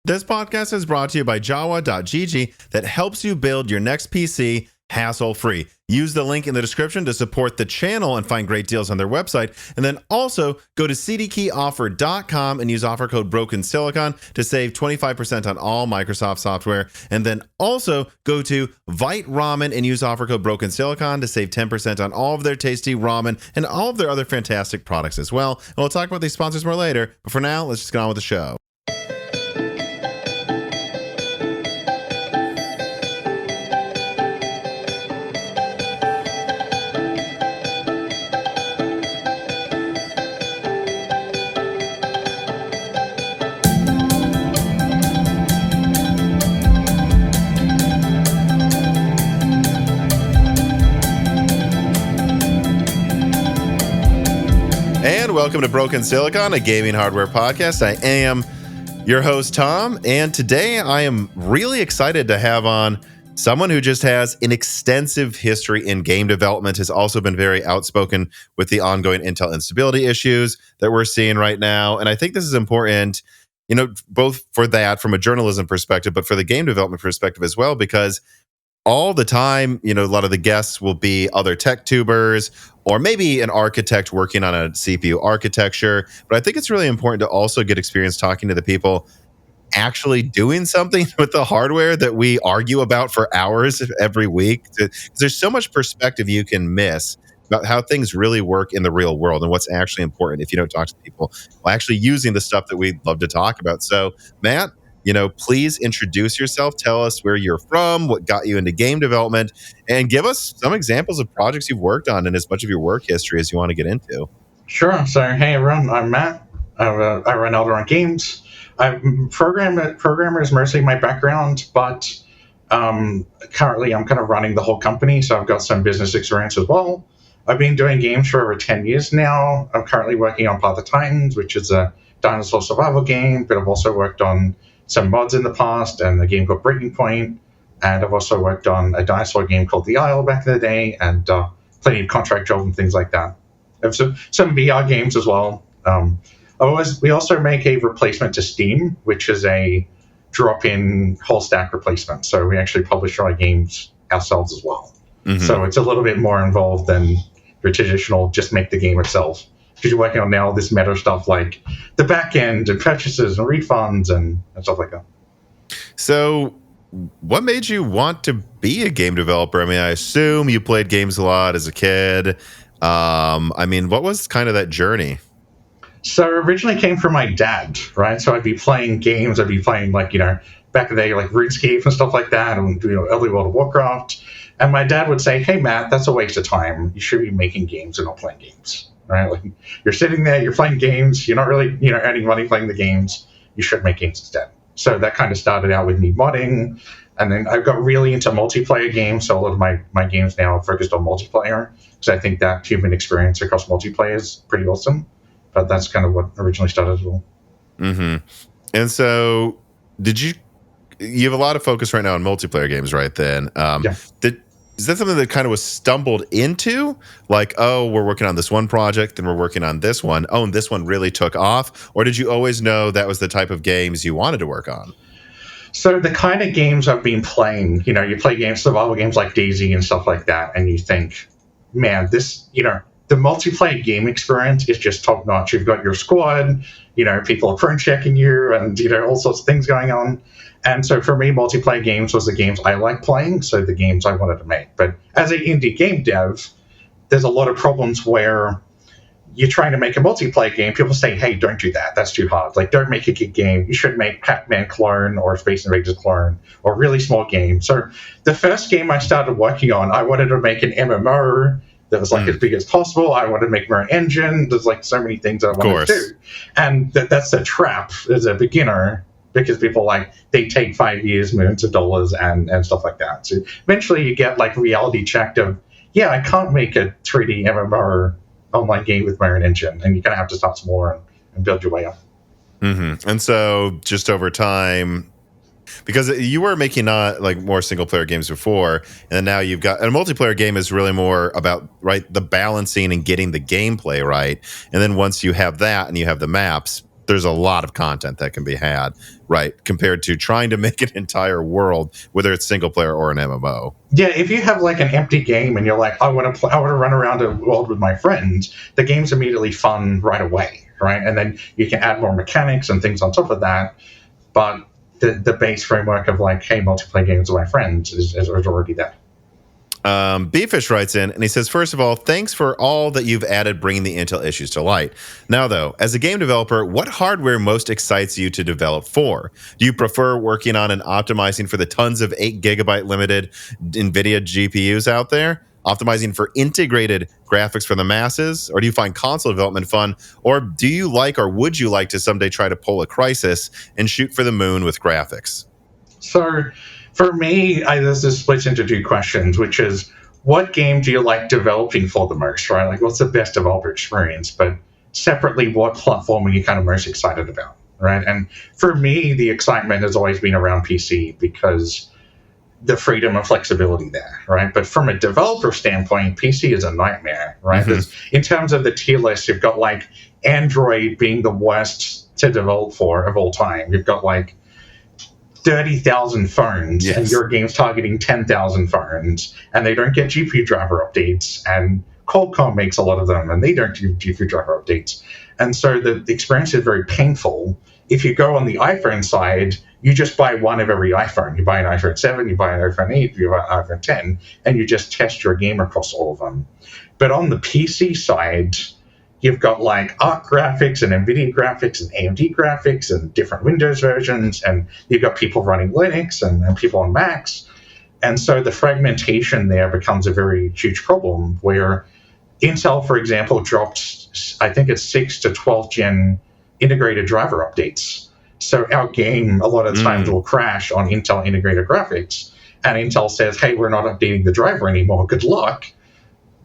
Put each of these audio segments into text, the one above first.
This podcast is brought to you by Jawa.gg that helps you build your next PC hassle-free. Use the link in the description to support the channel and find great deals on their website. And then also go to CDkeyoffer.com and use offer code BrokenSilicon to save 25% on all Microsoft software. And then also go to Vite Ramen and use offer code BrokenSilicon to save 10% on all of their tasty ramen and all of their other fantastic products as well. And we'll talk about these sponsors more later. But for now, let's just get on with the show. And welcome to Broken Silicon, a gaming hardware podcast. I am your host, Tom, and today I am really excited to have on someone who just has an extensive history in game development, has also been very outspoken with the ongoing Intel instability issues that we're seeing right now. And I think this is important, you know, both for that from a journalism perspective, but for the game development perspective as well, because all the time, you know, a lot of the guests will be other tech tubers or maybe an architect working on a CPU architecture. But I think it's really important to also get experience talking to the people actually doing something with the hardware that we argue about for hours every week. Because there's so much perspective you can miss about how things really work in the real world and what's actually important if you don't talk to people while actually using the stuff that we love to talk about. So, Matt, you know, please introduce yourself. Tell us where you're from, what got you into game development, and give us some examples of projects you've worked on and as much of your work history as you want to get into. Sure. So, hey everyone, I'm Matt. I run Alderon Games. Programmer is mostly my background, but currently I'm kind of running the whole company, so I've got some business experience as well. I've been doing games for over 10 years now. I'm currently working on Path of Titans, which is a dinosaur survival game, but I've also worked on some mods in the past and a game called Breaking Point, and I've also worked on a dinosaur game called The Isle back in the day, and plenty of contract jobs and things like that. I have some VR games as well. We also make a replacement to Steam, which is a drop-in whole stack replacement. So we actually publish our games ourselves as well. Mm-hmm. So it's a little bit more involved than your traditional just make the game itself. Because you're working on now this meta stuff like the back end and purchases and refunds and stuff like that. So what made you want to be a game developer? I mean, I assume you played games a lot as a kid. I mean, what was kind of that journey? So it originally came from my dad, right? So I'd be playing games. I'd be playing like, you know, back in the day, like RuneScape and stuff like that, and, you know, early World of Warcraft. And my dad would say, hey, Matt, that's a waste of time. You should be making games and not playing games. Right, like you're sitting there, you're playing games, you're not really, you know, earning money playing the games. You should make games instead. So that kind of started out with me modding, and then I got really into multiplayer games. So a lot of my games now are focused on multiplayer, because I think that human experience across multiplayer is pretty awesome. But that's kind of what originally started as well. Mm-hmm. And so, you have a lot of focus right now on multiplayer games, right? Then, yeah. Is that something that kind of was stumbled into? Like, oh, we're working on this one project, and we're working on this one. Oh, and this one really took off? Or did you always know that was the type of games you wanted to work on? So the kind of games I've been playing, you know, you play games, survival games like DayZ and stuff like that, and you think, man, this, you know, the multiplayer game experience is just top notch. You've got your squad, you know, people are prone checking you, and, you know, all sorts of things going on. And so for me, multiplayer games was the games I like playing, so the games I wanted to make. But as an indie game dev, there's a lot of problems where you're trying to make a multiplayer game. People say, hey, don't do that. That's too hard. Like, don't make a kid game. You should make Pac-Man clone or Space Invaders clone or really small games. So the first game I started working on, I wanted to make an MMO that was like as big as possible. I wanted to make my own engine. There's like so many things I wanted to do. And that's a trap as a beginner, because people they take 5 years, millions of dollars, and stuff like that. So eventually you get like reality checked of, yeah, I can't make a 3D MMO online game with my own engine, and you're going to have to start small and build your way up. Mm-hmm. And so just over time, because you were making more single player games before, and then now you've got, and a multiplayer game is really more about, right, the balancing and getting the gameplay right. And then once you have that and you have the maps, there's a lot of content that can be had, right? Compared to trying to make an entire world, whether it's single player or an MMO. Yeah, if you have like an empty game and you're like, I want to run around a world with my friends, the game's immediately fun right away, right? And then you can add more mechanics and things on top of that. But the base framework of like, hey, multiplayer games with my friends is already there. Bfish writes in and he says, first of all, thanks for all that you've added bringing the Intel issues to light. Now, though, as a game developer, what hardware most excites you to develop for? Do you prefer working on and optimizing for the tons of 8 gigabyte limited Nvidia GPUs out there? Optimizing for integrated graphics for the masses? Or do you find console development fun? Or do you like or would you like to someday try to pull a Crisis and shoot for the moon with graphics? So for me, this is split into 2 questions, which is what game do you like developing for the most, right? Like what's the best developer experience? But separately, what platform are you kind of most excited about, right? And for me, the excitement has always been around PC because the freedom and flexibility there, right? But from a developer standpoint, PC is a nightmare, right? In terms of the tier list, you've got like Android being the worst to develop for of all time. You've got like 30,000 phones, and your game's targeting 10,000 phones, and they don't get GPU driver updates, and Qualcomm makes a lot of them, and they don't do GPU driver updates. And so the experience is very painful. If you go on the iPhone side, you just buy one of every iPhone. You buy an iPhone 7, you buy an iPhone 8, you buy an iPhone 10, and you just test your game across all of them. But on the PC side, you've got like ARC graphics and Nvidia graphics and AMD graphics and different Windows versions, and you've got people running Linux and people on Macs. And so the fragmentation there becomes a very huge problem where Intel, for example, dropped, I think it's 6 to 12 gen integrated driver updates. So our game, a lot of times, will crash on Intel integrated graphics. And Intel says, hey, we're not updating the driver anymore. Good luck.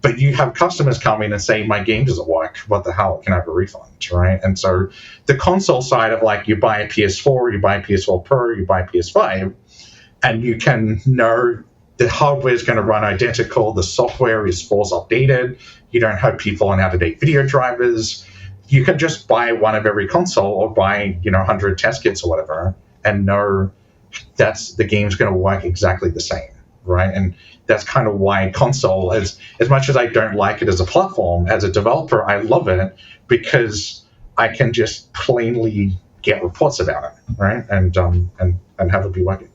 But you have customers come in and say, my game doesn't work. What the hell? Can I have a refund, right? And so the console side of like, you buy a PS4, you buy a PS4 Pro, you buy a PS5, and you can know the hardware is going to run identical. The software is force updated. You don't have people on out-of-date video drivers. You can just buy one of every console or buy, 100 test kits or whatever and know that's the game's going to work exactly the same, right? And that's kind of why console, as much as I don't like it as a platform, as a developer, I love it because I can just plainly get reports about it, right? And have it be working.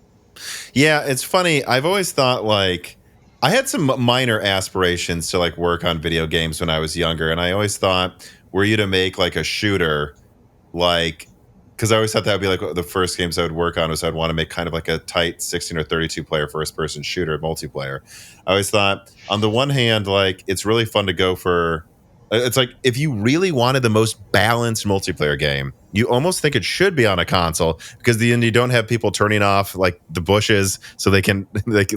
Yeah, it's funny. I've always thought like I had some minor aspirations to like work on video games when I was younger, and I always thought, were you to make like a shooter, like, because I always thought that would be like the first games I would work on was I'd want to make kind of like a tight 16 or 32 player first person shooter multiplayer. I always thought on the one hand, like it's really fun to go for. It's like if you really wanted the most balanced multiplayer game, you almost think it should be on a console because then you don't have people turning off like the bushes so they can like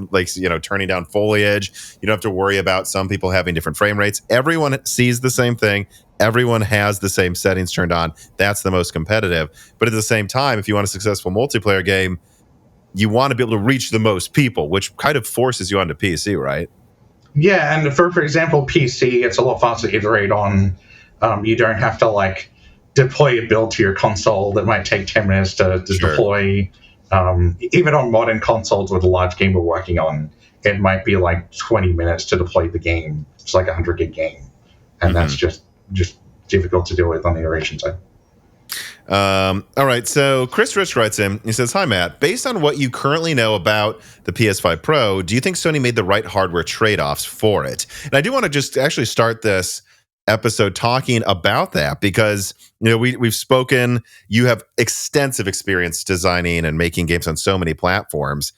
turning down foliage. You don't have to worry about some people having different frame rates. Everyone sees the same thing. Everyone has the same settings turned on. That's the most competitive. But at the same time, if you want a successful multiplayer game, you want to be able to reach the most people, which kind of forces you onto PC, right? Yeah, and for example, PC, it's a lot faster to iterate on. You don't have to like deploy a build to your console that might take 10 minutes to deploy. Even on modern consoles with a large game we're working on, it might be like 20 minutes to deploy the game. It's like a 100 gig game. And that's just difficult to deal with on the iteration side. All right, so Chris Rich writes in. He says, hi, Matt. Based on what you currently know about the PS5 Pro, do you think Sony made the right hardware trade-offs for it? And I do want to just actually start this episode talking about that because we've spoken. You have extensive experience designing and making games on so many platforms.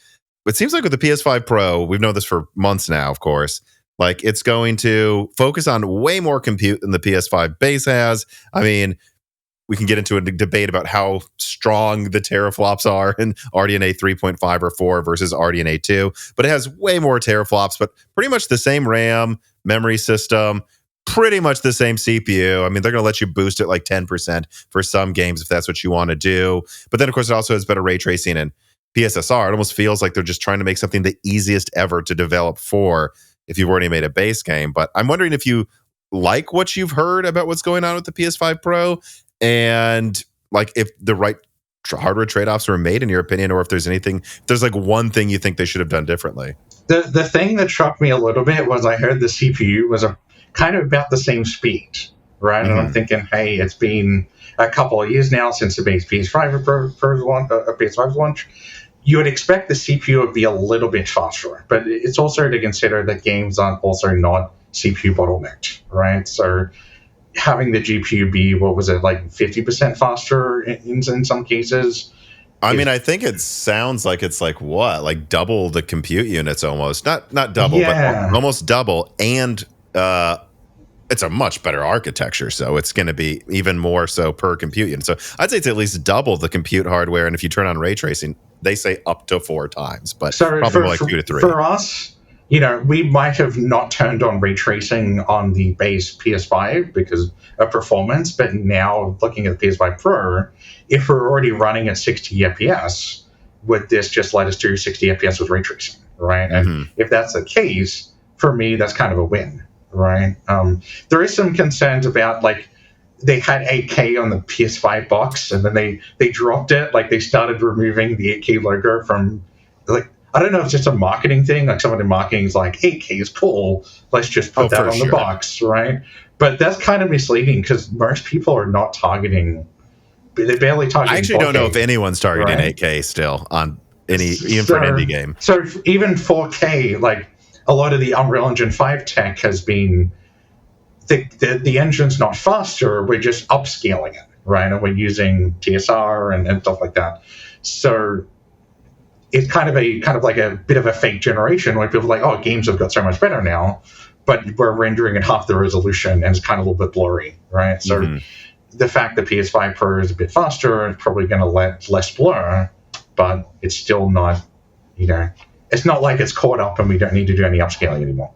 But it seems like with the PS5 Pro, we've known this for months now, of course, like it's going to focus on way more compute than the PS5 base has. I mean, we can get into a debate about how strong the teraflops are in RDNA 3.5 or 4 versus RDNA 2, but it has way more teraflops, but pretty much the same RAM, memory system, pretty much the same CPU. I mean, they're going to let you boost it like 10% for some games if that's what you want to do. But then, of course, it also has better ray tracing and PSSR. It almost feels like they're just trying to make something the easiest ever to develop for if you've already made a base game. But I'm wondering if you like what you've heard about what's going on with the PS5 Pro, and like if the right hardware trade-offs were made in your opinion, or if there's like one thing you think they should have done differently. The thing that shocked me a little bit was I heard the CPU was kind of about the same speed, right? And I'm thinking, hey, it's been a couple of years now since the base PS5 PS5's launch. You would expect the CPU would be a little bit faster, but it's also to consider that games are also not CPU bottlenecked, right? So having the GPU be, what was it, like 50% faster in some cases? I mean, I think it sounds like it's like what, like double the compute units almost. Not double, but almost double. And it's a much better architecture, so it's going to be even more so per compute unit. So I'd say it's at least double the compute hardware. And if you turn on ray tracing, they say up to 4 times, but probably more like 2 to 3. For us, we might have not turned on ray tracing on the base PS5 because of performance, but now looking at the PS5 Pro, if we're already running at 60 FPS, would this just let us do 60 FPS with ray tracing, right? And if that's the case, for me, that's kind of a win, right? There is some concerns about, like, they had 8K on the PS5 box, and then they dropped it. Like, they started removing the 8K logo from, like, I don't know if it's just a marketing thing. Like, someone in marketing is like, 8K is cool. Let's just put that on the box, right? But that's kind of misleading because most people are not targeting. They're barely targeting. I actually 4K, don't know if anyone's targeting 8K still on even for an indie game. So even 4K, like a lot of the Unreal Engine 5 tech has been, the engine's not faster. We're just upscaling it, right? And we're using TSR and stuff like that. So it's kind of like a bit of a fake generation where people are like, oh, games have got so much better now, but we're rendering at half the resolution and it's kind of a little bit blurry, right? So the fact that PS5 Pro is a bit faster is probably going to let less blur, but it's still not, it's not like it's caught up and we don't need to do any upscaling anymore.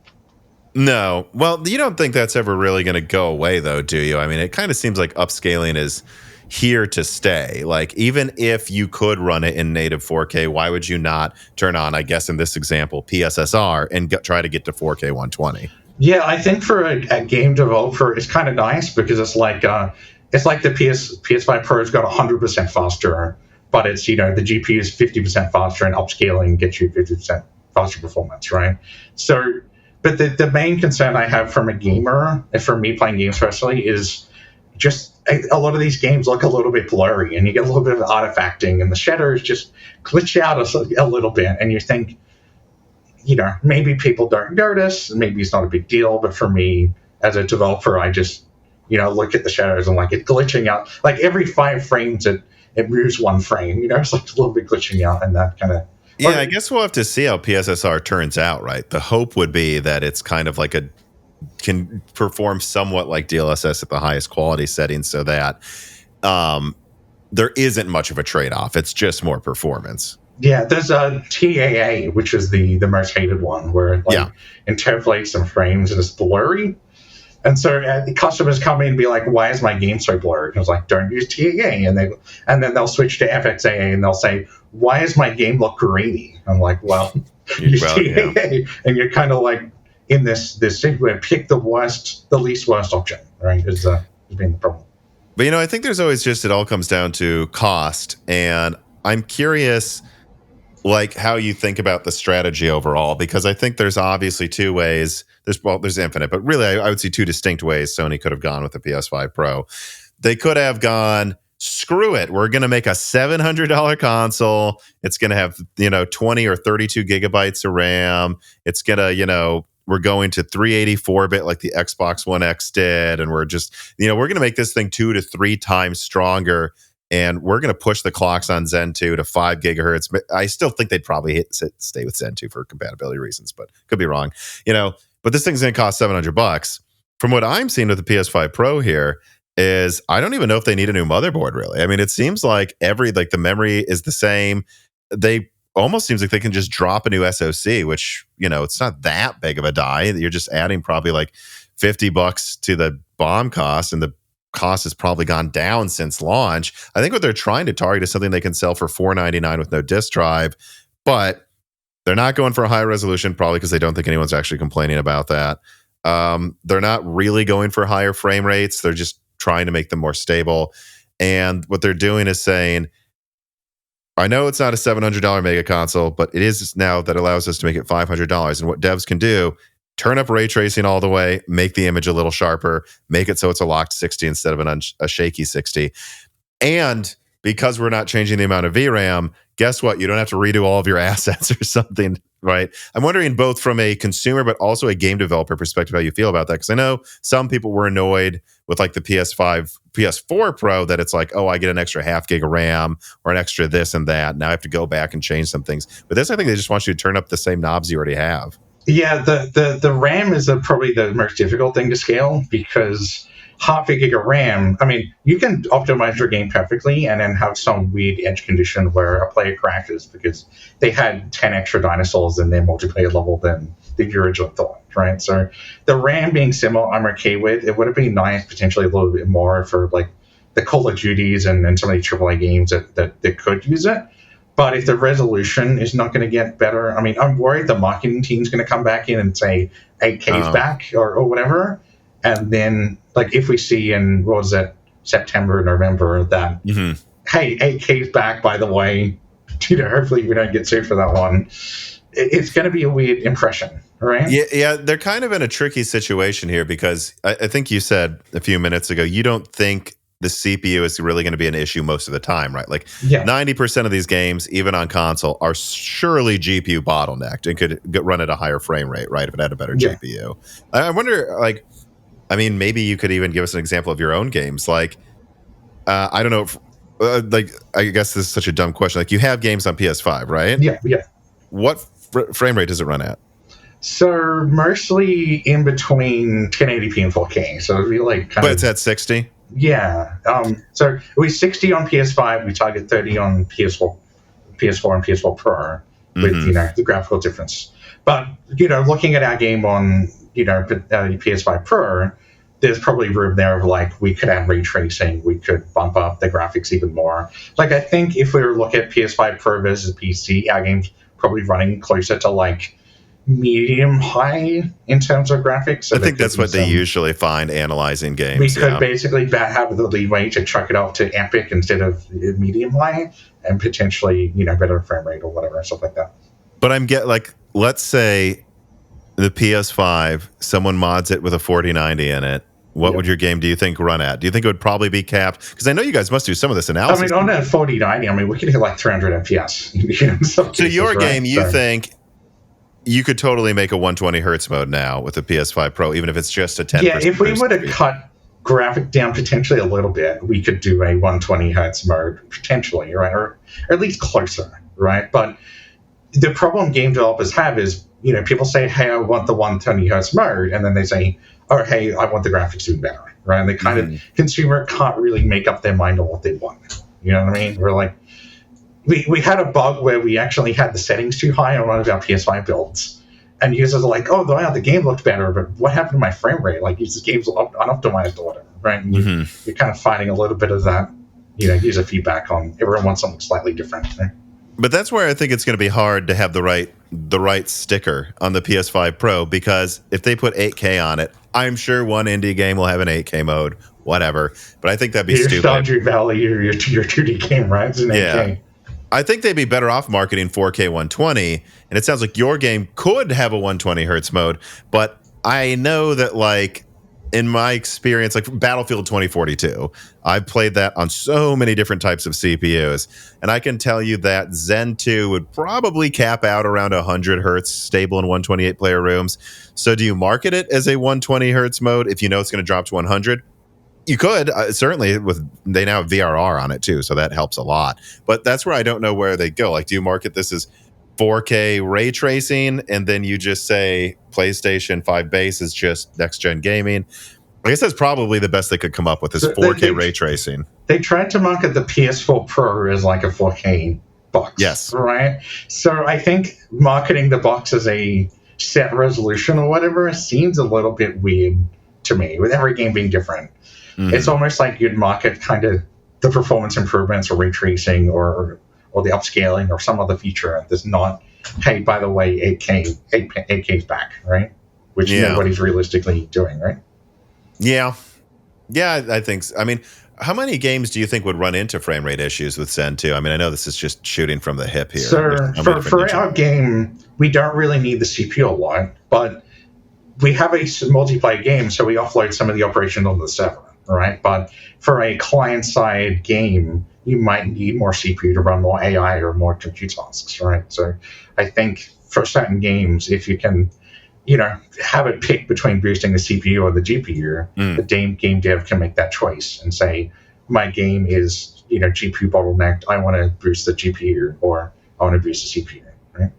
No. Well, you don't think that's ever really going to go away, though, do you? I mean, it kind of seems like upscaling is here to stay. Like, even if you could run it in native 4K, why would you not turn on, I guess in this example, PSSR and try to get to 4K 120? Yeah, I think for a game developer, it's kind of nice because it's like the PS5 Pro's got 100% faster, but it's, the GPU is 50% faster and upscaling gets you 50% faster performance, right? So, but the main concern I have from a gamer, for me playing games especially, is just a lot of these games look a little bit blurry and you get a little bit of artifacting and the shadows just glitch out a little bit and you think, maybe people don't notice, maybe it's not a big deal, but for me as a developer, I just, look at the shadows and like it glitching out. Like every 5 frames it moves 1 frame, it's like a little bit glitching out and that kind of. Yeah, I guess we'll have to see how PSSR turns out, right? The hope would be that it's kind of like can perform somewhat like DLSS at the highest quality settings so that there isn't much of a trade-off. It's just more performance. Yeah, there's a TAA, which is the most hated one, where it interpolates some frames and it's blurry. And so the customers come in and be like, why is my game so blurry? And I was like, don't use TAA. And then they'll switch to FXAA and they'll say, why does my game look grainy? I'm like, well, use TAA. Yeah. And you're kind of like in this thing where pick the least worst option, right? Is being the problem. But, I think there's always it all comes down to cost. And I'm curious, like, how you think about the strategy overall, because I think there's obviously 2 ways. There's infinite, but really I would see 2 distinct ways Sony could have gone with the PS5 Pro. They could have gone, screw it, we're going to make a $700 console. It's going to have, 20 or 32 gigabytes of RAM. It's going to, we're going to 384-bit like the Xbox One X did. And we're just, we're going to make this thing 2 to 3 times stronger. And we're going to push the clocks on Zen 2 to 5 gigahertz. But I still think they'd probably stay with Zen 2 for compatibility reasons, but could be wrong. But this thing's going to cost $700. From what I'm seeing with the PS5 Pro here is I don't even know if they need a new motherboard, really. I mean, it seems like the memory is the same. They almost seems like they can just drop a new SoC, which, it's not that big of a die. You're just adding probably like $50 to the BOM cost, and the cost has probably gone down since launch. I think what they're trying to target is something they can sell for $499 with no disk drive, but they're not going for a high resolution, probably because they don't think anyone's actually complaining about that. They're not really going for higher frame rates. They're just trying to make them more stable. And what they're doing is saying, I know it's not a $700 mega console, but it is now that allows us to make it $500. And what devs can do, turn up ray tracing all the way, make the image a little sharper, make it so it's a locked 60 instead of a shaky 60. And because we're not changing the amount of VRAM, guess what? You don't have to redo all of your assets or something, right? I'm wondering both from a consumer but also a game developer perspective how you feel about that. Because I know some people were annoyed with like the PS4 Pro that it's like, oh, I get an extra half gig of RAM or an extra this and that. Now I have to go back and change some things. But this, I think they just want you to turn up the same knobs you already have. Yeah, the RAM is probably the most difficult thing to scale because half a gig of RAM, I mean, you can optimize your game perfectly and then have some weird edge condition where a player crashes because they had 10 extra dinosaurs in their multiplayer level than you originally thought, right? So the RAM being similar, I'm okay with. It would have been nice, potentially a little bit more for like the Call of Duties and some of the AAA games that could use it. But if the resolution is not going to get better, I mean, I'm worried the marketing team's going to come back in and say 8K's back or whatever. And then, like, if we see in, what was it, September, November, that, hey, 8K's back, by the way, hopefully we don't get sued for that one. It's going to be a weird impression, right? Yeah, they're kind of in a tricky situation here because I think you said a few minutes ago, you don't think the CPU is really going to be an issue most of the time, right? Like 90% of these games, even on console, are surely GPU bottlenecked and could run at a higher frame rate, right? If it had a better GPU. I wonder, like, I mean, maybe you could even give us an example of your own games. Like, I don't know, like, I guess this is such a dumb question. Like, you have games on PS5, right? Yeah. What frame rate does it run at? So, mostly in between 1080p and 4K. So, it'd be like But it's at 60? Yeah. So we 60 on PS5. We target 30 on PS4 and PS4 Pro with the graphical difference. But looking at our game on PS5 Pro, there's probably room there of like we could add ray tracing, we could bump up the graphics even more. Like I think if we were to look at PS5 Pro versus PC, our game's probably running closer to like medium high in terms of graphics. So I think that's what they usually find analyzing games. We could basically have the leeway to chuck it up to epic instead of medium high and potentially, better frame rate or whatever, stuff like that. But let's say the PS5, someone mods it with a 4090 in it. What would your game, do you think, run at? Do you think it would probably be capped? Because I know you guys must do some of this analysis. I mean, on a 4090, we could hit like 300 FPS. So your game, you think you could totally make a 120 hertz mode now with the PS5 Pro, even if it's just a 10%. Yeah, if we were to cut graphic down potentially a little bit, we could do a 120 hertz mode potentially, right? Or at least closer, right? But the problem game developers have is, people say, hey, I want the 120 hertz mode, and then they say, oh, hey, I want the graphics to be better, right? And they kind of, consumer can't really make up their mind on what they want. You know what I mean? We're like, we had a bug where we actually had the settings too high on one of our PS5 builds. And users are like, oh, the game looked better, but what happened to my frame rate? Like, this game's unoptimized or whatever, right? And you're kind of fighting a little bit of that, user feedback on everyone wants something slightly different. Right? But that's where I think it's going to be hard to have the right sticker on the PS5 Pro, because if they put 8K on it, I'm sure one indie game will have an 8K mode, whatever. But I think that'd be stupid. Stardew Valley, your 2D game, right? It's an 8K. I think they'd be better off marketing 4K 120, and it sounds like your game could have a 120 hertz mode, but I know that, like, in my experience, like Battlefield 2042, I've played that on so many different types of CPUs, and I can tell you that Zen 2 would probably cap out around 100 hertz stable in 128 player rooms. So do you market it as a 120 hertz mode if you know it's going to drop to 100? You could, certainly, they now have VRR on it too, so that helps a lot. But that's where I don't know where they go. Like, do you market this as 4K ray tracing, and then you just say PlayStation 5 base is just next-gen gaming? I guess that's probably the best they could come up with, is 4K ray tracing. They tried to market the PS4 Pro as like a 4K box. Yes. Right? So I think marketing the box as a set resolution or whatever seems a little bit weird to me, with every game being different. It's almost like you'd market kind of the performance improvements or ray tracing or the upscaling or some other feature that's not, hey, by the way, 8K's back, right? Which nobody's realistically doing, right? Yeah, I think so. I mean, How many games do you think would run into frame rate issues with Zen 2? I mean, I know this is just shooting from the hip here. So for our game, we don't really need the CPU a lot, but we have a multiplayer game, so we offload some of the operation on the server, right? But for a client-side game, you might need more CPU to run more AI or more compute tasks, right? So I think for certain games, if you can, have it pick between boosting the CPU or the GPU, the game dev can make that choice and say, my game is, GPU bottlenecked. I want to boost the GPU or I want to boost the CPU, right?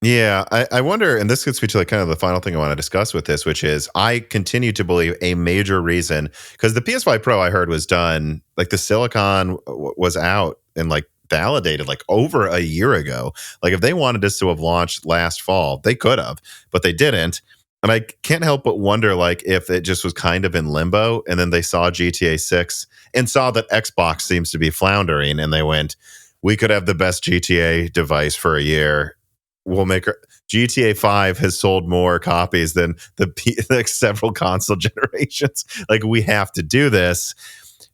Yeah, I wonder, and this gets me to like kind of the final thing I want to discuss with this, which is I continue to believe a major reason, because the PS5 Pro I heard was done, like the silicon was out and like validated like over a year ago. Like if they wanted this to have launched last fall, they could have, but they didn't. And I can't help but wonder like if it just was kind of in limbo and then they saw GTA 6 and saw that Xbox seems to be floundering and they went, we could have the best GTA device for a year. We'll make GTA 5 has sold more copies than like several console generations. Like we have to do this.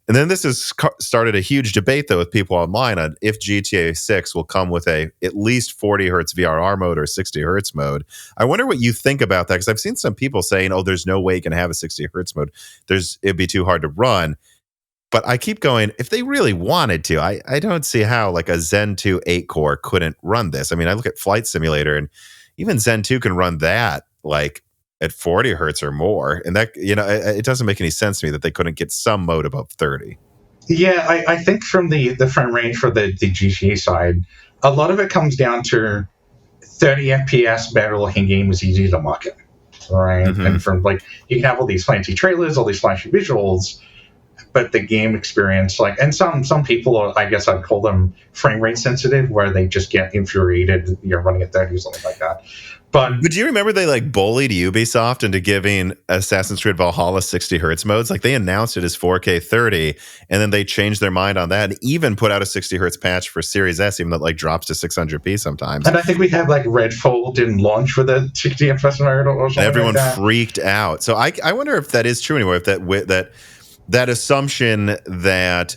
And then this has started a huge debate though with people online on if GTA 6 will come with a at least 40 hertz VRR mode or 60 hertz mode. I wonder what you think about that, because I've seen some people saying, oh, there's no way you can have a 60 hertz mode. It'd be too hard to run. But I keep going, if they really wanted to, I don't see how like a Zen 2 8-core couldn't run this. I mean, I look at Flight Simulator and even Zen 2 can run that like at 40 hertz or more. And that, it doesn't make any sense to me that they couldn't get some mode above 30. Yeah, I think from the frame range for the GTA side, a lot of it comes down to 30 FPS better looking game is easy to market, right? Mm-hmm. And from like, you can have all these fancy trailers, all these flashy visuals, but the game experience, like, and some people are, I guess I'd call them frame rate sensitive, where they just get infuriated, running at 30 or something like that. But do you remember they like bullied Ubisoft into giving Assassin's Creed Valhalla 60 hertz modes? Like they announced it as 4K 30, and then they changed their mind on that and even put out a 60 hertz patch for Series S, even though it like drops to 600p sometimes. And I think we have like Redfall didn't launch with a 60 FPS mode or something. Everyone like that. Freaked out. So I wonder if that is true anymore. If that assumption that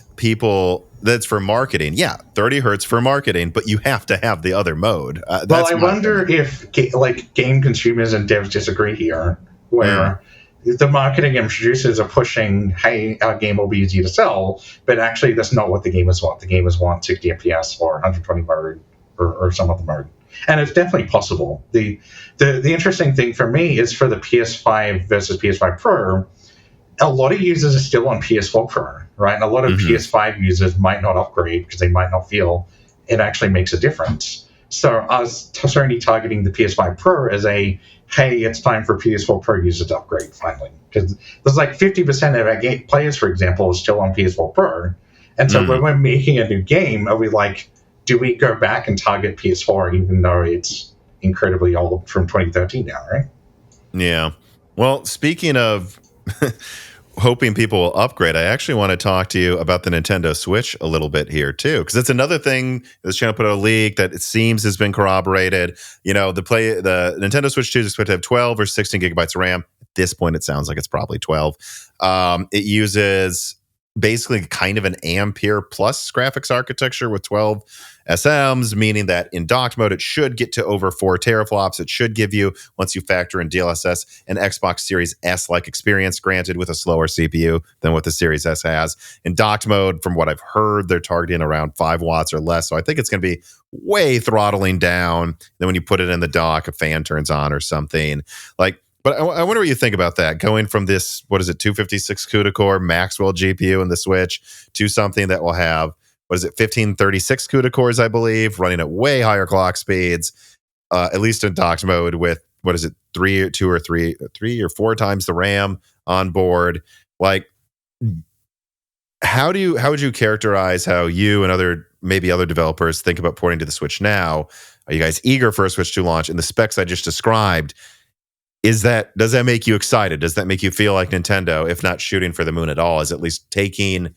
that's for marketing. Yeah, 30 hertz for marketing, but you have to have the other mode. Well, I wonder if game consumers and devs disagree here, where the marketing introducers are pushing, hey, our game will be easy to sell, but actually that's not what the gamers want. The gamers want 60 FPS or 120 mode or some other mode. And it's definitely possible. The interesting thing for me is for the PS5 versus PS5 Pro, a lot of users are still on PS4 Pro, right? And a lot of PS5 users might not upgrade because they might not feel it actually makes a difference. So us certainly targeting the PS5 Pro as hey, it's time for PS4 Pro users to upgrade finally. Because there's like 50% of our players, for example, is still on PS4 Pro. And so when we're making a new game, are we like, do we go back and target PS4 even though it's incredibly old from 2013 now, right? Yeah. Well, speaking of hoping people will upgrade, I actually want to talk to you about the Nintendo Switch a little bit here too, because it's another thing this channel put out a leak that it seems has been corroborated. The Nintendo Switch 2 is expected to have 12 or 16 gigabytes of RAM. At this point, it sounds like it's probably 12. It uses basically kind of an Ampere plus graphics architecture with 12 SMs, meaning that in docked mode, it should get to over 4 teraflops. It should give you, once you factor in DLSS, an Xbox Series S-like experience, granted with a slower CPU than what the Series S has. In docked mode, from what I've heard, they're targeting around 5 watts or less. So I think it's going to be way throttling down. Then when you put it in the dock, a fan turns on or something. But I wonder what you think about that, going from this, 256 CUDA core Maxwell GPU in the Switch to something that will have, 1536 CUDA cores, I believe, running at way higher clock speeds, at least in docked mode with, 3 or 4 times the RAM on board. Like, how would you characterize how you and maybe other developers think about porting to the Switch now? Are you guys eager for a Switch 2 launch? And the specs I just described, does that make you excited? Does that make you feel like Nintendo, if not shooting for the moon at all, is at least taking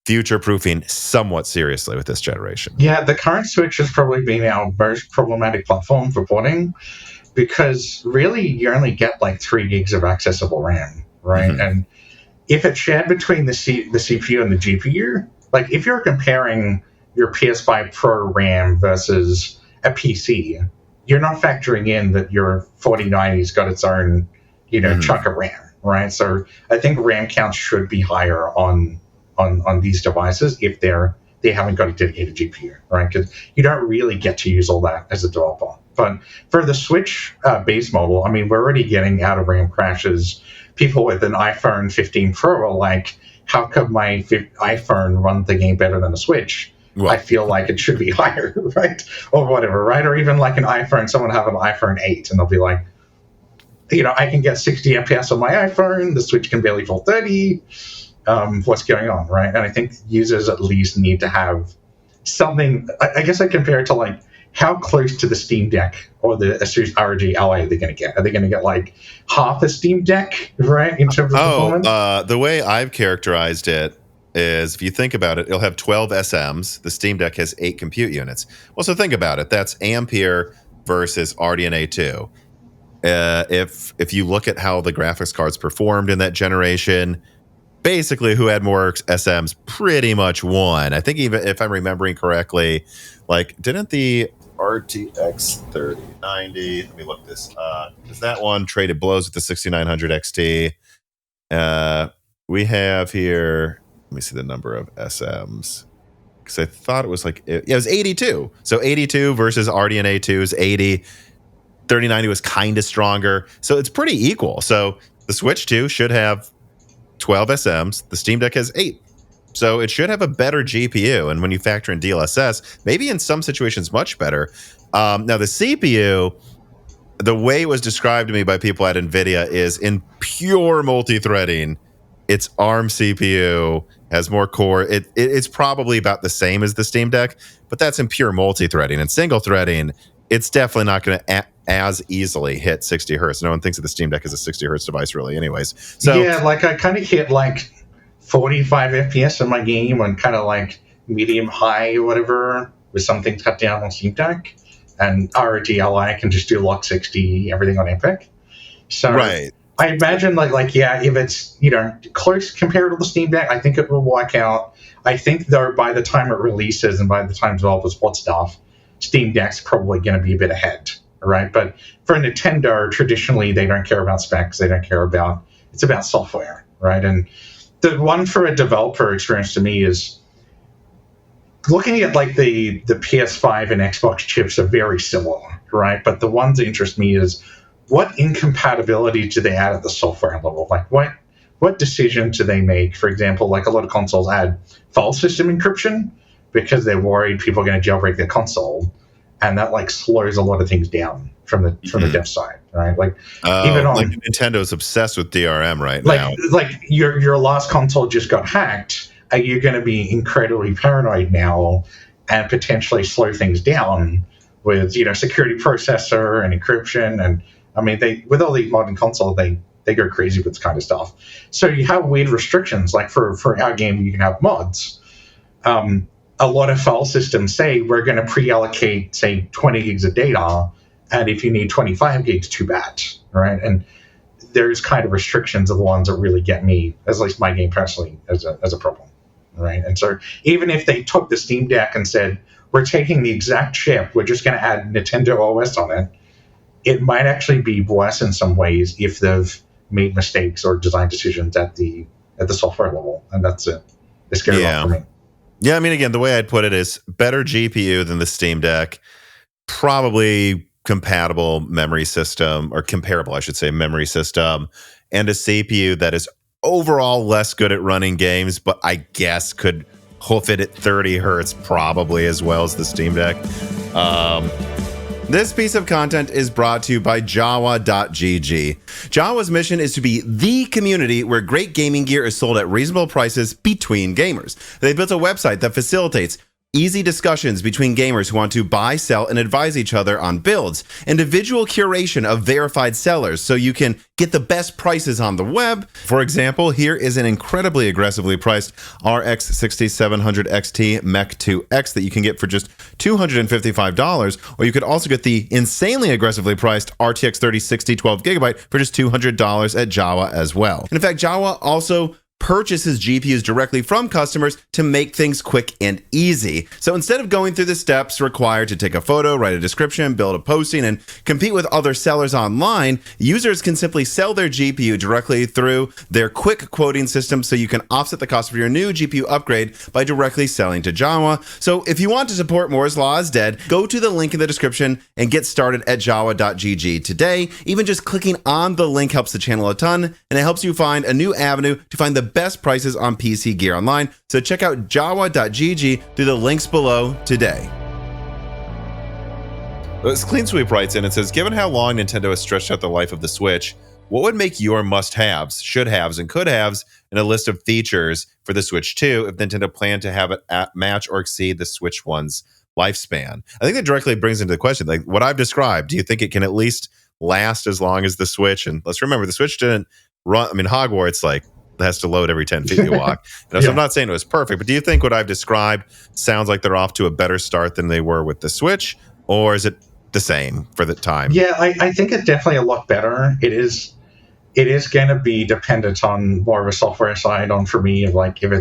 future-proofing somewhat seriously with this generation? Yeah, the current Switch has probably been our most problematic platform for porting, because really you only get like 3 gigs of accessible RAM, right? Mm-hmm. And if it's shared between the CPU and the GPU, like if you're comparing your PS5 Pro RAM versus a PC, you're not factoring in that your 4090's got its own, chunk of RAM, right? So I think RAM counts should be higher on these devices if they haven't got a dedicated GPU, right? Because you don't really get to use all that as a developer. But for the Switch base model, I mean, we're already getting out of RAM crashes. People with an iPhone 15 Pro are like, how come my iPhone run the game better than a Switch? Well, I feel like it should be higher, right? Or whatever, right? Or even like an iPhone, someone have an iPhone 8 and they'll be like, I can get 60 FPS on my iPhone, the Switch can barely full 30. What's going on, right? And I think users at least need to have something. I guess I compare it to like how close to the Steam Deck or the Asus ROG Ally are they going to get? Are they going to get like half a Steam Deck, right? In terms of performance? The way I've characterized it is, if you think about it, it'll have 12 SMs. The Steam Deck has 8 compute units. Well, so think about it. That's Ampere versus RDNA 2. If you look at how the graphics cards performed in that generation, basically who had more SMs pretty much won. I think, even if I'm remembering correctly, like, didn't the RTX 3090, let me look this up, because that one traded blows with the 6900 XT. We have here, let me see the number of SMs, because I thought it was like, it was 82. So 82 versus RDNA 2's 80. 3090 was kind of stronger. So it's pretty equal. So the Switch 2 should have 12 SMs. The Steam Deck has 8. So it should have a better GPU. And when you factor in DLSS, maybe in some situations much better. Now the CPU, the way it was described to me by people at Nvidia is in pure multi-threading. It's ARM CPU, has more core. It's probably about the same as the Steam Deck, but that's in pure multi-threading. And single threading, it's definitely not going to as easily hit 60 hertz. No one thinks of the Steam Deck as a 60 hertz device, really, anyways. So yeah, like I kind of hit like 45 FPS in my game on kind of like medium high or whatever with something cut down on Steam Deck, and ROG Ally can just do lock 60 everything on Epic. So right. I imagine like if it's close compared to the Steam Deck, I think it will work out. I think though by the time it releases and by the time developers put stuff, Steam Deck's probably going to be a bit ahead, right? But for Nintendo, traditionally they don't care about specs. They don't care about, it's about software, right? And the one for a developer experience to me is looking at like the PS5 and Xbox chips are very similar, right? But the ones that interest me is what incompatibility do they add at the software level? Like what decision do they make? For example, like a lot of consoles add file system encryption because they're worried people are going to jailbreak their console, and that like slows a lot of things down from the dev side, right? Like even on, like Nintendo's obsessed with DRM right now. Like your last console just got hacked. Are you going to be incredibly paranoid now and potentially slow things down with security processor and encryption? And I mean, they with all these modern consoles, they go crazy with this kind of stuff. So you have weird restrictions. Like for our game, you can have mods. A lot of file systems say we're going to pre-allocate, say, 20 gigs of data, and if you need 25 gigs, too bad, right? And there's kind of restrictions of the ones that really get me, at least my game personally, as a problem, right? And so even if they took the Steam Deck and said, we're taking the exact chip, we're just going to add Nintendo OS on it, it might actually be worse in some ways if they've made mistakes or design decisions at the software level, and that's a scary one for me. Yeah, I mean, again, the way I'd put it is better GPU than the Steam Deck, probably compatible memory system, or comparable, I should say, memory system, and a CPU that is overall less good at running games, but I guess could hoof it at 30 hertz probably as well as the Steam Deck. This piece of content is brought to you by Jawa.gg. Jawa's mission is to be the community where great gaming gear is sold at reasonable prices between gamers. They built a website that facilitates easy discussions between gamers who want to buy, sell, and advise each other on builds, individual curation of verified sellers so you can get the best prices on the web. For example, here is an incredibly aggressively priced RX 6700 XT Mech 2X that you can get for just $255, or you could also get the insanely aggressively priced RTX 3060 12GB for just $200 at Jawa as well. And in fact, Jawa also purchases GPUs directly from customers to make things quick and easy. So instead of going through the steps required to take a photo, write a description, build a posting, and compete with other sellers online, users can simply sell their GPU directly through their quick quoting system, so you can offset the cost of your new GPU upgrade by directly selling to Jawa. So if you want to support Moore's Law is Dead, go to the link in the description and get started at jawa.gg today. Even just clicking on the link helps the channel a ton, and it helps you find a new avenue to find the best prices on PC gear online. So check out jawa.gg through the links below today. Clean Sweep writes in and says, given how long Nintendo has stretched out the life of the Switch, what would make your must-haves, should-haves, and could-haves in a list of features for the Switch 2 if Nintendo planned to have it match or exceed the Switch 1's lifespan? I think that directly brings into the question, like what I've described, do you think it can at least last as long as the Switch? And let's remember, the Switch didn't run, I mean, Hogwarts, like, has to load every 10 feet you walk. So I'm not saying it was perfect, but do you think what I've described sounds like they're off to a better start than they were with the Switch, or is it the same for the time? Yeah, I think it's definitely a lot better. It is going to be dependent on more of a software side on, for me, like if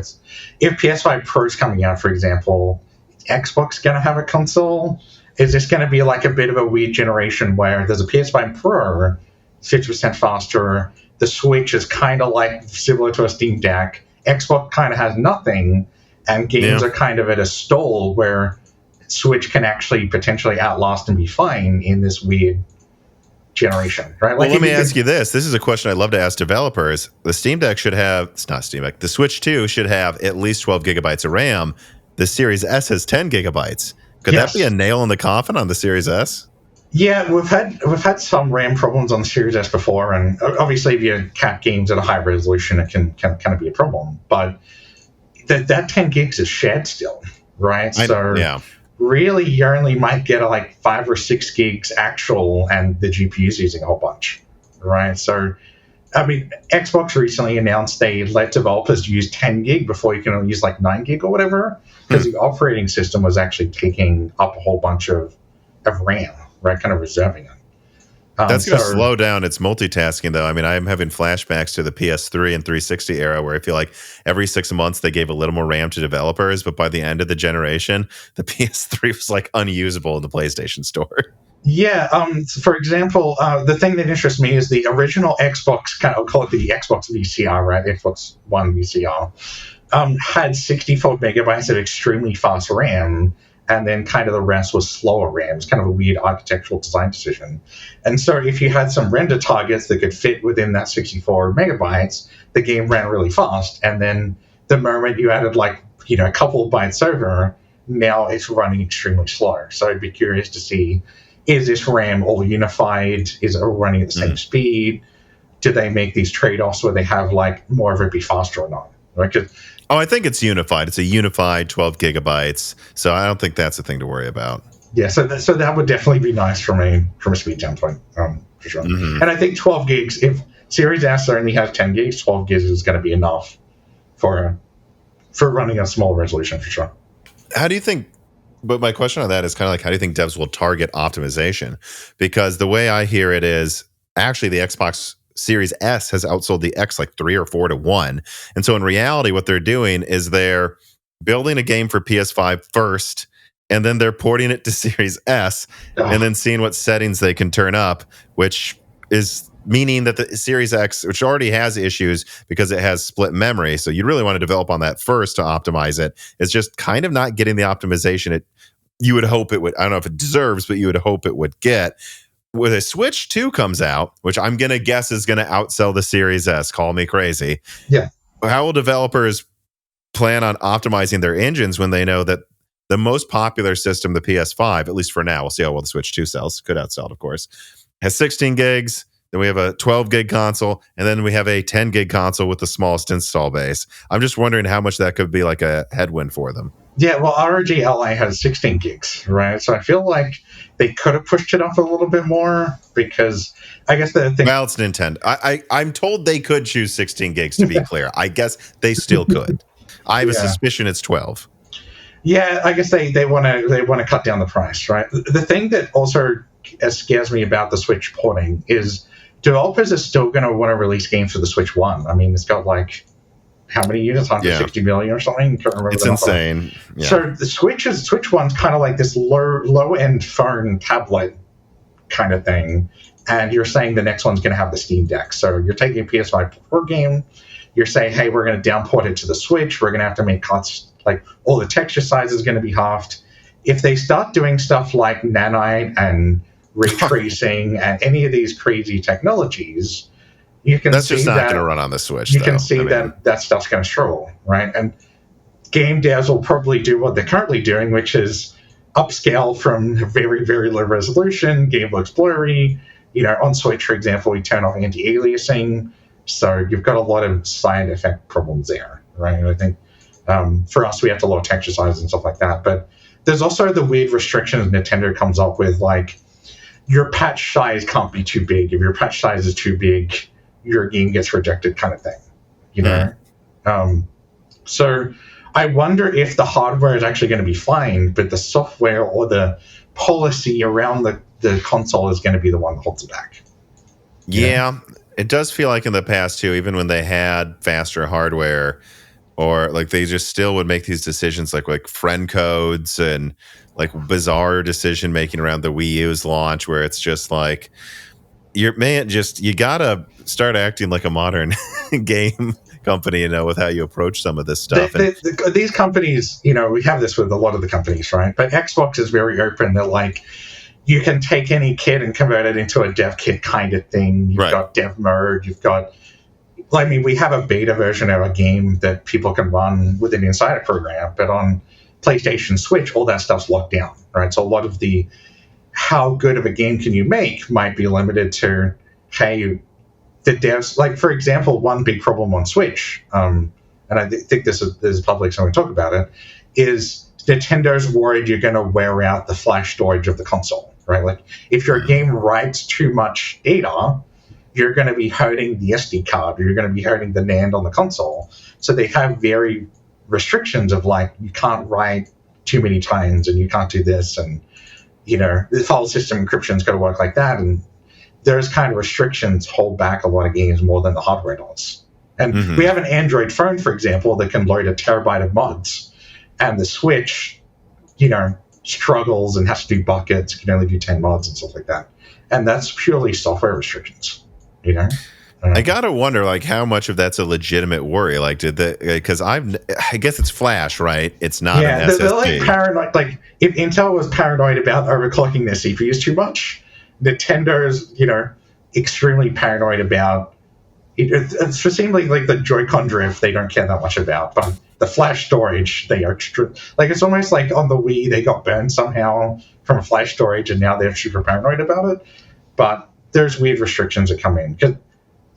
PS5 Pro is coming out, for example, Xbox going to have a console? Is this going to be like a bit of a weird generation where there's a PS5 Pro 50% faster, the Switch is kind of like similar to a Steam Deck, Xbox kind of has nothing, and games are kind of at a stall where Switch can actually potentially outlast and be fine in this weird generation, right? Well, let me ask you this. This is a question I'd love to ask developers. The Steam Deck should have, it's not Steam Deck, the Switch 2 should have at least 12 gigabytes of RAM. The Series S has 10 gigabytes. Could that be a nail in the coffin on the Series S? Yeah, we've had some RAM problems on the Series S before, and obviously if you cap games at a high resolution, it can kind of be a problem. But that 10 gigs is shared still, right? Really, you only might get like 5 or 6 gigs actual, and the GPU's using a whole bunch, right? So, I mean, Xbox recently announced they let developers use 10 gig before you can only use like 9 gig or whatever, because the operating system was actually taking up a whole bunch of RAM, right? Kind of reserving it. That's going to slow down its multitasking, though. I mean, I'm having flashbacks to the PS3 and 360 era where I feel like every 6 months they gave a little more RAM to developers, but by the end of the generation, the PS3 was like unusable in the PlayStation Store. Yeah. For example, the thing that interests me is the original Xbox, I'll call it the Xbox VCR, right? Xbox One VCR, had 64 megabytes of extremely fast RAM, and then kind of the rest was slower RAM. It's kind of a weird architectural design decision. And so if you had some render targets that could fit within that 64 megabytes, the game ran really fast. And then the moment you added a couple of bytes over, now it's running extremely slow. So I'd be curious to see, is this RAM all unified? Is it running at the same speed? Do they make these trade-offs where they have like more of it be faster or not? Right? I think it's unified. It's a unified 12 gigabytes. So I don't think that's a thing to worry about. Yeah, so that would definitely be nice from a speed standpoint, for sure. Mm-hmm. And I think 12 gigs, if Series S only has 10 gigs, 12 gigs is going to be enough for running a small resolution, for sure. How do you think, but my question on that is kind of like, how do you think devs will target optimization? Because the way I hear it is, actually the Xbox Series S has outsold the X like 3 or 4 to 1. And so in reality, what they're doing is they're building a game for PS5 first, and then they're porting it to Series S, and then seeing what settings they can turn up, which is meaning that the Series X, which already has issues because it has split memory, so you really want to develop on that first to optimize it, is just kind of not getting the optimization you would hope it would. I don't know if it deserves, but you would hope it would get. When a Switch 2 comes out, which I'm going to guess is going to outsell the Series S, call me crazy. Yeah. How will developers plan on optimizing their engines when they know that the most popular system, the PS5, at least for now, we'll see how well the Switch 2 sells, could outsell it, of course, has 16 gigs. Then we have a 12 gig console, and then we have a 10 gig console with the smallest install base. I'm just wondering how much that could be like a headwind for them. Yeah, well, ROG Ally has 16 gigs, right? So I feel like they could have pushed it up a little bit more, because I guess the thing... Well, it's Nintendo. I'm told they could choose 16 gigs, to be clear. I guess they still could. I have a suspicion it's 12. Yeah, I guess they want to cut down the price, right? The thing that also scares me about the Switch porting is developers are still going to want to release games for the Switch 1. I mean, it's got like how many units, 160 million or something. Can't remember. It's insane. Yeah. So the Switch one's kind of like this low end phone tablet kind of thing, and you're saying the next one's going to have the Steam Deck. So you're taking a PS5 Pro game, you're saying, hey, we're going to downport it to the Switch. We're going to have to make cuts, like all the texture size is going to be halved. If they start doing stuff like nanite and ray tracing and any of these crazy technologies, you can that's see just not that going to run on the Switch. You can see that stuff's going to struggle, right? And game devs will probably do what they're currently doing, which is upscale from very, very low resolution. Game looks blurry. On Switch, for example, we turn off anti-aliasing, so you've got a lot of side effect problems there, right? And I think for us, we have to lower texture size and stuff like that. But there's also the weird restrictions Nintendo comes up with, like your patch size can't be too big. If your patch size is too big, your game gets rejected, kind of thing. So I wonder if the hardware is actually going to be fine, but the software or the policy around the console is going to be the one that holds it back. Yeah, it does feel like in the past too, even when they had faster hardware, or like they just still would make these decisions like friend codes and like bizarre decision making around the Wii U's launch, where it's just like you gotta start acting like a modern game company, with how you approach some of this stuff. These companies, we have this with a lot of the companies, right? But Xbox is very open. They're like, you can take any kit and convert it into a dev kit kind of thing. You've got dev mode. You've got, we have a beta version of a game that people can run with an Insider program, but on PlayStation Switch, all that stuff's locked down, right? So a lot of the how good of a game can you make might be limited to, hey, the devs, like, for example, one big problem on Switch, and I think this is public, so we talk about it, is Nintendo's worried you're going to wear out the flash storage of the console, right? Like, if your game writes too much data, you're going to be hurting the SD card, or you're going to be hurting the NAND on the console. So they have very restrictions of, like, you can't write too many times, and you can't do this, and, the file system encryption's got to work like that, and there's kind of restrictions hold back a lot of games more than the hardware does. And we have an Android phone, for example, that can load a terabyte of mods, and the Switch, struggles and has to do buckets, can only do 10 mods and stuff like that. And that's purely software restrictions, I gotta wonder, like, how much of that's a legitimate worry. Like, because I guess it's Flash, right? It's not an SSD. They're like paranoid. Like, if Intel was paranoid about overclocking their CPUs too much, Nintendo's, extremely paranoid about it. It seems like the Joy-Con drift they don't care that much about, but the flash storage they are it's almost like on the Wii they got burned somehow from flash storage, and now they're super paranoid about it. But there's weird restrictions that come in.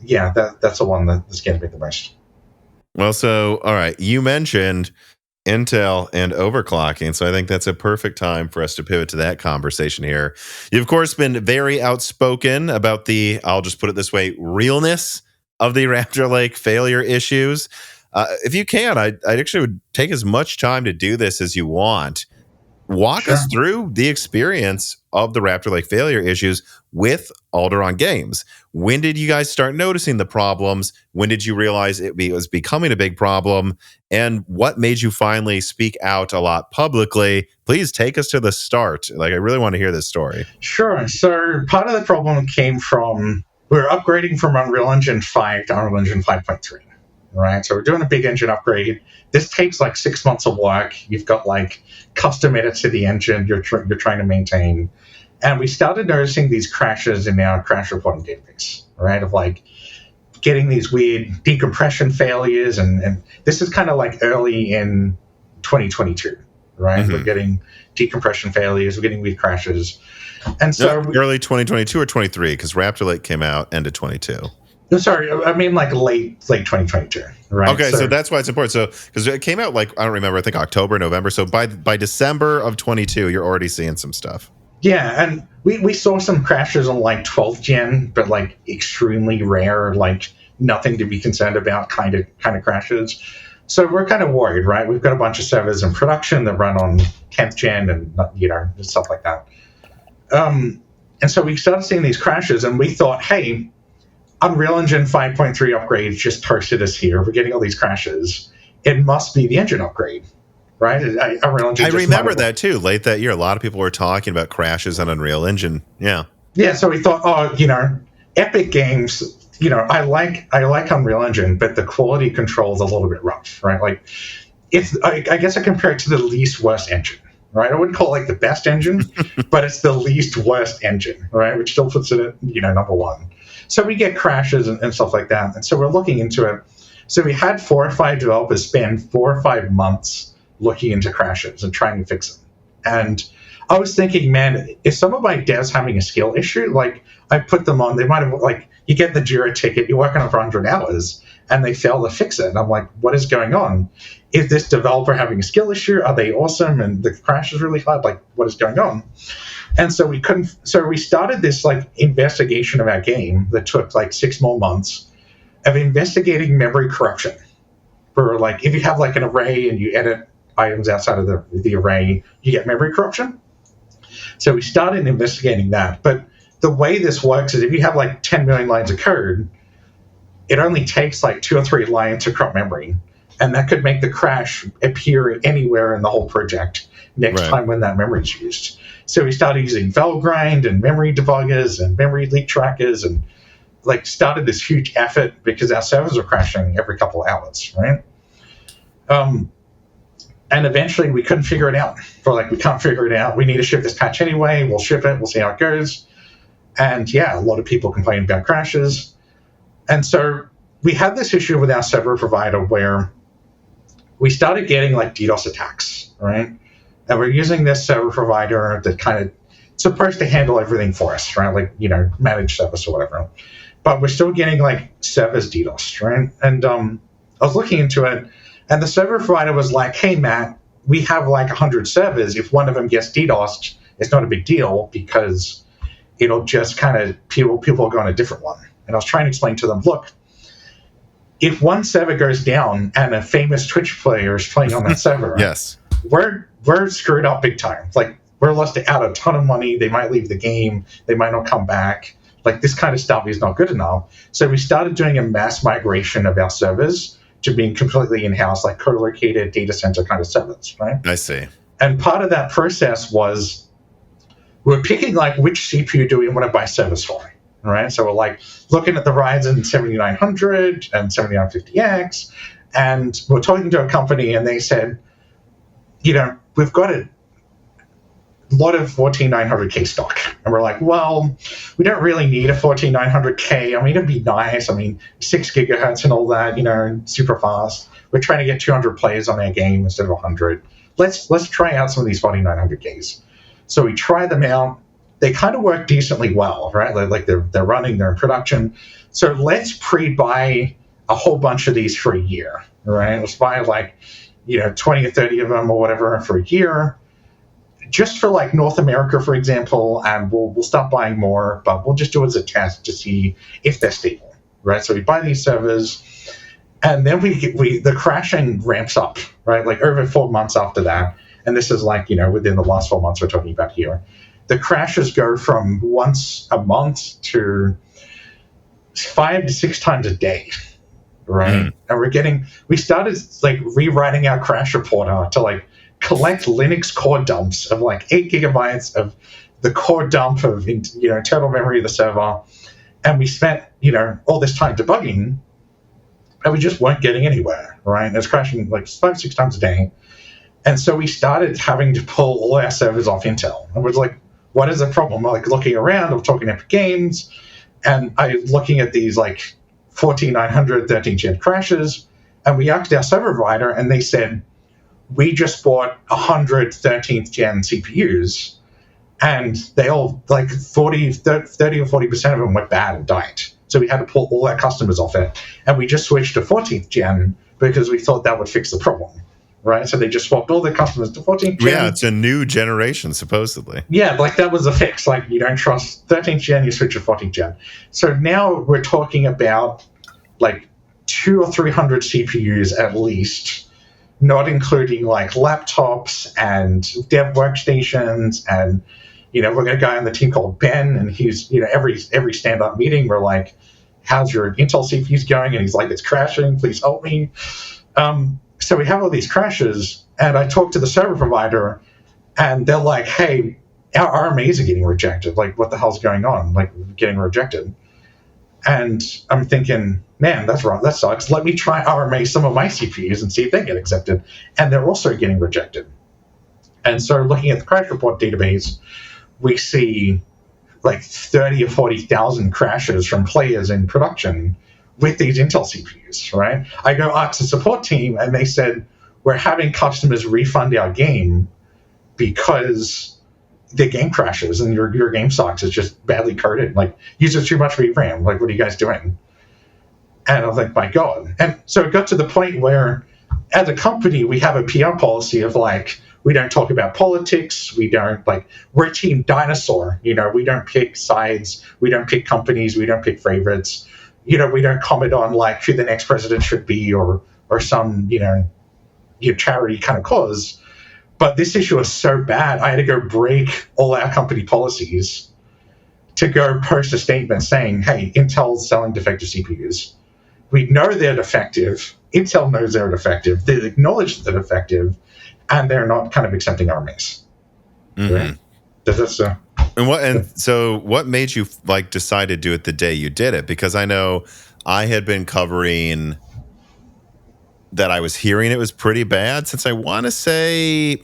That's the one that scares me the most. Well, so all right, you mentioned Intel and overclocking, so I think that's a perfect time for us to pivot to that conversation here. You've, of course, been very outspoken about the, I'll just put it this way, realness of the Raptor Lake failure issues. If you can, I actually would take as much time to do this as you want. Walk us through the experience of the Raptor Lake failure issues with Alderon Games. When did you guys start noticing the problems? When did you realize it was becoming a big problem? And what made you finally speak out a lot publicly? Please take us to the start. Like, I really want to hear this story. Sure. So part of the problem came from, we were upgrading from Unreal Engine 5 to Unreal Engine 5.3. Right, so we're doing a big engine upgrade. This takes like 6 months of work. You've got like custom edits to the engine you're trying to maintain, and we started noticing these crashes in our crash reporting database. Right, of like getting these weird decompression failures, and this is kind of like early in 2022. Right, we're getting decompression failures, we're getting weird crashes, and so early 2022 or 23, because Raptor Lake came out end of 22. Sorry, I mean like late 2022, right? Okay, so that's why it's important. So because it came out like, I don't remember, I think October, November. So by December of 22, you're already seeing some stuff. Yeah, and we saw some crashes on like 12th gen, but like extremely rare, like nothing to be concerned about kind of crashes. So we're kind of worried, right? We've got a bunch of servers in production that run on 10th gen and stuff like that. And so we started seeing these crashes, and we thought, hey, Unreal Engine 5.3 upgrades just toasted us here. We're getting all these crashes. It must be the engine upgrade, right? Unreal Engine I remember that too. Late that year, a lot of people were talking about crashes on Unreal Engine. Yeah. Yeah, so we thought, Epic Games, I like Unreal Engine, but the quality control is a little bit rough, right? Like, I guess I compare it to the least worst engine, right? I wouldn't call it like the best engine, but it's the least worst engine, right? Which still puts it at, number one. So we get crashes and stuff like that. And so we're looking into it. So we had 4 or 5 developers spend 4 or 5 months looking into crashes and trying to fix them. And I was thinking, man, if some of my devs having a skill issue, like I put them on, they might have, like, you get the Jira ticket, you're working on for 100 hours, and they fail to fix it. And I'm like, what is going on? Is this developer having a skill issue? Are they awesome? And the crash is really hard. Like, what is going on? And so we started this like investigation of our game that took like 6 more months of investigating memory corruption. For like, if you have like an array and you edit items outside of the array, you get memory corruption. So we started investigating that. But the way this works is if you have like 10 million lines of code, it only takes like 2 or 3 lines to corrupt memory. And that could make the crash appear anywhere in the whole project next time when that memory is used. So we started using Valgrind and memory debuggers and memory leak trackers and like started this huge effort because our servers were crashing every couple of hours, right? And eventually we couldn't figure it out. We're like, we can't figure it out. We need to ship this patch anyway. We'll ship it. We'll see how it goes. And yeah, a lot of people complained about crashes. And so we had this issue with our server provider where we started getting like DDoS attacks, right? And we're using this server provider that kind of supposed to handle everything for us, right? Like, manage service or whatever. But we're still getting like servers DDoS, right? And I was looking into it, and the server provider was like, hey, Matt, we have like 100 servers. If one of them gets DDoSed, it's not a big deal because it'll just kind of, people will go on a different one. And I was trying to explain to them, look, if one server goes down and a famous Twitch player is playing on that server, yes, we're screwed up big time. Like, we're lost out a ton of money. They might leave the game. They might not come back. Like, this kind of stuff is not good enough. So we started doing a mass migration of our servers to being completely in-house, like co-located data center kind of servers, right? I see. And part of that process was we're picking, like, which CPU do we want to buy servers for, right? So we're, like, looking at the Ryzen 7900 and 7950X, and we're talking to a company, and they said, we've got a lot of 14900K stock. And we're like, well, we don't really need a 14900K. I mean, it'd be nice. I mean, 6 gigahertz and all that, super fast. We're trying to get 200 players on our game instead of 100. Let's try out some of these 4900Ks. So we try them out. They kind of work decently well, right? Like they're running, they're in production. So let's pre-buy a whole bunch of these for a year, right? Let's buy like, 20 or 30 of them or whatever for a year, just for like North America, for example, and we'll stop buying more, but we'll just do it as a test to see if they're stable, right? So we buy these servers, and then the crashing ramps up, right? Like over 4 months after that, and this is like, within the last 4 months we're talking about here, the crashes go from once a month to 5 to 6 times a day. Right. And we started like rewriting our crash reporter to like collect Linux core dumps of like 8 gigabytes of the core dump of, internal memory of the server. And we spent, all this time debugging, and we just weren't getting anywhere. Right. And it's crashing like 5, 6 times a day. And so we started having to pull all our servers off Intel. And we're like, what is the problem? We're like looking around, I'm talking Epic Games, and I'm looking at these like 14900 13th gen crashes, and we asked our server provider, and they said, we just bought 100 13th gen CPUs, and they all, like 30 or 40% of them went bad and died. So we had to pull all our customers off it, and we just switched to 14th gen because we thought that would fix the problem, right? So they just swapped all their customers to 14th gen. Yeah, it's a new generation, supposedly. Yeah, like that was a fix. Like, you don't trust 13th gen, you switch to 14th gen. So now we're talking about like 200 or 300 CPUs at least, not including like laptops and dev workstations. And, we're going to go on the team called Ben, and he's, every stand-up meeting, we're like, how's your Intel CPUs going? And he's like, it's crashing, please help me. So we have all these crashes, and I talked to the server provider, and they're like, hey, our RMAs are getting rejected. Like, what the hell's going on? Like, getting rejected. And I'm thinking, man, that's wrong. That sucks. Let me try RMA some of my CPUs and see if they get accepted. And they're also getting rejected. And so looking at the crash report database, we see like 30 or 40,000 crashes from players in production with these Intel CPUs, right? I go ask the support team, and they said, we're having customers refund our game because the game crashes and your game sucks. It's just badly coded. Like, uses too much VRAM. Like, what are you guys doing? And I was like, my God. And so it got to the point where, as a company, we have a PR policy of like, we don't talk about politics. We don't, like, we're Team Dinosaur. You know, we don't pick sides. We don't pick companies. We don't pick favorites. You know, we don't comment on like who the next president should be or some, charity kind of cause. But this issue was so bad, I had to go break all our company policies to go post a statement saying, hey, Intel's selling defective CPUs. We know they're defective. Intel knows they're defective. They acknowledge that they're defective, and they're not kind of accepting RMAs. Mm-hmm. Right? So what made you like decide to do it the day you did it? Because I know I had been covering that I was hearing it was pretty bad since I want to say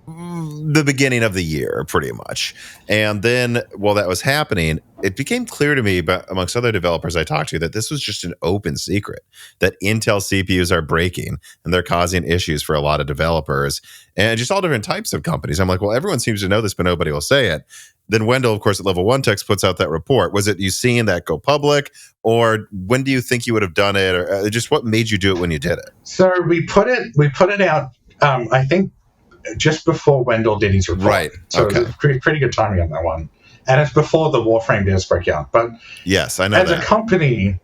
the beginning of the year, pretty much. And then while that was happening, it became clear to me, but amongst other developers I talked to, that this was just an open secret, that Intel CPUs are breaking and they're causing issues for a lot of developers and just all different types of companies. I'm like, well, everyone seems to know this, but nobody will say it. Then Wendell, of course, at Level 1 Techs puts out that report. Was it you seeing that go public, or when do you think you would have done it, or just what made you do it when you did it? So we put it out, I think, just before Wendell did his report. Right. So okay. It was pretty good timing on that one. And it's before the Warframe days break out. But yes, I know as a company,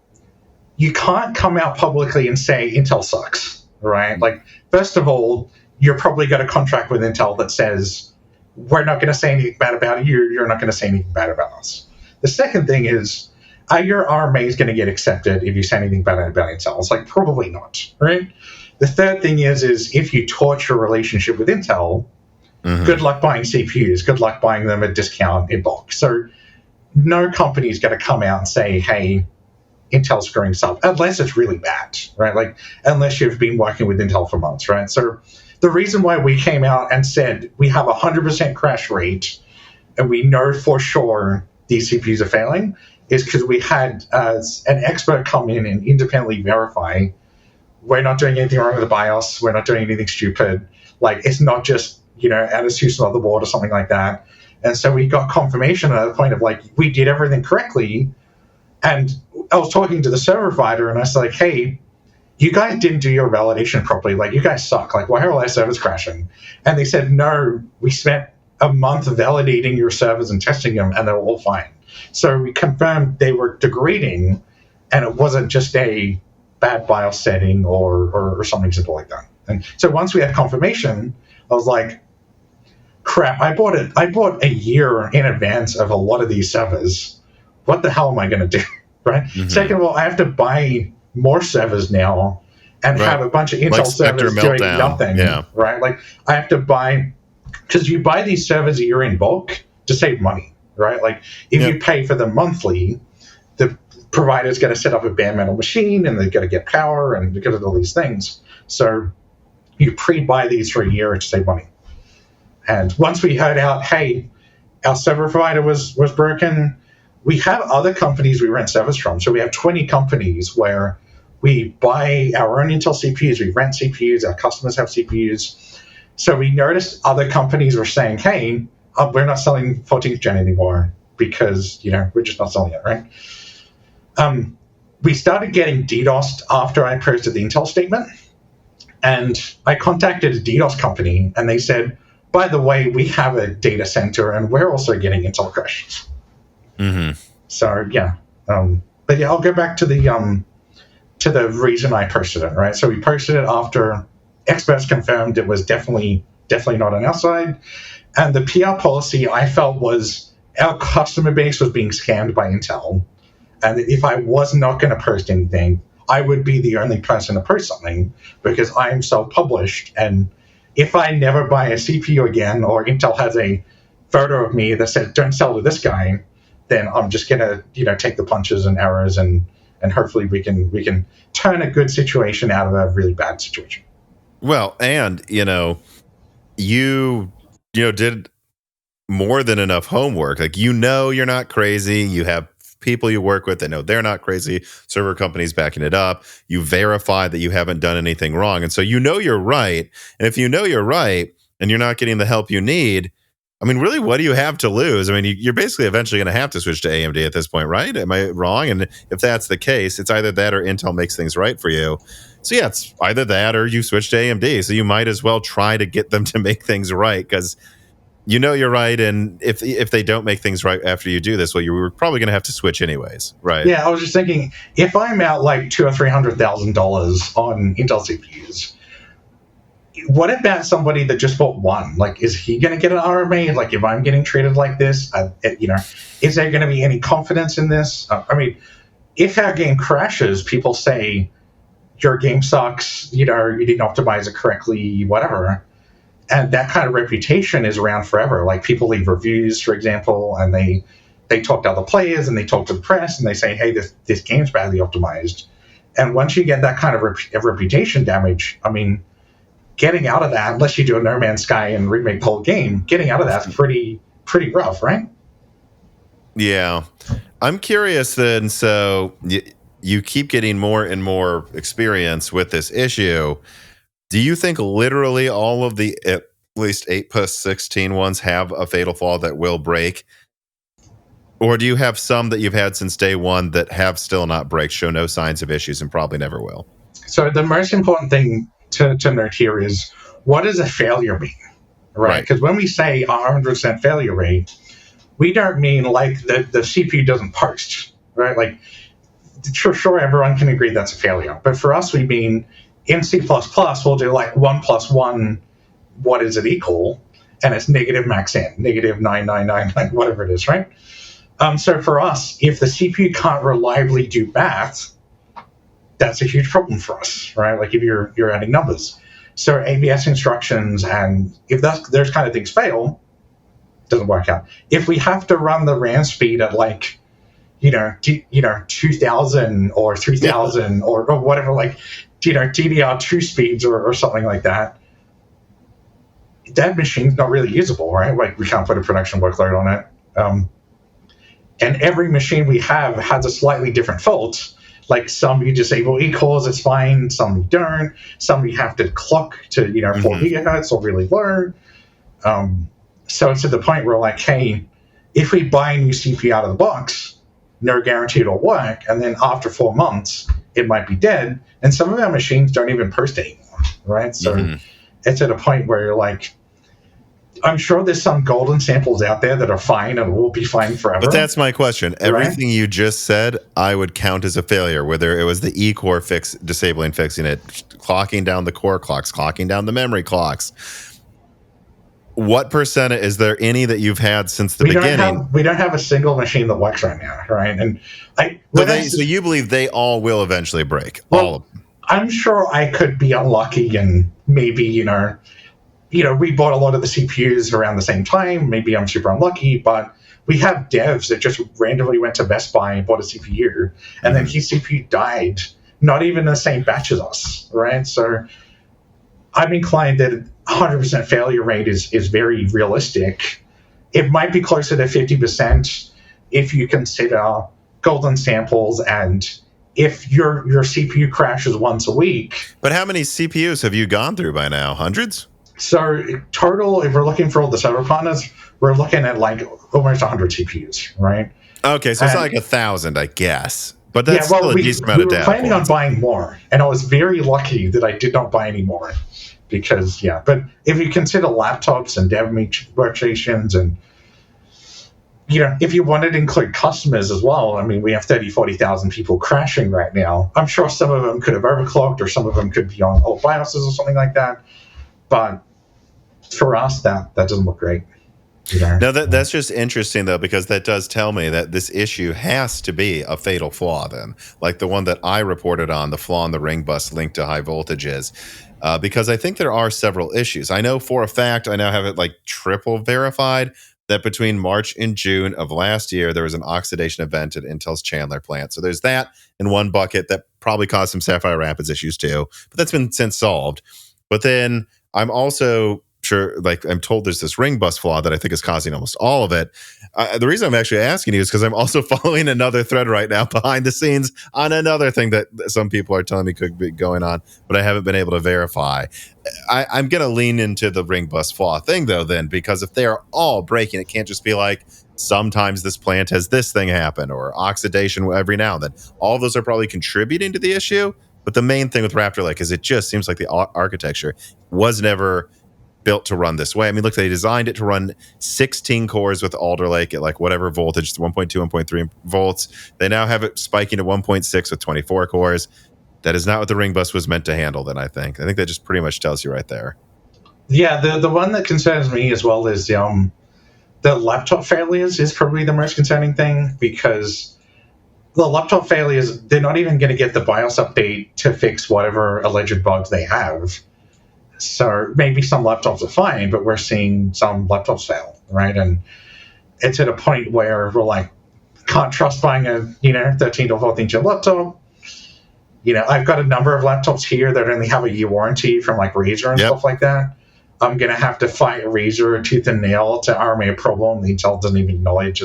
you can't come out publicly and say Intel sucks, right? Like, first of all, you're probably got a contract with Intel that says, we're not going to say anything bad about you. You're not going to say anything bad about us. The second thing is, are your RMAs going to get accepted if you say anything bad about Intel? It's like, probably not, right? The third thing is if you torch your relationship with Intel, good luck buying CPUs. Good luck buying them at discount in bulk. So no company is going to come out and say, hey, Intel's screwing us up, unless it's really bad, right? Like, unless you've been working with Intel for months, right? So the reason why we came out and said we have a 100% crash rate and we know for sure these CPUs are failing is because we had an expert come in and independently verify we're not doing anything wrong with the BIOS. We're not doing anything stupid. Like, it's not just, ASUS motherboard or something like that. And so we got confirmation at the point of, like, we did everything correctly. And I was talking to the server provider, and I was like, hey, you guys didn't do your validation properly. Like, you guys suck. Like, why are all our servers crashing? And they said, no, we spent a month validating your servers and testing them, and they were all fine. So we confirmed they were degrading, and it wasn't just a bad BIOS setting or something simple like that. And so once we had confirmation, I was like, crap, I bought a year in advance of a lot of these servers. What the hell am I going to do? Right? Mm-hmm. Second of all, I have to buy more servers now and have a bunch of Intel servers doing nothing. Yeah. Right? Like, I have to buy, because you buy these servers a year in bulk to save money, right? Like, if you pay for them monthly, the provider's got to set up a bare metal machine, and they've got to get power, and they've got to do all these things. So you pre-buy these for a year to save money. And once we heard out, hey, our server provider was broken, we have other companies we rent servers from. So we have 20 companies where we buy our own Intel CPUs, we rent CPUs, our customers have CPUs. So we noticed other companies were saying, hey, we're not selling 14th gen anymore because, we're just not selling it, right? We started getting DDoSed after I posted the Intel statement. And I contacted a DDoS company, and they said, by the way, we have a data center, and we're also getting Intel crashes. Mm-hmm. So, yeah. But yeah, I'll go back to the reason I posted it, right? So we posted it after experts confirmed it was definitely not on our side. And the PR policy I felt was our customer base was being scammed by Intel. And if I was not going to post anything, I would be the only person to post something because I'm self-published. And if I never buy a CPU again, or Intel has a photo of me that says "Don't sell to this guy," then I'm just gonna take the punches and errors, and hopefully we can turn a good situation out of a really bad situation. Well, and you did more than enough homework. Like, you're not crazy. You have people you work with that know they're not crazy. Server companies backing it up. You verify that you haven't done anything wrong, and so you're right. And if you're right and you're not getting the help you need, I mean, really, what do you have to lose? I mean, you're basically eventually going to have to switch to AMD at this point, right? Am I wrong? And if that's the case, it's either that or Intel makes things right for you. So yeah, it's either that or you switch to AMD. So you might as well try to get them to make things right, because you're right. And if they don't make things right after you do this, well, you were probably going to have to switch anyways, right? Yeah, I was just thinking, if I'm out like $200,000 or $300,000 on Intel CPUs, what about somebody that just bought one? Like, is he going to get an RMA? Like, if I'm getting treated like this, is there going to be any confidence in this? I mean, if our game crashes, people say your game sucks. You didn't optimize it correctly, whatever. And that kind of reputation is around forever. Like, people leave reviews, for example, and they talk to other players and they talk to the press and they say, hey, this game's badly optimized. And once you get that kind of reputation damage, I mean, getting out of that, unless you do a No Man's Sky and remake the whole game, getting out of that's pretty rough, right? Yeah. I'm curious then, so you keep getting more and more experience with this issue. Do you think literally all of the at least 8 plus 16 ones have a fatal flaw that will break? Or do you have some that you've had since day one that have still not break, show no signs of issues, and probably never will? So the most important thing to note here is, what does a failure mean? Right? Because when we say 100% failure rate, we don't mean like the CPU doesn't post, right? Like, sure, everyone can agree that's a failure. But for us, we mean in C++, we'll do like 1 plus 1, what is it equal? And it's negative max n, negative 9999, whatever it is, right? So for us, if the CPU can't reliably do math, that's a huge problem for us, right? Like, if you're adding numbers. So ABS instructions, and if those kind of things fail, it doesn't work out. If we have to run the RAM speed at like, 2,000 or 3,000 or whatever, like, DDR2 speeds or something like that, that machine's not really usable, right? Like, we can't put a production workload on it. And every machine we have has a slightly different fault. Like, some you disable E-cores, it's fine. Some you don't. Some you have to clock to 4 gigahertz or really low. So it's to the point where, like, hey, if we buy a new CPU out of the box, no guarantee it'll work, and then after 4 months it might be dead. And some of our machines don't even post anymore, right? So it's at a point where you're like, I'm sure there's some golden samples out there that are fine and will be fine forever. But that's my question. Everything you just said, I would count as a failure, whether it was the E-core disabling, fixing it, clocking down the core clocks, clocking down the memory clocks. What percent is there any that you've had since the beginning? We don't have a single machine that works right now, right? And so you believe they all will eventually break? Well, all of them? I'm sure I could be unlucky and maybe, we bought a lot of the CPUs around the same time. Maybe I'm super unlucky, but we have devs that just randomly went to Best Buy and bought a CPU, and then his CPU died, not even in the same batch as us, right? So I'm inclined that 100% failure rate is very realistic. It might be closer to 50% if you consider golden samples and if your CPU crashes once a week. But how many CPUs have you gone through by now? Hundreds? So total, if we're looking for all the server partners, we're looking at like almost 100 CPUs, right? Okay, so it's like 1,000, I guess. But that's still a decent amount of data. We were planning on buying more, and I was very lucky that I did not buy any more. Because, but if you consider laptops and dev workstations and, if you wanted to include customers as well, I mean, we have 30,000, 40,000 people crashing right now. I'm sure some of them could have overclocked or some of them could be on old BIOSes or something like that. But for us, that doesn't look great. No, that's just interesting, though, because that does tell me that this issue has to be a fatal flaw, then, like the one that I reported on, the flaw in the ring bus linked to high voltages, because I think there are several issues. I know for a fact, I now have it like triple verified, that between March and June of last year, there was an oxidation event at Intel's Chandler plant. So there's that in one bucket that probably caused some Sapphire Rapids issues too, but that's been since solved. But then I'm also sure, like I'm told there's this ring bus flaw that I think is causing almost all of it. The reason I'm actually asking you is because I'm also following another thread right now behind the scenes on another thing that some people are telling me could be going on, but I haven't been able to verify. I'm going to lean into the ring bus flaw thing, though, then, because if they are all breaking, it can't just be like, sometimes this plant has this thing happen or oxidation every now and then. All of those are probably contributing to the issue. But the main thing with Raptor Lake is it just seems like the architecture was never built to run this way. I mean, look, they designed it to run 16 cores with Alder Lake at like whatever voltage, 1.2, 1.3 volts. They now have it spiking to 1.6 with 24 cores. That is not what the ring bus was meant to handle, then, I think. I think that just pretty much tells you right there. Yeah, the one that concerns me as well is the laptop failures is probably the most concerning thing, because the laptop failures, they're not even going to get the BIOS update to fix whatever alleged bugs they have. So maybe some laptops are fine, but we're seeing some laptops fail, right? And it's at a point where we're like, can't trust buying a 13 to 14 inch laptop. I've got a number of laptops here that only have a year warranty from like Razer and stuff like that. I'm going to have to fight Razer tooth and nail to arm a problem Intel doesn't even acknowledge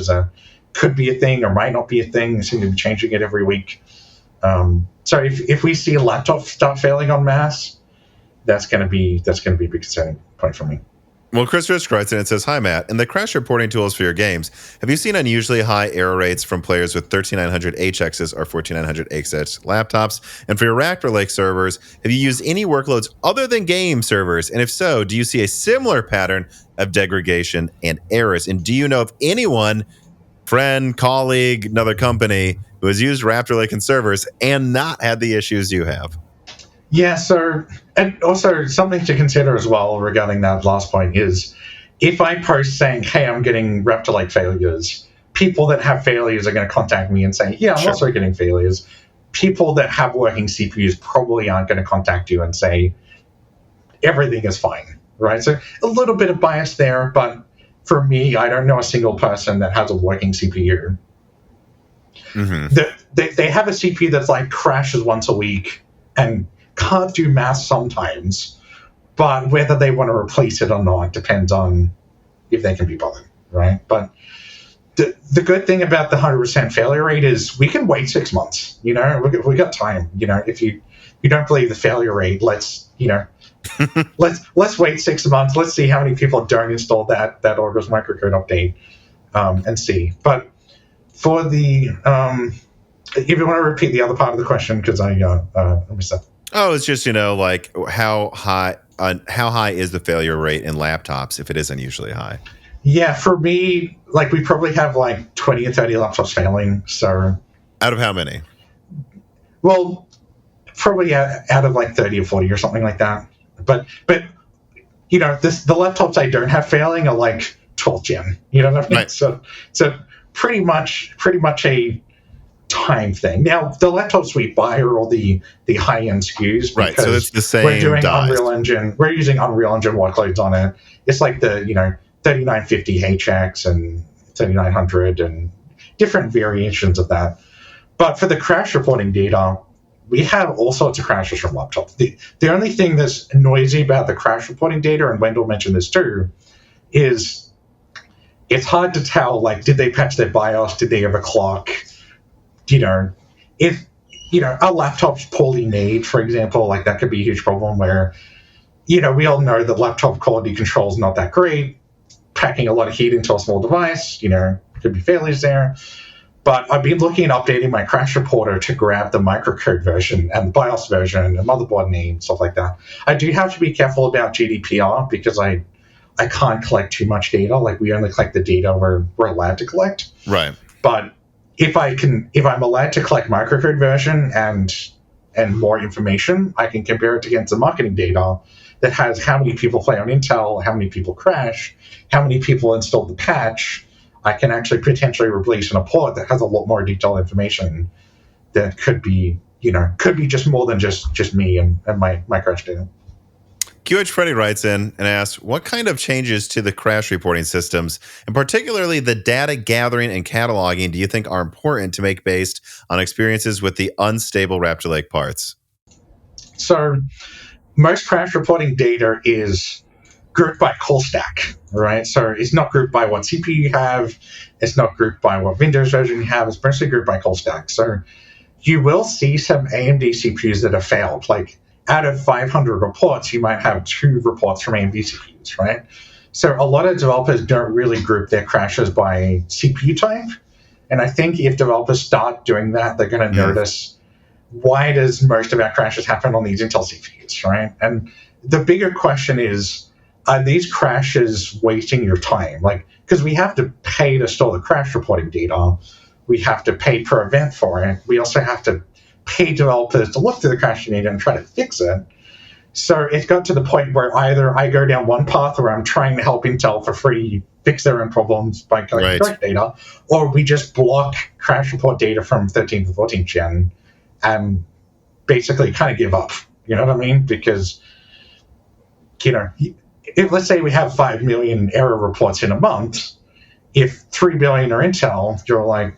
could be a thing or might not be a thing. They seem to be changing it every week. So if we see a laptop start failing en masse, that's going to be a big concerning point for me. Well, Chris Rich writes in and says, "Hi, Matt. In the crash reporting tools for your games, have you seen unusually high error rates from players with 3900 HXs or 4900 HX laptops? And for your Raptor Lake servers, have you used any workloads other than game servers? And if so, do you see a similar pattern of degradation and errors? And do you know of anyone, friend, colleague, another company, who has used Raptor Lake and servers and not had the issues you have?" Yeah, so, and also something to consider as well regarding that last point is, if I post saying, hey, I'm getting Raptor Lake failures, people that have failures are going to contact me and say, yeah, I'm also getting failures. People that have working CPUs probably aren't going to contact you and say, everything is fine, right? So a little bit of bias there, but for me, I don't know a single person that has a working CPU. Mm-hmm. They have a CPU that's like crashes once a week and can't do math sometimes, but whether they want to replace it or not depends on if they can be bothered, right? But the good thing about the 100% failure rate is we can wait 6 months. We got time. If you don't believe the failure rate, let's let's wait 6 months. Let's see how many people don't install that August microcode update and see. But for the if you want to repeat the other part of the question, because I missed that. Oh, it's just, like how high is the failure rate in laptops if it is unusually high? Yeah, for me, like we probably have like 20 or 30 laptops failing. So out of how many? Well, probably out of like 30 or 40 or something like that. But the laptops I don't have failing are like 12th gen. You know what I mean? Right. So pretty much a time thing. Now, the laptops we buy are all the high-end SKUs. Right, so it's the same. We're doing Unreal Engine. We're using Unreal Engine workloads on it. It's like the 3950 HX and 3900 and different variations of that. But for the crash reporting data, we have all sorts of crashes from laptops. The only thing that's noisy about the crash reporting data, and Wendell mentioned this too, is it's hard to tell, like, did they patch their BIOS? Did they overclock? If a laptop's poorly made, for example, like that could be a huge problem where, we all know that laptop quality control is not that great. Packing a lot of heat into a small device, could be failures there. But I've been looking and updating my crash reporter to grab the microcode version and the BIOS version and motherboard name, stuff like that. I do have to be careful about GDPR because I can't collect too much data. Like, we only collect the data we're allowed to collect. Right. But if I'm allowed to collect microcode version and more information, I can compare it against the marketing data that has how many people play on Intel, how many people crash, how many people installed the patch, I can actually potentially release an report that has a lot more detailed information that could be just more than just me and my crash data. QH Freddy writes in and asks, what kind of changes to the crash reporting systems, and particularly the data gathering and cataloging, do you think are important to make based on experiences with the unstable Raptor Lake parts? So most crash reporting data is grouped by call stack, right? So it's not grouped by what CPU you have. It's not grouped by what Windows version you have. It's mostly grouped by call stack. So you will see some AMD CPUs that have failed. Like out of 500 reports, you might have 2 reports from AMD CPUs, right? So a lot of developers don't really group their crashes by CPU type. And I think if developers start doing that, they're going to notice, why does most of our crashes happen on these Intel CPUs, right? And the bigger question is, are these crashes wasting your time? Like, because we have to pay to store the crash reporting data. We have to pay per event for it. We also have to pay developers to look through the crash data and try to fix it. So it got to the point where either I go down one path where I'm trying to help Intel for free fix their own problems by collecting correct data, or we just block crash report data from 13th to 14th gen and basically kind of give up. You know what I mean? Because, if let's say we have 5 million error reports in a month, if 3 billion are Intel, you're like,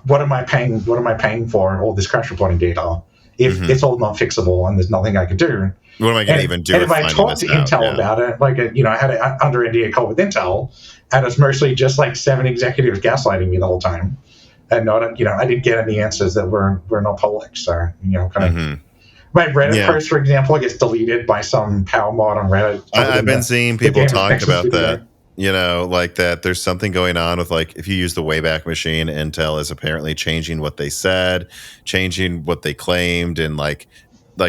what am I paying for all this crash reporting data if it's all not fixable and there's nothing I can do? What am I going to even do? And if I talk to Intel about it, like, I had an under NDA call with Intel, and it's mostly just like 7 executives gaslighting me the whole time, and not, I didn't get any answers that were not public. So, kind of. My Reddit post, for example, gets deleted by some power mod on Reddit. I've been seeing people talk about that. Like that there's something going on with, like, if you use the Wayback Machine, Intel is apparently changing what they said, changing what they claimed, and like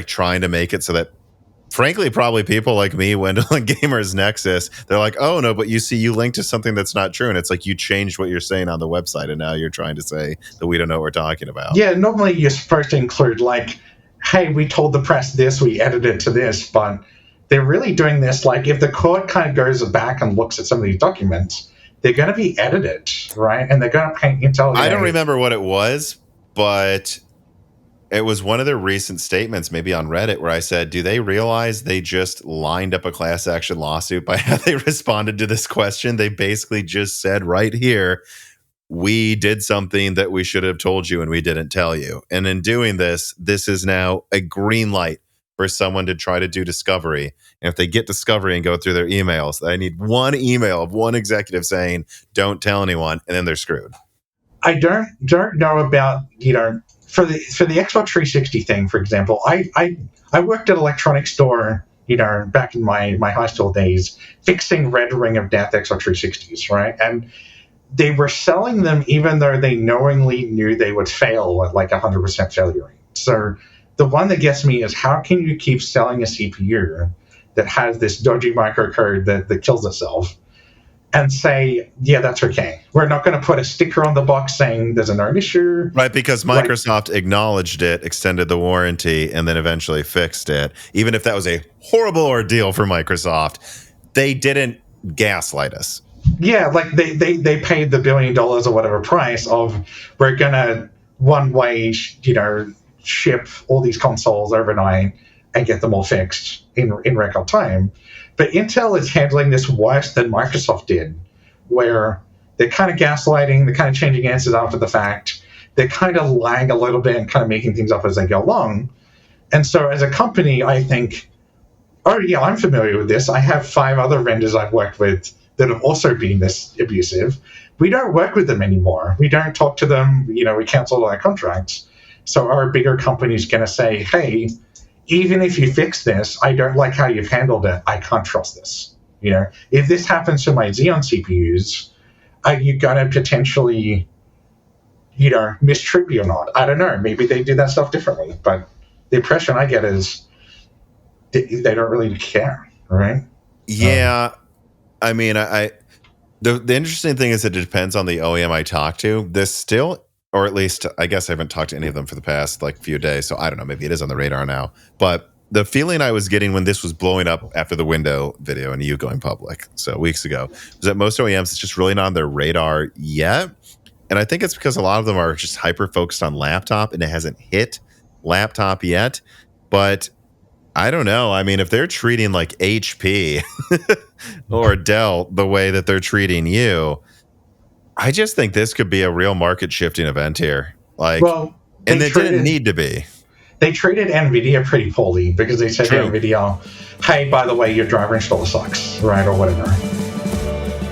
trying to make it so that, frankly, probably people like me, Wendell and Gamers Nexus, they're like, oh no, but you linked to something that's not true, and it's like you changed what you're saying on the website, and now you're trying to say that we don't know what we're talking about. Yeah, normally you're supposed to include, like, hey, we told the press this, we edited to this, but they're really doing this, like, if the court kind of goes back and looks at some of these documents, they're going to be edited, right? And they're going to paint Intel. I don't remember what it was, but it was one of their recent statements, maybe on Reddit, where I said, do they realize they just lined up a class action lawsuit by how they responded to this question? They basically just said right here, we did something that we should have told you and we didn't tell you. And in doing this, this is now a green light for someone to try to do discovery. And if they get discovery and go through their emails, I need one email of one executive saying, don't tell anyone, and then they're screwed. I don't know about, for the Xbox 360 thing, for example, I worked at an electronics store, back in my high school days, fixing Red Ring of Death Xbox 360s, right? And they were selling them even though they knowingly knew they would fail at like 100% failure rate. So the one that gets me is, how can you keep selling a CPU that has this dodgy microcode that kills itself and say, yeah, that's okay. We're not going to put a sticker on the box saying there's a known issue. Right, because Microsoft acknowledged it, extended the warranty, and then eventually fixed it. Even if that was a horrible ordeal for Microsoft, they didn't gaslight us. Yeah, like they paid the $1 billion or whatever price of, we're going to one-way, ship all these consoles overnight and get them all fixed in record time. But Intel is handling this worse than Microsoft did, where they're kind of gaslighting, they're kind of changing answers after the fact, they kind of lag a little bit and kind of making things up as they go along. And so as a company, I think, oh yeah, I'm familiar with this. I have 5 other vendors I've worked with that have also been this abusive. We don't work with them anymore. We don't talk to them. We canceled all our contracts. So our bigger company is going to say, hey, even if you fix this, I don't like how you've handled it. I can't trust this. If this happens to my Xeon CPUs, are you going to potentially, mistreat me or not? I don't know. Maybe they do that stuff differently. But the impression I get is they don't really care, right? Yeah. I mean, the interesting thing is it depends on the OEM I talk to. This still, or at least I guess I haven't talked to any of them for the past few days, so I don't know, maybe it is on the radar now. But the feeling I was getting when this was blowing up after the window video and you going public, so weeks ago, was that most OEMs, it's just really not on their radar yet. And I think it's because a lot of them are just hyper focused on laptop and it hasn't hit laptop yet. But I don't know. I mean, if they're treating like HP or Dell the way that they're treating you, I just think this could be a real market shifting event here. Like, well, and it didn't need to be. They treated Nvidia pretty poorly because they said to True. Nvidia, hey, by the way, your driver installer sucks, right, or whatever.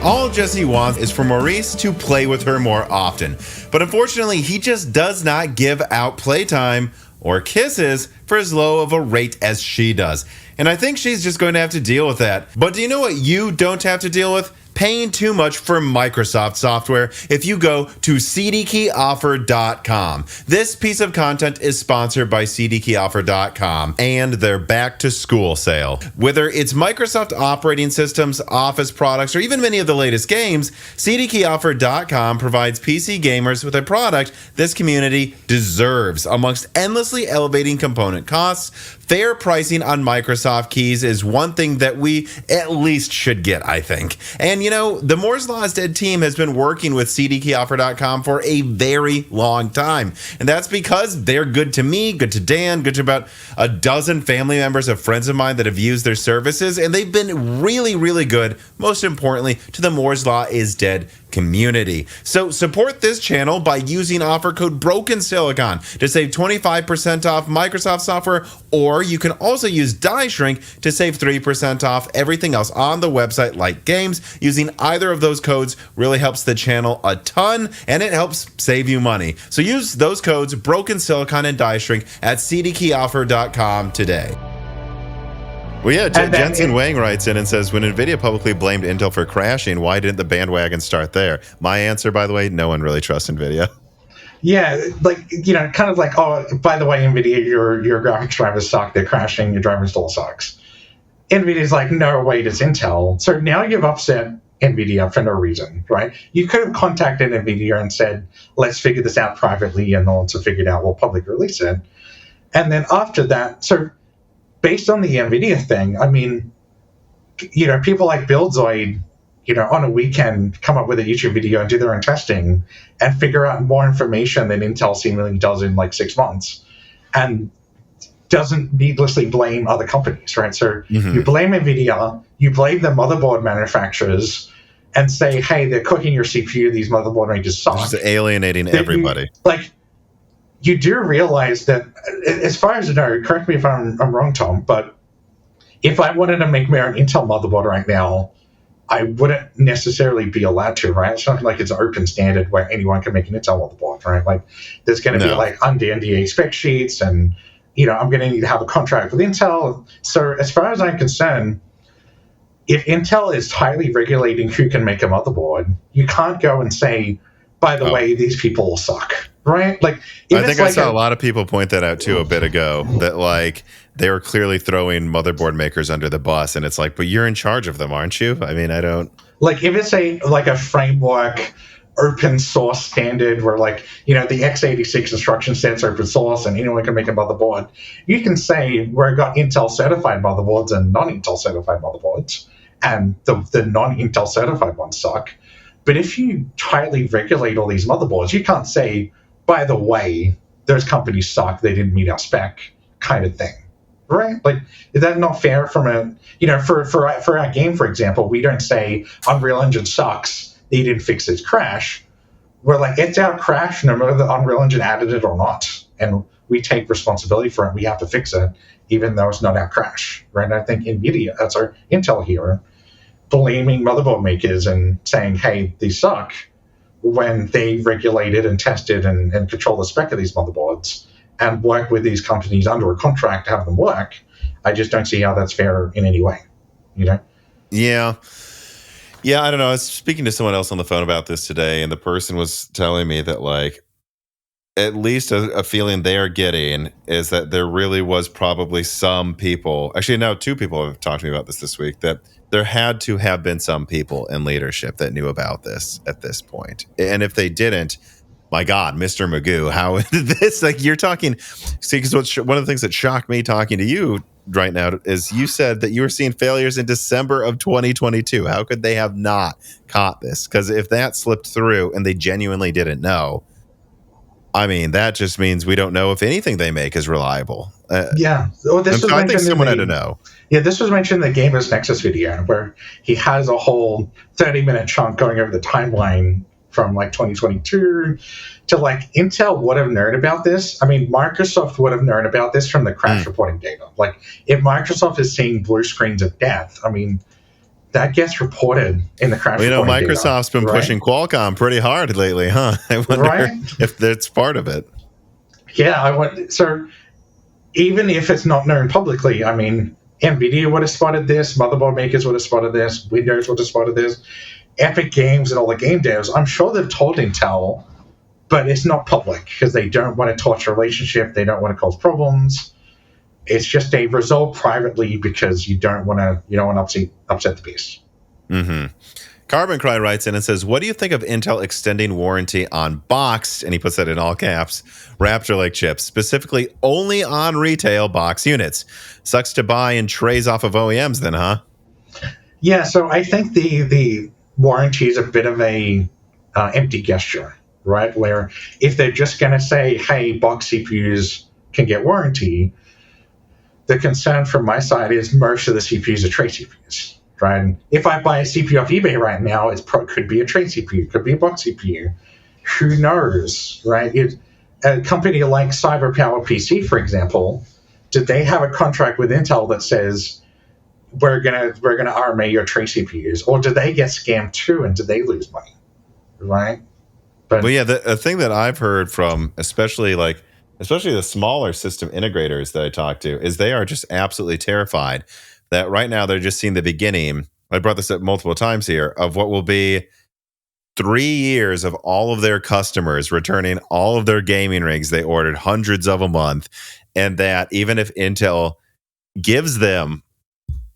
All Jesse wants is for Maurice to play with her more often. But unfortunately, he just does not give out playtime or kisses for as low of a rate as she does. And I think she's just going to have to deal with that. But do you know what you don't have to deal with? Paying too much for Microsoft software if you go to CDkeyoffer.com. This piece of content is sponsored by CDkeyoffer.com and their back to school sale. Whether it's Microsoft operating systems, Office products, or even many of the latest games, CDkeyoffer.com provides PC gamers with a product this community deserves. Amongst endlessly elevating component costs, fair pricing on Microsoft keys is one thing that we at least should get, I think. And you know, the Moore's Law is Dead team has been working with CDkeyoffer.com for a very long time. And that's because they're good to me, good to Dan, good to about a dozen family members of friends of mine that have used their services. And they've been really, really good, most importantly, to the Moore's Law is Dead community. So support this channel by using offer code BrokenSilicon to save 25% off Microsoft software, or you can also use Die Shrink to save 3% off everything else on the website like games. Using either of those codes really helps the channel a ton and it helps save you money. So use those codes BrokenSilicon and Die Shrink at CDkeyoffer.com today. Well, yeah, Jensen Wang writes in and says, when NVIDIA publicly blamed Intel for crashing, why didn't the bandwagon start there? My answer, by the way, no one really trusts NVIDIA. Yeah, like, you know, kind of like, oh, by the way, NVIDIA, your graphics drivers suck, they're crashing, your driver installer sucks. NVIDIA's like, no, wait, it's Intel. So now you've upset NVIDIA for no reason, right? You could have contacted NVIDIA and said, let's figure this out privately, and once we figure it out, we'll publicly release it. And then after that, so based on the NVIDIA thing, I mean, you know, people like Buildzoid, you know, on a weekend come up with a YouTube video and do their own testing and figure out more information than Intel seemingly does in like 6 months and doesn't needlessly blame other companies, right? So you blame NVIDIA, you blame the motherboard manufacturers and say, hey, they're cooking your CPU, these motherboard ranges suck. Just alienating everybody. You do realize that, as far as I know, correct me if I'm wrong, Tom, but if I wanted to make my own Intel motherboard right now, I wouldn't necessarily be allowed to, right? It's not like it's an open standard where anyone can make an Intel motherboard, right? Like, there's going to be like NDA spec sheets, and you know, I'm going to need to have a contract with Intel. So, as far as I'm concerned, if Intel is highly regulating who can make a motherboard, you can't go and say, by the way, these people suck, right? Like, I think I saw a lot of people point that out too a bit ago, that like they were clearly throwing motherboard makers under the bus, and it's like, but you're in charge of them, aren't you? I mean, I don't like if it's a framework open source standard where, like, you know, the x86 instruction set's open source and anyone can make a motherboard. You can say we've got Intel certified motherboards and non-Intel certified motherboards, and the non-Intel certified ones suck. But if you tightly regulate all these motherboards, you can't say, by the way, those companies suck, they didn't meet our spec, kind of thing, right? Like, is that not fair from a, you know, for our game, for example, we don't say Unreal Engine sucks, they didn't fix its crash. We're like, it's our crash, no matter the Unreal Engine added it or not. And we take responsibility for it, we have to fix it, even though it's not our crash, right? And I think Intel here, blaming motherboard makers and saying, hey, these suck, when they regulated and tested and control the spec of these motherboards and work with these companies under a contract to have them work, I just don't see how that's fair in any way, you know? Yeah, I don't know. I was speaking to someone else on the phone about this today, and the person was telling me that, like, at least a feeling they're getting is that there really was probably some people, actually now 2 people have talked to me about this week, that there had to have been some people in leadership that knew about this at this point. And if they didn't, my God, Mr. Magoo, how did this, like, you're talking, see, because one of the things that shocked me talking to you, right now is you said that you were seeing failures in December of 2022. How could they have not caught this? Because if that slipped through and they genuinely didn't know, I mean, that just means we don't know if anything they make is reliable. Yeah. Well, this and was so I think mentioned someone in had to the know. yeah, this was mentioned in the Gamers Nexus video where he has a whole 30-minute chunk going over the timeline from like 2022 to like Intel would have known about this. I mean, Microsoft would have known about this from the crash reporting data. Like, if Microsoft is seeing blue screens of death, I mean, that gets reported in the crash reporting data. Microsoft's been pushing Qualcomm pretty hard lately, huh? I wonder if that's part of it. Yeah, so even if it's not known publicly, I mean, Nvidia would have spotted this, motherboard makers would have spotted this, Windows would have spotted this, Epic Games and all the game devs. I'm sure they've told Intel, but it's not public because they don't want to torch a relationship. They don't want to cause problems. It's just they resolve privately because you don't want to upset the peace. Mm-hmm. Carbon Cry writes in and says, what do you think of Intel extending warranty on boxed, and he puts that in all caps, Raptor Lake chips, specifically only on retail box units? Sucks to buy in trays off of OEMs then, huh? Yeah, so I think the warranty is a bit of a empty gesture, right? Where if they're just going to say, hey, box CPUs can get warranty, the concern from my side is most of the CPUs are tray CPUs. Right? If I buy a CPU off eBay right now, could be a tray CPU, could be a box CPU. Who knows, right? A company like CyberPower PC, for example, did they have a contract with Intel that says we're gonna RMA your tray CPUs, or did they get scammed too, and did they lose money, right? But yeah, the thing that I've heard from especially the smaller system integrators that I talk to is they are just absolutely terrified that right now they're just seeing the beginning. I brought this up multiple times here of what will be 3 years of all of their customers returning all of their gaming rigs they ordered, hundreds of a month, and that even if Intel gives them,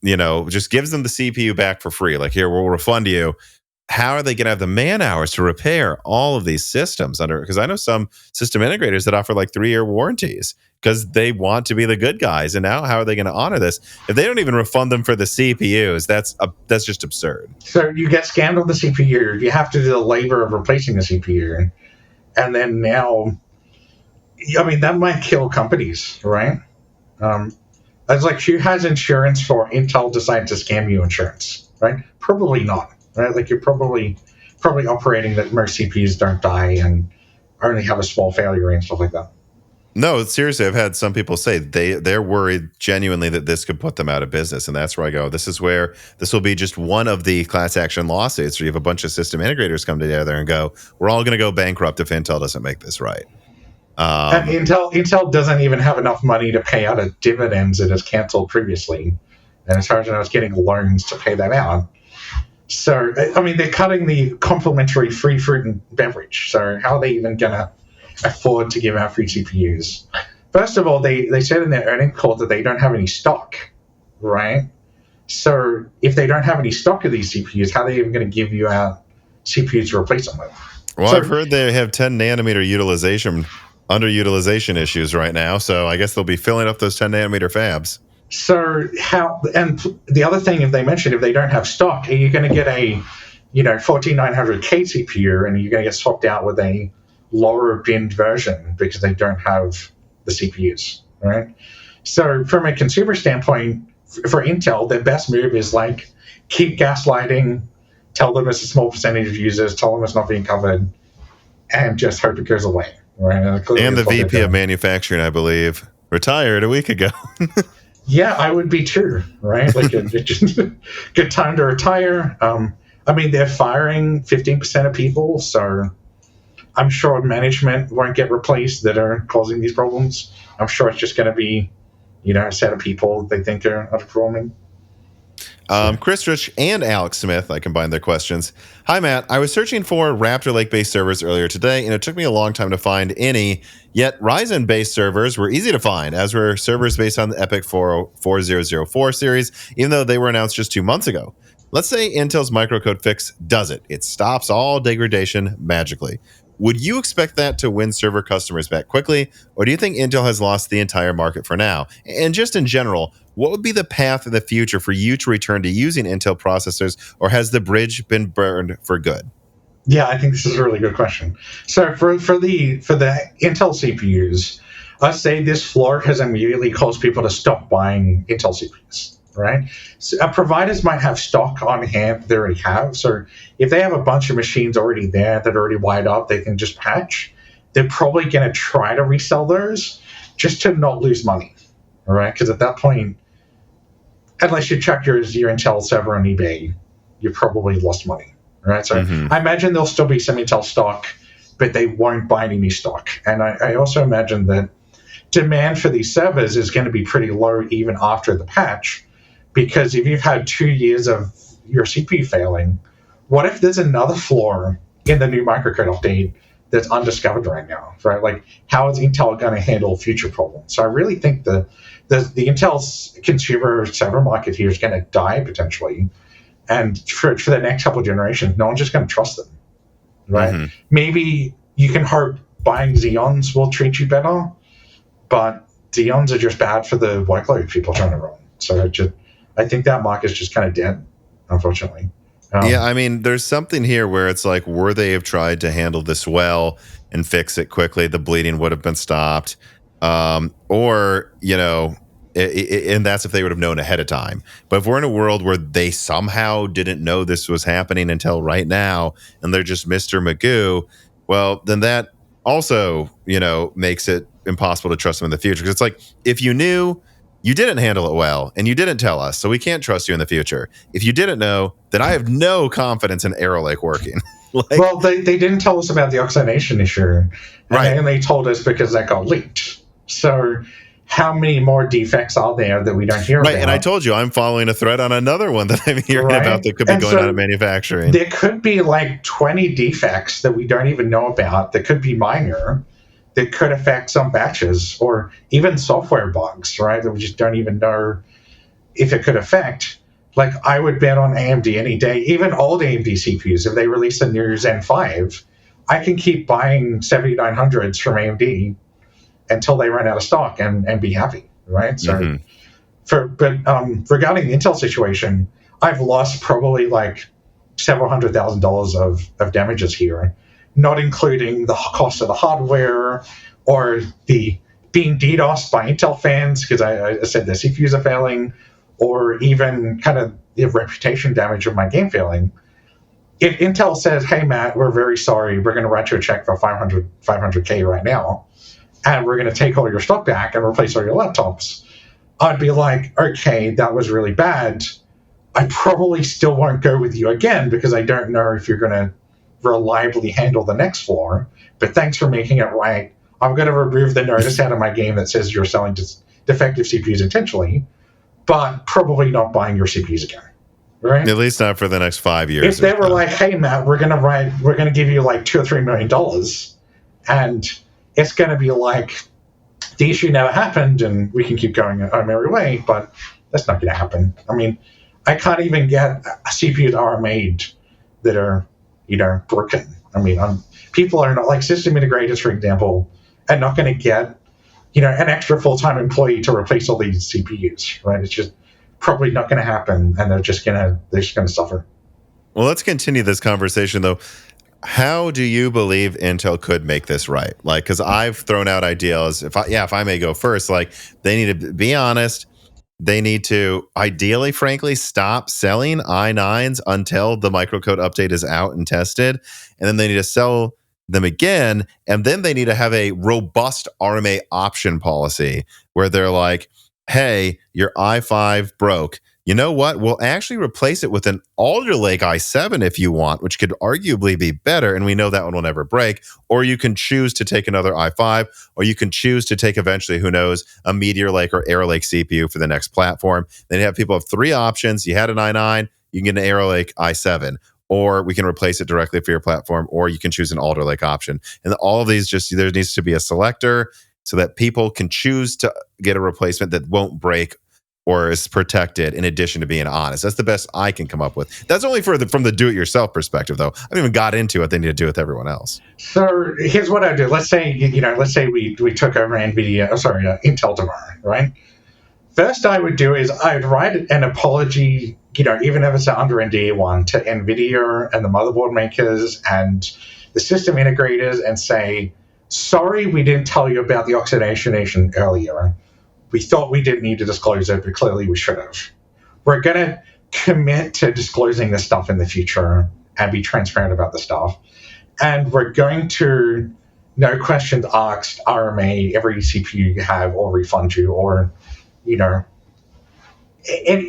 just gives them the CPU back for free, like, here, we'll refund you. How are they going to have the man hours to repair all of these systems because I know some system integrators that offer like 3-year warranties because they want to be the good guys. And now how are they going to honor this if they don't even refund them for the CPUs? That's just absurd. So you get scammed on the CPU. You have to do the labor of replacing the CPU. And then now, I mean, that might kill companies, right? It's like, who has insurance for Intel decided to scam you insurance, right? Probably not. Right, like you're probably operating that most CPUs don't die and only have a small failure and stuff like that. No, seriously, I've had some people say they're worried genuinely that this could put them out of business, and that's where I go. This is where this will be just one of the class action lawsuits where you have a bunch of system integrators come together and go, "We're all going to go bankrupt if Intel doesn't make this right." And Intel doesn't even have enough money to pay out of dividends it has canceled previously, and as far as I know, it's getting loans to pay that out. So, I mean, they're cutting the complimentary free fruit and beverage. So how are they even going to afford to give out free CPUs? First of all, they said in their earnings call that they don't have any stock, right? So if they don't have any stock of these CPUs, how are they even going to give you out CPUs to replace them with? Well, I've heard they have 10 nanometer underutilization issues right now. So I guess they'll be filling up those 10 nanometer fabs. So and the other thing, if they don't have stock, are you going to get a 14900K CPU and you're going to get swapped out with a lower binned version because they don't have the CPUs, right? So from a consumer standpoint, for Intel, their best move is like keep gaslighting, tell them it's a small percentage of users, tell them it's not being covered, and just hope it goes away, right? And the VP of manufacturing, I believe, retired a week ago. Yeah, I would be too, right? Like, just good time to retire. I mean, they're firing 15% of people, so I'm sure management won't get replaced that are causing these problems. I'm sure it's just going to be, a set of people they think are underperforming. Chris Rich and Alex Smith, I combined their questions. Hi, Matt. I was searching for Raptor Lake-based servers earlier today, and it took me a long time to find any. Yet Ryzen-based servers were easy to find, as were servers based on the EPYC 4004 series, even though they were announced just 2 months ago. Let's say Intel's microcode fix does it. It stops all degradation magically. Would you expect that to win server customers back quickly, or do you think Intel has lost the entire market for now? And just in general, what would be the path in the future for you to return to using Intel processors, or has the bridge been burned for good? Yeah, I think this is a really good question. So for the Intel CPUs, let's say this floor has immediately caused people to stop buying Intel CPUs, right? So, providers might have stock on hand they already have. So if they have a bunch of machines already there that are already wired up, they can just patch. They're probably going to try to resell those just to not lose money, all right? Because at that point, unless you check your Intel server on eBay, you probably lost money. Right, so I imagine there'll still be some Intel stock, but they won't buy any new stock. And I also imagine that demand for these servers is going to be pretty low even after the patch, because if you've had 2 years of your CPU failing, what if there's another flaw in the new microcode update that's undiscovered right now, right? Like, how is Intel going to handle future problems? So I really think the Intel's consumer server market here is going to die potentially. And for the next couple of generations, no one's just going to trust them, right? Maybe you can hope buying Xeons will treat you better, but Xeons are just bad for the workload people trying to run. So I think that market is just kind of dead, unfortunately. Yeah, I mean, there's something here where it's like, were they have tried to handle this well and fix it quickly, the bleeding would have been stopped. Or, you know, and that's if they would have known ahead of time. But if we're in a world where they somehow didn't know this was happening until right now, and they're just Mr. Magoo, well, then that also, you know, makes it impossible to trust them in the future. Because it's like, if you knew, you didn't handle it well, and you didn't tell us, so we can't trust you in the future. If you didn't know, then I have no confidence in Arrow Lake working. Well, they didn't tell us about the oxidation issue, right? And they told us because that got leaked. So how many more defects are there that we don't hear about? And I told you, I'm following a thread on another one that I'm hearing about that could be going on in manufacturing. There could be like 20 defects that we don't even know about that could be minor, that could affect some batches, or even software bugs, right, that we just don't even know if it could affect. Like, I would bet on AMD any day, even old AMD CPUs, if they release a new Zen 5, I can keep buying 7900s from AMD until they run out of stock and be happy, right? So, regarding the Intel situation, I've lost probably like several $100,000 of damages here, not including the cost of the hardware or the being DDoSed by Intel fans because I said their CPUs are failing, or even kind of the reputation damage of my game failing. If Intel says, "Hey Matt, we're very sorry, we're going to write you a check for $500K right now, and we're going to take all your stock back and replace all your laptops," I'd be like, okay, that was really bad. I probably still won't go with you again because I don't know if you're going to reliably handle the next floor, but thanks for making it right. I'm going to remove the notice out of my game that says you're selling defective CPUs intentionally, but probably not buying your CPUs again. Right? At least not for the next 5 years. If they were like, "Hey Matt, we're gonna give you like $2 or $3 million," and it's gonna be like, the issue never happened, and we can keep going our merry way, but that's not gonna happen. I mean, I can't even get CPUs that are made that are, broken. I mean, people are not, like system integrators, for example, are not going to get, an extra full-time employee to replace all these CPUs, right? It's just probably not going to happen, and they're just going to suffer. Well, let's continue this conversation though. How do you believe Intel could make this right? Like, because I've thrown out ideas. If I may go first, like, they need to be honest. They need to ideally, frankly, stop selling i9s until the microcode update is out and tested. And then they need to sell them again. And then they need to have a robust RMA option policy where they're like, hey, your i5 broke. You know what? We'll actually replace it with an Alder Lake i7 if you want, which could arguably be better. And we know that one will never break. Or you can choose to take another i5, or you can choose to take eventually, who knows, a Meteor Lake or Arrow Lake CPU for the next platform. Then you have people have three options. You had an i9, you can get an Arrow Lake i7, or we can replace it directly for your platform, or you can choose an Alder Lake option. And all of these, just there needs to be a selector so that people can choose to get a replacement that won't break or is protected in addition to being honest. That's the best I can come up with. That's only from the do-it-yourself perspective, though. I haven't even got into what they need to do with everyone else. So here's what I do. Let's say we took over Intel tomorrow, right? First I would do is I'd write an apology, even if it's under NDA one, to Nvidia and the motherboard makers and the system integrators and say, sorry, we didn't tell you about the oxidation earlier. We thought we didn't need to disclose it, but clearly we should have. We're going to commit to disclosing this stuff in the future and be transparent about the stuff. And we're going to, no questions asked, RMA every CPU you have or refund you or,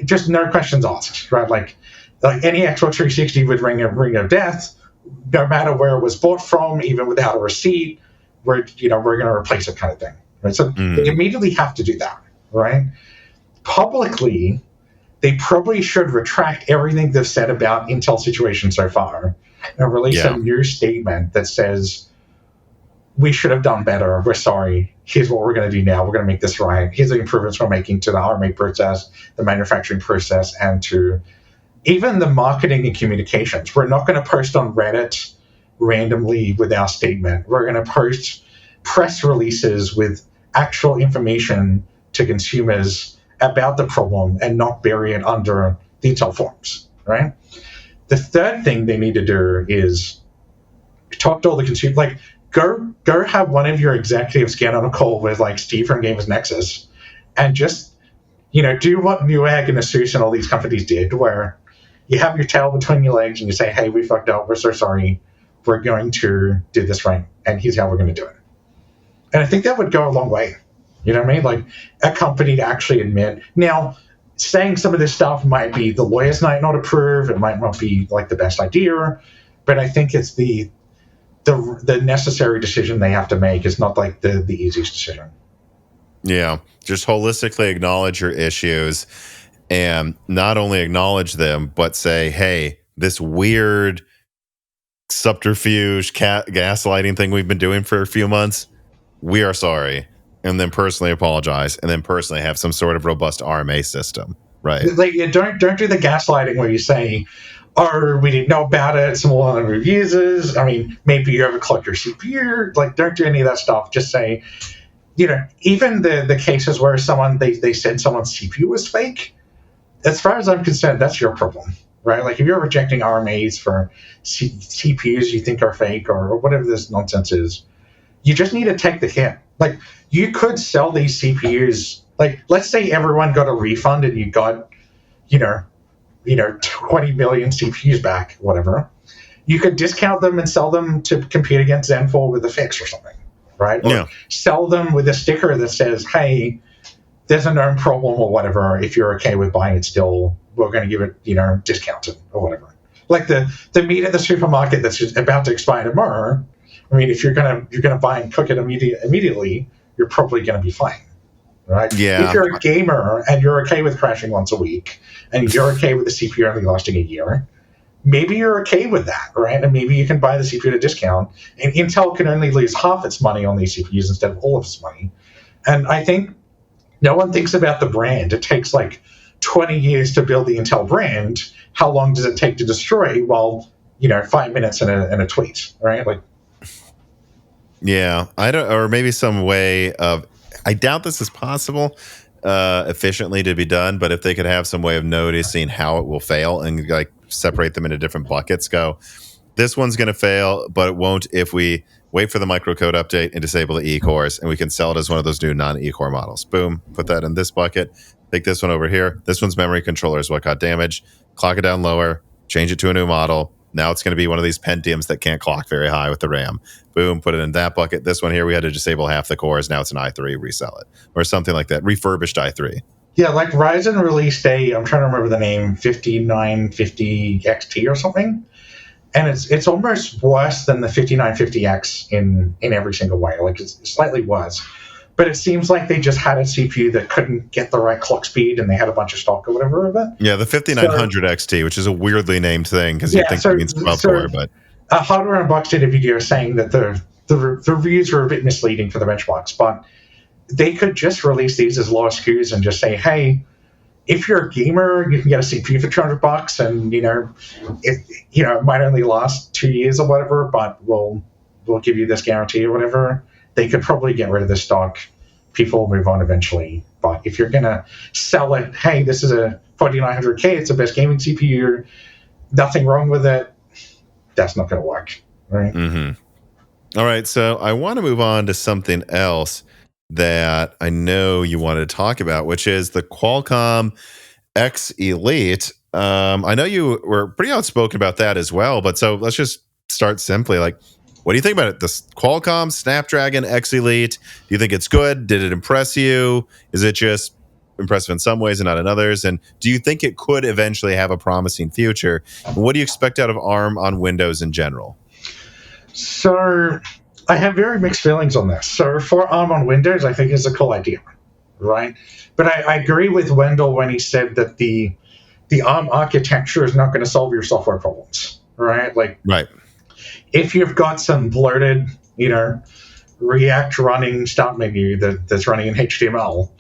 just no questions asked, right? Like any Xbox 360 would ring of death, no matter where it was bought from, even without a receipt, we're going to replace it kind of thing. Right? So they immediately have to do that, right? Publicly, they probably should retract everything they've said about Intel's situation so far and release a new statement that says, we should have done better. We're sorry. Here's what we're going to do now. We're going to make this right. Here's the improvements we're making to the RMA process, the manufacturing process, and to even the marketing and communications. We're not going to post on Reddit randomly with our statement. We're going to post press releases with actual information to consumers about the problem and not bury it under the Intel forums, right? The third thing they need to do is talk to all the consumers. Like, go have one of your executives get on a call with like Steve from Gamers Nexus and just, do what Newegg and Asus and all these companies did, where you have your tail between your legs and you say, hey, we fucked up. We're so sorry. We're going to do this right. And here's how we're going to do it. And I think that would go a long way. You know what I mean? Like a company to actually admit. Now, saying some of this stuff might be the lawyers might not approve. It might not be like the best idea. But I think it's the necessary decision they have to make. Is not like the easiest decision. Yeah. Just holistically acknowledge your issues and not only acknowledge them, but say, hey, this weird subterfuge gaslighting thing we've been doing for a few months, we are sorry. And then personally apologize, and then personally have some sort of robust RMA system, right? Like, don't do the gaslighting where you say, "Oh, we didn't know about it. Some of the users. I mean, maybe you overclocked your CPU." Like, don't do any of that stuff. Just say, even the cases where they said someone's CPU was fake. As far as I'm concerned, that's your problem, right? Like, if you're rejecting RMAs for CPUs you think are fake or whatever this nonsense is, you just need to take the hit. Like, you could sell these CPUs. Like, let's say everyone got a refund and you got, 20 million CPUs back, whatever. You could discount them and sell them to compete against Zenfall with a fix or something, right? Or sell them with a sticker that says, hey, there's a known problem or whatever. If you're okay with buying it still, we're going to give it, discounted or whatever. Like the meat at the supermarket that's just about to expire tomorrow. I mean, if you're gonna buy and cook it immediately, you're probably gonna be fine, right? Yeah. If you're a gamer and you're okay with crashing once a week, and you're okay with the CPU only lasting a year, maybe you're okay with that, right? And maybe you can buy the CPU at a discount. And Intel can only lose half its money on these CPUs instead of all of its money. And I think no one thinks about the brand. It takes like 20 years to build the Intel brand. How long does it take to destroy? Well, 5 minutes in a tweet, right? Like. Yeah, or maybe some way of, I doubt this is possible efficiently to be done, but if they could have some way of noticing how it will fail and like separate them into different buckets, go, this one's going to fail, but it won't if we wait for the microcode update and disable the E-cores, and we can sell it as one of those new non-E-core models. Boom, put that in this bucket, take this one over here. This one's memory controller is what got damaged. Clock it down lower, change it to a new model. Now it's going to be one of these Pentiums that can't clock very high with the RAM. Boom, put it in that bucket. This one here, we had to disable half the cores. Now it's an i3, resell it. Or something like that. Refurbished i3. Yeah, like Ryzen released I'm trying to remember the name, 5950 XT or something. And it's almost worse than the 5950X in every single way. Like, it's slightly worse. But it seems like they just had a CPU that couldn't get the right clock speed, and they had a bunch of stock or whatever of it. Yeah, the 5900 XT, which is a weirdly named thing because you think it means 12-core, but Hardware Unboxed did a video saying that the reviews were a bit misleading for the benchmarks, but they could just release these as low SKUs and just say, hey, if you're a gamer, you can get a CPU for $200, and it might only last 2 years or whatever, but we'll give you this guarantee or whatever. They could probably get rid of this stock. People will move on eventually. But if you're gonna sell it, hey, this is a 4900K, it's the best gaming CPU, nothing wrong with it, that's not gonna work, right? All right, so I want to move on to something else that I know you wanted to talk about, which is the Qualcomm X Elite. I know you were pretty outspoken about that as well, but so let's just start simply. Like, what do you think about it? This Qualcomm Snapdragon X Elite, do you think it's good? Did it impress you? Is it just impressive in some ways and not in others? And do you think it could eventually have a promising future? And what do you expect out of ARM on Windows in general? So I have very mixed feelings on this. So for ARM on Windows, I think it's a cool idea, right? But I agree with Wendell when he said that the ARM architecture is not going to solve your software problems, right? Like, right. If you've got some bloated, React running start menu that's running in HTML,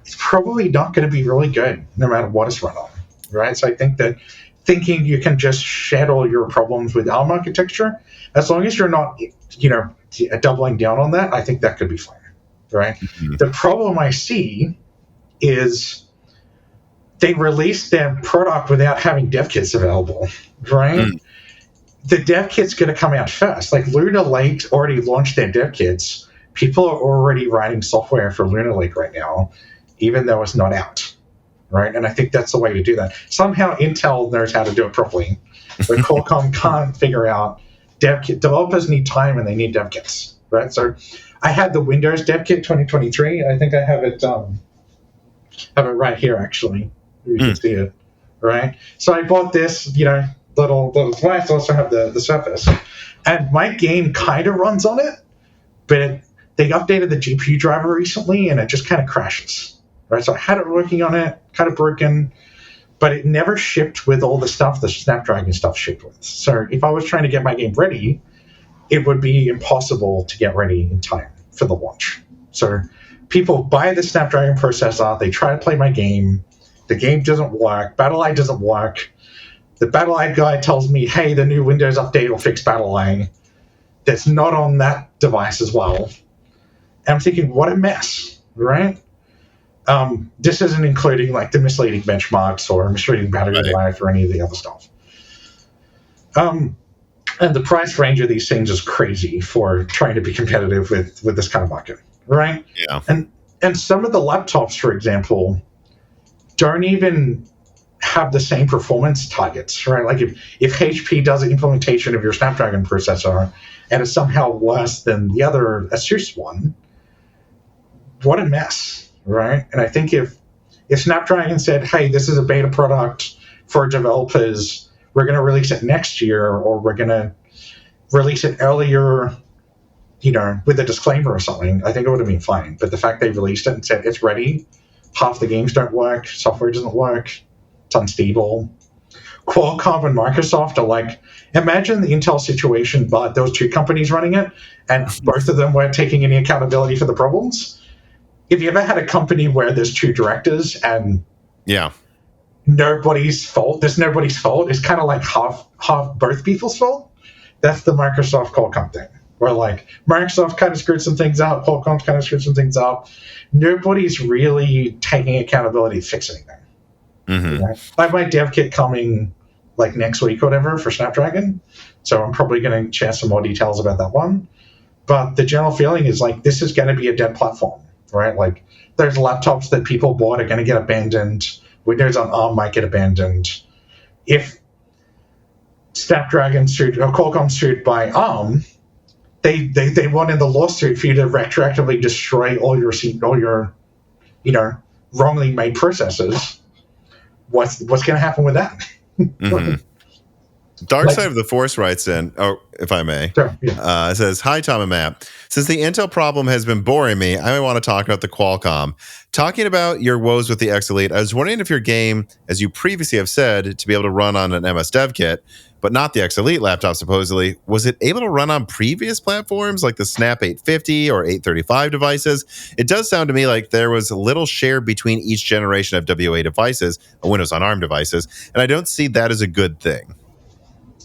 it's probably not going to be really good no matter what it's run on, right? So I think that thinking you can just shed all your problems with ARM architecture, as long as you're not, doubling down on that, I think that could be fine, right? The problem I see is they released their product without having dev kits available, right? The dev kit's going to come out first. Like Lunar Lake already launched their dev kits. People are already writing software for Lunar Lake right now, even though it's not out, right? And I think that's the way to do that. Somehow Intel knows how to do it properly, but Qualcomm can't figure out dev kit. Developers need time and they need dev kits, right? So I had the Windows dev kit 2023. I think I have it right here, actually. You can see it, right? So I bought this, little device. I also have the Surface, and my game kind of runs on it, but they updated the GPU driver recently, and it just kind of crashes, right? So I had it working on it, kind of broken, but it never shipped with all the stuff the Snapdragon stuff shipped with. So if I was trying to get my game ready, it would be impossible to get ready in time for the launch. So people buy the Snapdragon processor, they try to play my game, the game doesn't work, BattleEye doesn't work. The BattleEye guy tells me, hey, the new Windows update will fix BattleEye. That's not on that device as well. And I'm thinking, what a mess, right? This isn't including like the misleading benchmarks or misleading battery life or any of the other stuff. And the price range of these things is crazy for trying to be competitive with this kind of market, right? Yeah. And some of the laptops, for example, don't even have the same performance targets, right? Like if HP does an implementation of your Snapdragon processor and it's somehow worse than the other ASUS one, what a mess, right? And I think if Snapdragon said, hey, this is a beta product for developers, we're going to release it next year, or we're going to release it earlier, with a disclaimer or something, I think it would have been fine. But the fact they released it and said it's ready, half the games don't work, software doesn't work, it's unstable. Qualcomm and Microsoft are like, imagine the Intel situation, but those two companies running it, and both of them weren't taking any accountability for the problems. If you ever had a company where there's two directors and nobody's fault, it's kind of like half both people's fault. That's the Microsoft Qualcomm thing, where like Microsoft kind of screwed some things up, Qualcomm kind of screwed some things up. Nobody's really taking accountability to fix anything. I have my dev kit coming like next week or whatever for Snapdragon, so I'm probably going to share some more details about that one. But the general feeling is like this is going to be a dead platform, right? Like there's laptops that people bought are going to get abandoned. Windows on ARM might get abandoned. If Snapdragon sued or Qualcomm sued by ARM, they want in the lawsuit for you to retroactively destroy all your wrongly made processors. What's going to happen with that? Dark Side of the Force writes in, if I may, sure, yeah. It says, hi, Tom and Matt. Since the Intel problem has been boring me, I may want to talk about the Qualcomm. Talking about your woes with the X Elite, I was wondering if your game, as you previously have said, to be able to run on an MS Dev Kit, but not the X Elite laptop, supposedly. Was it able to run on previous platforms like the Snap 850 or 835 devices? It does sound to me like there was a little share between each generation of WA devices, Windows on ARM devices, and I don't see that as a good thing.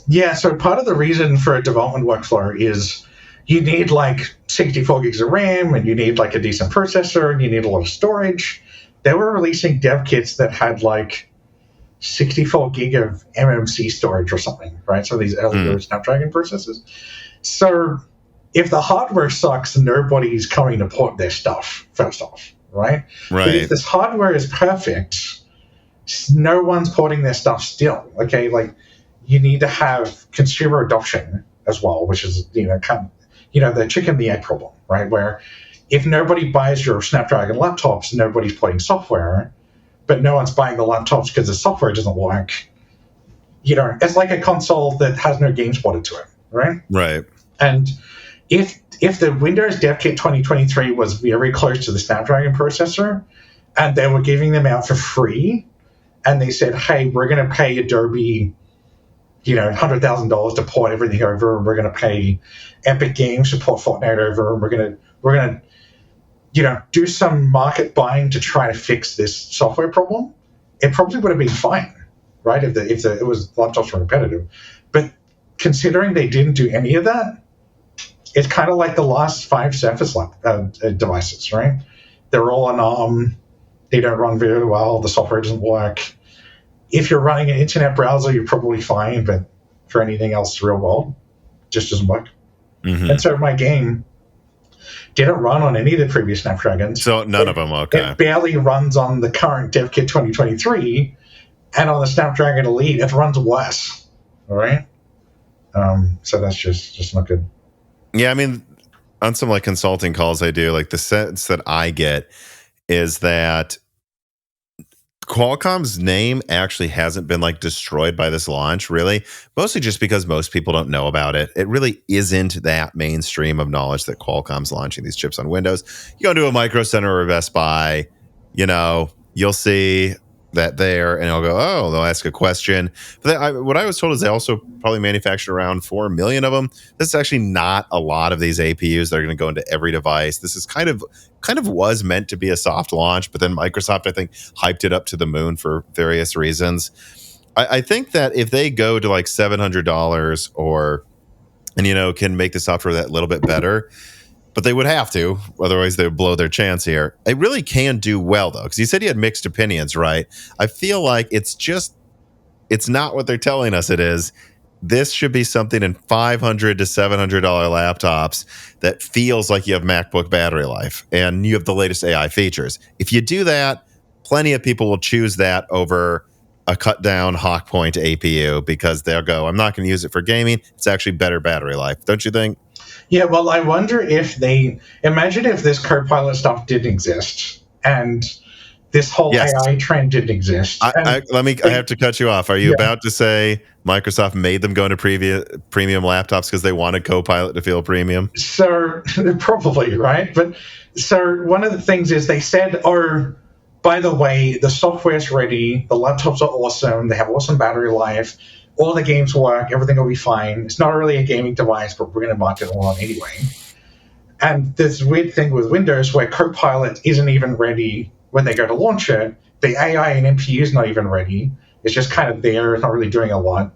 Yeah, so part of the reason for a development workflow is you need like 64 gigs of RAM, and you need like a decent processor, and you need a lot of storage. They were releasing dev kits that had like 64 gig of MMC storage or something, right? So these earlier Snapdragon processors. So if the hardware sucks, nobody's coming to port their stuff, first off, right? Right. But if this hardware is perfect, no one's porting their stuff still, okay? Like, you need to have consumer adoption as well, which is, the chicken the egg problem, right? Where if nobody buys your Snapdragon laptops, nobody's putting software, but no one's buying the laptops because the software doesn't work. It's like a console that has no games ported to it, right? Right. And if the Windows Dev Kit 2023 was very close to the Snapdragon processor, and they were giving them out for free, and they said, hey, we're going to pay Adobe $100,000 to port everything over, and we're going to pay Epic Games to port Fortnite over, and we're going to do some market buying to try to fix this software problem. It probably would have been fine, right? If it was laptops were competitive. But considering they didn't do any of that, it's kind of like the last 5 Surface devices, right? They're all on ARM. They don't run very well. The software doesn't work. If you're running an internet browser, you're probably fine, but for anything else real world, it just doesn't work. Mm-hmm. And so my game didn't run on any of the previous Snapdragons. So none of them, okay. It barely runs on the current DevKit 2023, and on the Snapdragon Elite, it runs worse. All right? So that's just not good. Yeah, I mean, on some like consulting calls I do, like the sense that I get is that Qualcomm's name actually hasn't been like destroyed by this launch, really, mostly just because most people don't know about it. It really isn't that mainstream of knowledge that Qualcomm's launching these chips on Windows. You go to a Micro Center or a Best Buy, you'll see that there, and I'll go, oh, they'll ask a question. But what I was told is they also probably manufactured around 4 million of them. This is actually not a lot of these APUs that are going to go into every device. This is kind of was meant to be a soft launch, but then Microsoft, I think, hyped it up to the moon for various reasons. I think that if they go to like $700 and can make the software that little bit better, but they would have to, otherwise they would blow their chance here. It really can do well, though, because you said you had mixed opinions, right? I feel like it's not what they're telling us it is. This should be something in $500 to $700 laptops that feels like you have MacBook battery life and you have the latest AI features. If you do that, plenty of people will choose that over a cut down Hawk Point APU because they'll go, I'm not going to use it for gaming. It's actually better battery life. Don't you think? Yeah, well, I wonder if imagine if this Copilot stuff didn't exist and this whole AI trend didn't exist. I have to cut you off. Are you about to say Microsoft made them go into premium laptops because they wanted Copilot to feel premium? So probably, right? But so one of the things is they said, oh, by the way, the software's ready, the laptops are awesome, they have awesome battery life, all the games work, everything will be fine. It's not really a gaming device, but we're going to market it along anyway. And this weird thing with Windows where Copilot isn't even ready when they go to launch it. The AI and NPU is not even ready. It's just kind of there. It's not really doing a lot.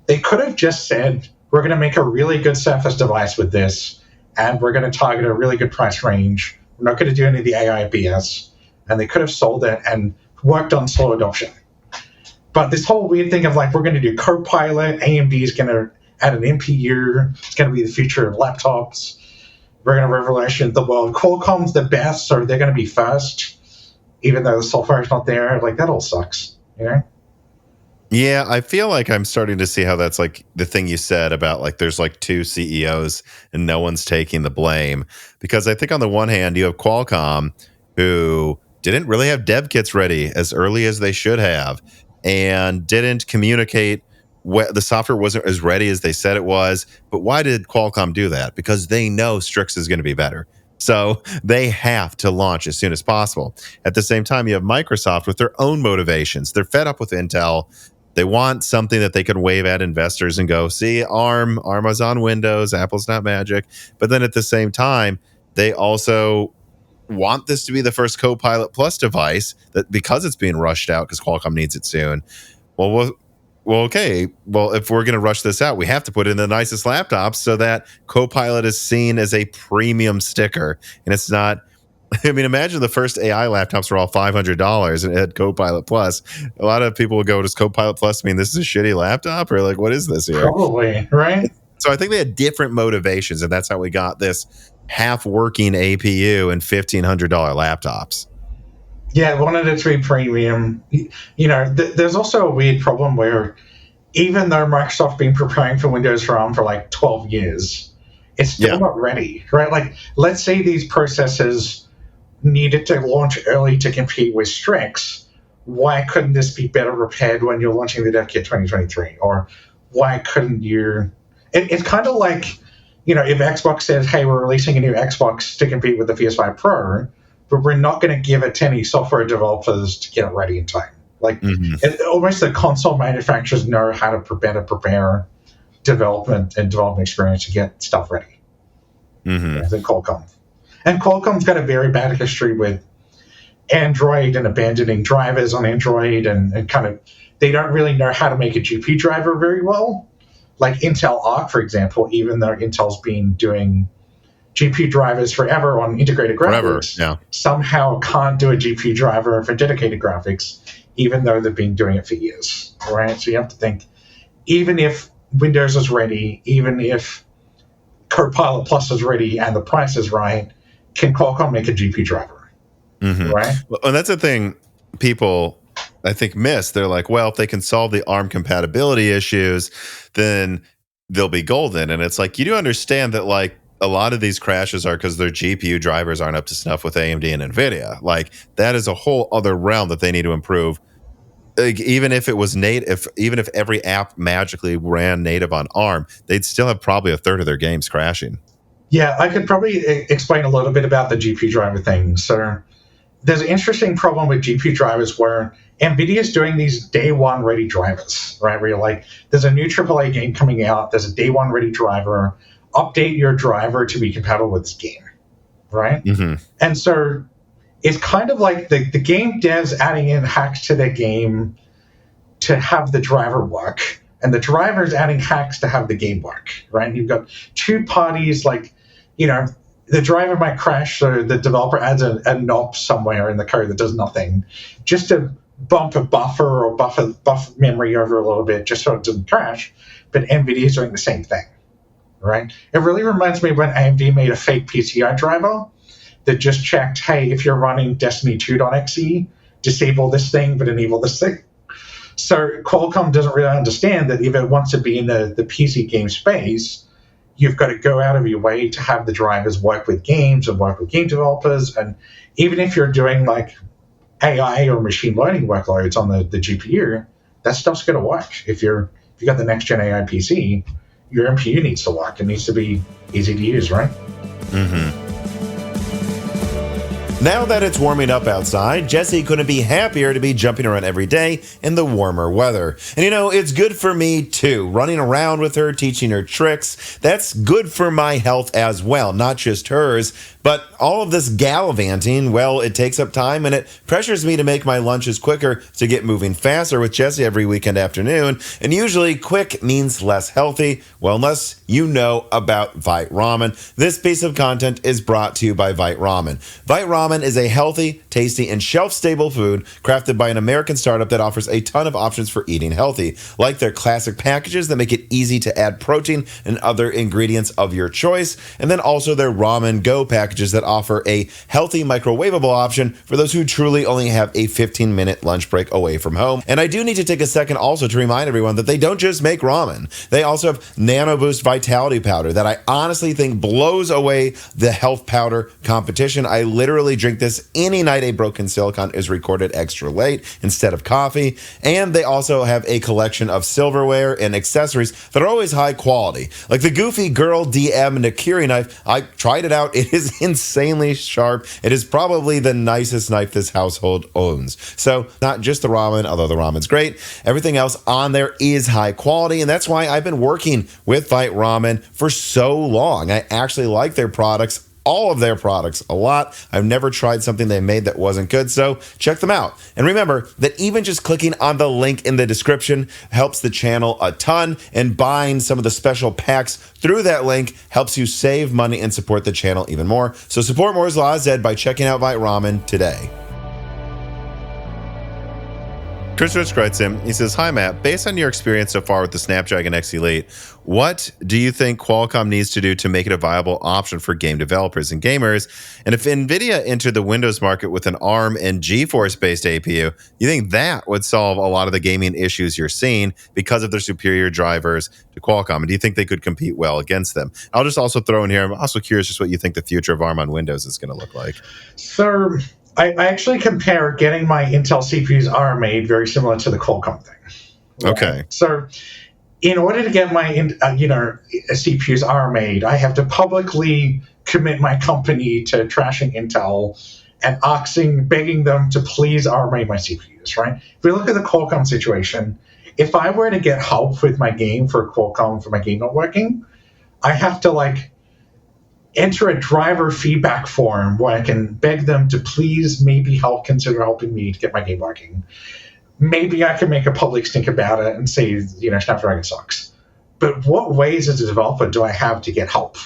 They could have just said, we're going to make a really good Surface device with this, and we're going to target a really good price range. We're not going to do any of the AI BS. And they could have sold it and worked on slow adoption. But this whole weird thing of like, we're going to do Copilot, AMD is going to add an NPU, it's going to be the future of laptops, we're going to revolution the world. Qualcomm's the best, so they're going to be first, even though the software is not there. Like, that all sucks, Yeah, I feel like I'm starting to see how that's like the thing you said about like there's like 2 CEOs and no one's taking the blame. Because I think on the one hand, you have Qualcomm, who didn't really have dev kits ready as early as they should have, and didn't communicate the software wasn't as ready as they said it was. But why did Qualcomm do that? Because they know Strix is going to be better. So they have to launch as soon as possible. At the same time, you have Microsoft with their own motivations. They're fed up with Intel. They want something that they can wave at investors and go, see, ARM is on Windows, Apple's not magic. But then at the same time, they also want this to be the first Copilot Plus device that, because it's being rushed out because Qualcomm needs it soon. Well, okay. Well, if we're going to rush this out, we have to put it in the nicest laptops so that Copilot is seen as a premium sticker. And it's not, I mean, imagine the first AI laptops were all $500 and it had Copilot Plus. A lot of people would go, does Copilot Plus mean this is a shitty laptop? Or like, what is this here? Probably, right? So I think they had different motivations, and that's how we got this half-working APU and $1,500 laptops. Yeah, wanted it to be premium. There's also a weird problem where even though Microsoft's been preparing for Windows for ARM for like 12 years, it's still not ready, right? Like, let's say these processors needed to launch early to compete with Strix. Why couldn't this be better prepared when you're launching the dev kit 2023? Or why couldn't you... It's kind of like, if Xbox says, hey, we're releasing a new Xbox to compete with the PS5 Pro, but we're not going to give it to any software developers to get it ready in time. Like, almost the console manufacturers know how to better prepare development experience to get stuff ready than Qualcomm. And Qualcomm's got a very bad history with Android and abandoning drivers on Android and kind of, they don't really know how to make a GPU driver very well. Like Intel Arc, for example, even though Intel's been doing GPU drivers forever on integrated graphics, somehow can't do a GPU driver for dedicated graphics, even though they've been doing it for years, right? So you have to think, even if Windows is ready, even if Copilot Plus is ready and the price is right, can Qualcomm make a GPU driver, right? Well, and that's the thing people, I think, miss. They're like, well, if they can solve the ARM compatibility issues, then they'll be golden. And it's like, you do understand that, like, a lot of these crashes are because their GPU drivers aren't up to snuff with AMD and Nvidia. Like, that is a whole other realm that they need to improve. Like, even if it was even if every app magically ran native on ARM, they'd still have probably a third of their games crashing. Yeah, I could probably explain a little bit about the GPU driver thing. So there's an interesting problem with GPU drivers where NVIDIA is doing these day one ready drivers, right? Where you're like, there's a new AAA game coming out, there's a day one ready driver, update your driver to be compatible with this game, right? And so it's kind of like the game devs adding in hacks to their game to have the driver work, and the drivers adding hacks to have the game work, right? And you've got two parties, like, the driver might crash, so the developer adds a knob somewhere in the code that does nothing, just to bump a buffer or buffer memory over a little bit, just so it doesn't crash. But NVIDIA is doing the same thing, right? It really reminds me when AMD made a fake PCI driver that just checked, hey, if you're running Destiny 2.exe, disable this thing, but enable this thing. So Qualcomm doesn't really understand that if it wants to be in the PC game space, you've got to go out of your way to have the drivers work with games and work with game developers. And even if you're doing like AI or machine learning workloads on the GPU, that stuff's going to work. If you got the next gen AI PC, your MPU needs to work. It needs to be easy to use, right? Now that it's warming up outside, Jessie couldn't be happier to be jumping around every day in the warmer weather. And it's good for me too. Running around with her, teaching her tricks, that's good for my health as well, not just hers. But all of this gallivanting, well, it takes up time and it pressures me to make my lunches quicker to get moving faster with Jessie every weekend afternoon. And usually quick means less healthy. Well, unless you know about Vite Ramen. This piece of content is brought to you by Vite Ramen. Vite Ramen is a healthy, tasty, and shelf-stable food crafted by an American startup that offers a ton of options for eating healthy, like their classic packages that make it easy to add protein and other ingredients of your choice, and then also their Ramen Go packages that offer a healthy microwavable option for those who truly only have a 15-minute lunch break away from home. And I do need to take a second also to remind everyone that they don't just make ramen. They also have Nano Boost Vitality Powder that I honestly think blows away the health powder competition. I literally drink this any night, a broken silicon is recorded extra late instead of coffee. And they also have a collection of silverware and accessories that are always high quality. Like the Goofy Girl DM Nakiri knife, I tried it out. It is insanely sharp. It is probably the nicest knife this household owns. So not just the ramen, although the ramen's great. Everything else on there is high quality, and that's why I've been working with Vite Ramen for so long. I actually like their products, all of their products, a lot. I've never tried something they made that wasn't good, so check them out. And remember that even just clicking on the link in the description helps the channel a ton, and buying some of the special packs through that link helps you save money and support the channel even more. So support Moore's Law Z by checking out Vite Ramen today. Chris Rich writes in, he says, "Hi Matt, based on your experience so far with the Snapdragon X Elite, what do you think Qualcomm needs to do to make it a viable option for game developers and gamers? And if Nvidia entered the Windows market with an ARM and GeForce based APU, you think that would solve a lot of the gaming issues you're seeing because of their superior drivers to Qualcomm? And do you think they could compete well against them?" I'll just also throw in here, I'm also curious just what you think the future of ARM on Windows is going to look like. So I actually compare getting my Intel CPUs ARM-made very similar to the Qualcomm thing. Right? Okay. So in order to get my CPUs ARM-made, I have to publicly commit my company to trashing Intel and begging them to please ARM-made my CPUs, right? If we look at the Qualcomm situation, if I were to get help with my game for Qualcomm, for my game not working, I have to enter a driver feedback form where I can beg them to please maybe consider helping me to get my game working. Maybe I can make a public stink about it and say, Snapdragon sucks. But what ways as a developer do I have to get help,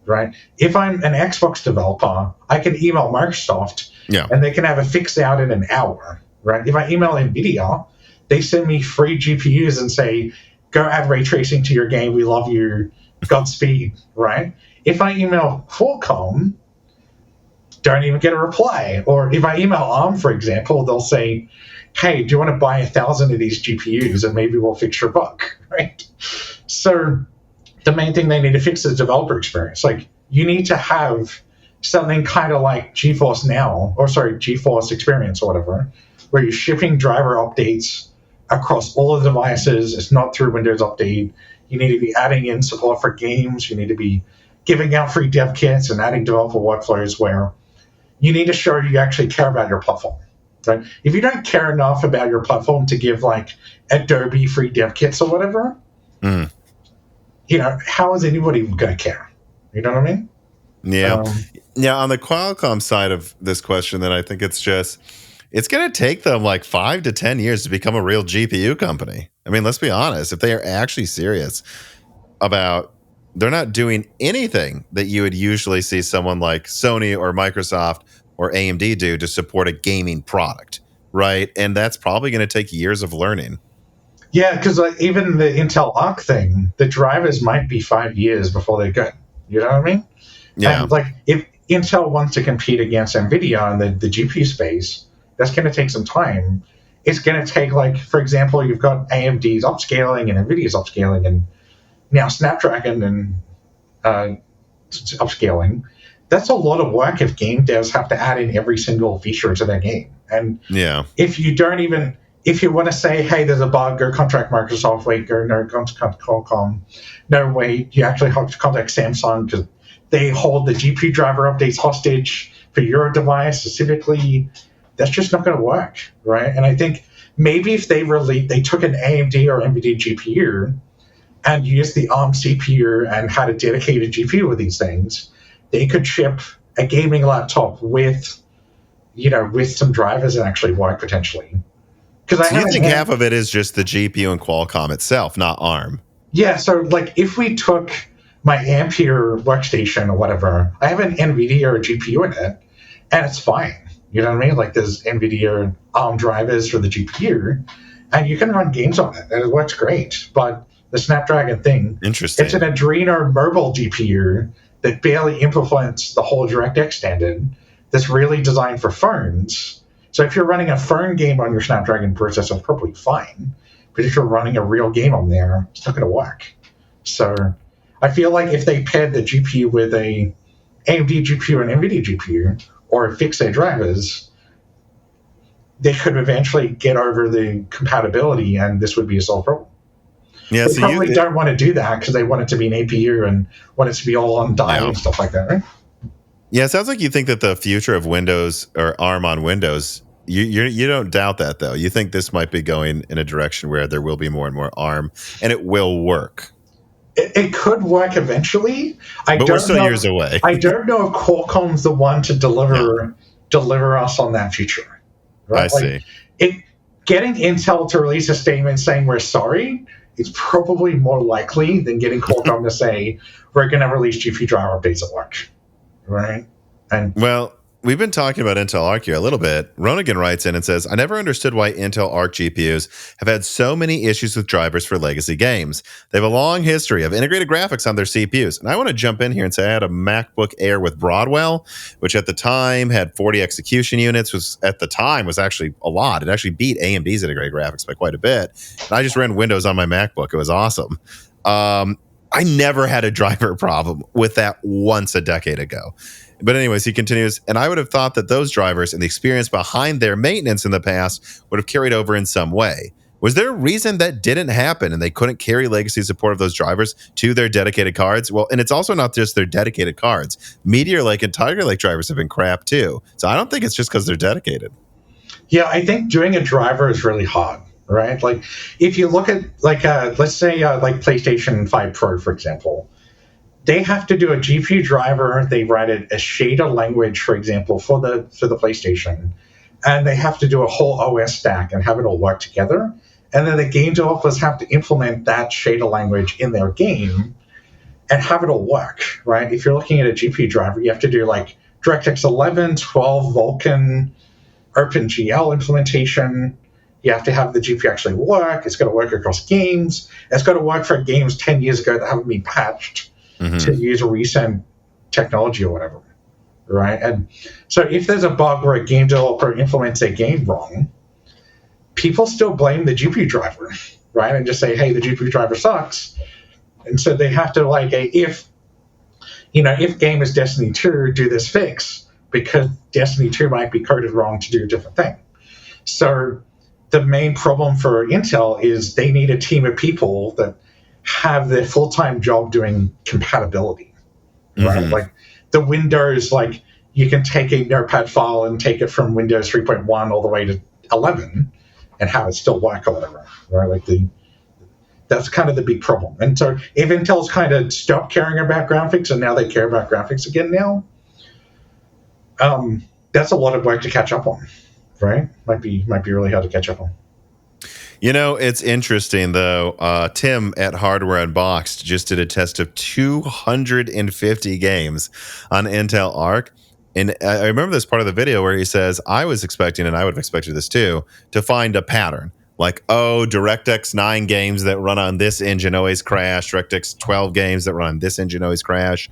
right? If I'm an Xbox developer, I can email Microsoft and they can have a fix out in an hour, right? If I email Nvidia, they send me free GPUs and say, go add ray tracing to your game. We love you. Godspeed, right? If I email Qualcomm, don't even get a reply. Or if I email ARM, for example, they'll say, hey, do you want to buy 1,000 of these GPUs and maybe we'll fix your bug, right? So the main thing they need to fix is developer experience. You need to have something kind of like GeForce GeForce Experience or whatever, where you're shipping driver updates across all the devices. It's not through Windows Update. You need to be adding in support for games. You need to be giving out free dev kits and adding developer workflows where you need to show you actually care about your platform, right? If you don't care enough about your platform to give Adobe free dev kits or whatever, how is anybody going to care? You know what I mean? Yeah. On the Qualcomm side of this question, then I think it's going to take them 5 to 10 years to become a real GPU company. I mean, let's be honest. If they are actually serious about, they're not doing anything that you would usually see someone like Sony or Microsoft or AMD do to support a gaming product, right? And that's probably going to take years of learning. Yeah, because even the Intel Arc thing, the drivers might be 5 years before they're good. You know what I mean? Yeah. And if Intel wants to compete against Nvidia in the GPU space, that's going to take some time. It's going to take, for example, you've got AMD's upscaling and Nvidia's upscaling, and now Snapdragon and upscaling. That's a lot of work if game devs have to add in every single feature to their game. And if you want to say, hey, there's a bug, go contact Microsoft, wait, go contact Qualcomm. No, wait, you actually have to contact Samsung because they hold the GPU driver updates hostage for your device specifically. That's just not going to work, right? And I think maybe if they took an AMD or NVIDIA GPU and used the ARM CPU and had a dedicated GPU with these things, they could ship a gaming laptop with some drivers and actually work potentially. Because you think half of it is just the GPU and Qualcomm itself, not ARM? Yeah. So if we took my Ampere workstation or whatever, I have an NVIDIA or a GPU in it, and it's fine. You know what I mean? There's NVIDIA ARM drivers for the GPU, and you can run games on it, and it works great. But the Snapdragon thing, interesting. It's an Adreno mobile GPU that barely implements the whole DirectX standard that's really designed for phones. So if you're running a phone game on your Snapdragon processor, it's probably fine. But if you're running a real game on there, it's not going to work. So I feel like if they paired the GPU with a AMD GPU and NVIDIA GPU, or fix their drivers, they could eventually get over the compatibility, and this would be a solved problem. Yeah, They probably don't want to do that because they want it to be an APU and want it to be all on die and stuff like that, right? Yeah, it sounds like you think that the future of Windows or ARM on Windows, you don't doubt that, though. You think this might be going in a direction where there will be more and more ARM, and it will work. It could work eventually. But we're still years away. I don't know if Qualcomm's the one to deliver us on that future. Right? I see. Getting Intel to release a statement saying we're sorry is probably more likely than getting Qualcomm to say we're going to release GPU driver updates at launch. Right? And well, we've been talking about Intel Arc here a little bit. Ronigan writes in and says, I never understood why Intel Arc GPUs have had so many issues with drivers for legacy games. They have a long history of integrated graphics on their CPUs. And I want to jump in here and say I had a MacBook Air with Broadwell, which at the time had 40 execution units, was actually a lot. It actually beat AMD's integrated graphics by quite a bit. And I just ran Windows on my MacBook. It was awesome. I never had a driver problem with that once a decade ago. But anyways, he continues, and I would have thought that those drivers and the experience behind their maintenance in the past would have carried over in some way. Was there a reason that didn't happen and they couldn't carry legacy support of those drivers to their dedicated cards? Well, and it's also not just their dedicated cards. Meteor Lake and Tiger Lake drivers have been crap too. So I don't think it's just because they're dedicated. Yeah, I think doing a driver is really hard, right? Like if you look at let's say PlayStation 5 Pro, for example, they have to do a GPU driver. They write a shader language, for example, for the PlayStation, and they have to do a whole OS stack and have it all work together. And then the game developers have to implement that shader language in their game and have it all work, right? If you're looking at a GPU driver, you have to do like DirectX 11, 12, Vulkan, OpenGL implementation. You have to have the GPU actually work. It's got to work across games. It's got to work for games 10 years ago that haven't been patched to use a recent technology or whatever, right? And so if there's a bug where a game developer implements a game wrong, people still blame the GPU driver, right? And just say, hey, the GPU driver sucks. And so they have to if game is Destiny 2, do this fix, because Destiny 2 might be coded wrong to do a different thing. So the main problem for Intel is they need a team of people that have their full-time job doing compatibility, right? Like the Windows, you can take a notepad file and take it from Windows 3.1 all the way to 11 and have it still work or whatever, right? That's kind of the big problem. And so if Intel's kind of stopped caring about graphics and now they care about graphics again now, that's a lot of work to catch up on, right? Might be really hard to catch up on. It's interesting, though. Tim at Hardware Unboxed just did a test of 250 games on Intel Arc. And I remember this part of the video where he says, I was expecting, and I would have expected this too, to find a pattern. Like, DirectX 9 games that run on this engine always crash. DirectX 12 games that run on this engine always crash.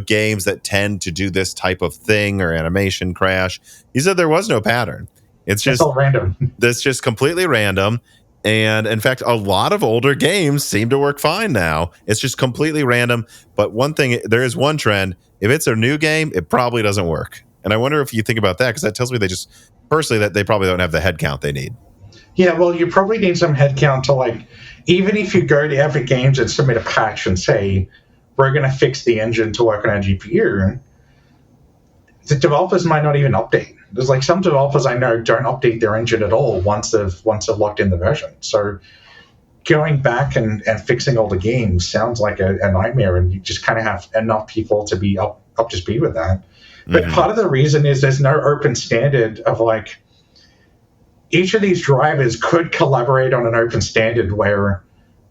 Games that tend to do this type of thing or animation crash. He said there was no pattern. It's all random. That's just completely random. And in fact, a lot of older games seem to work fine now. It's just completely random. But one thing, there is one trend. If it's a new game, it probably doesn't work. And I wonder if you think about that, because that tells me that they probably don't have the headcount they need. Yeah, well, you probably need some headcount to even if you go to Epic Games and submit a patch and say, we're going to fix the engine to work on a GPU, the developers might not even update. There's some developers I know don't update their engine at all once they've locked in the version. So going back and fixing all the games sounds like a nightmare, and you just kind of have enough people to be up to speed with that. But part of the reason is there's no open standard of each of these drivers could collaborate on an open standard where,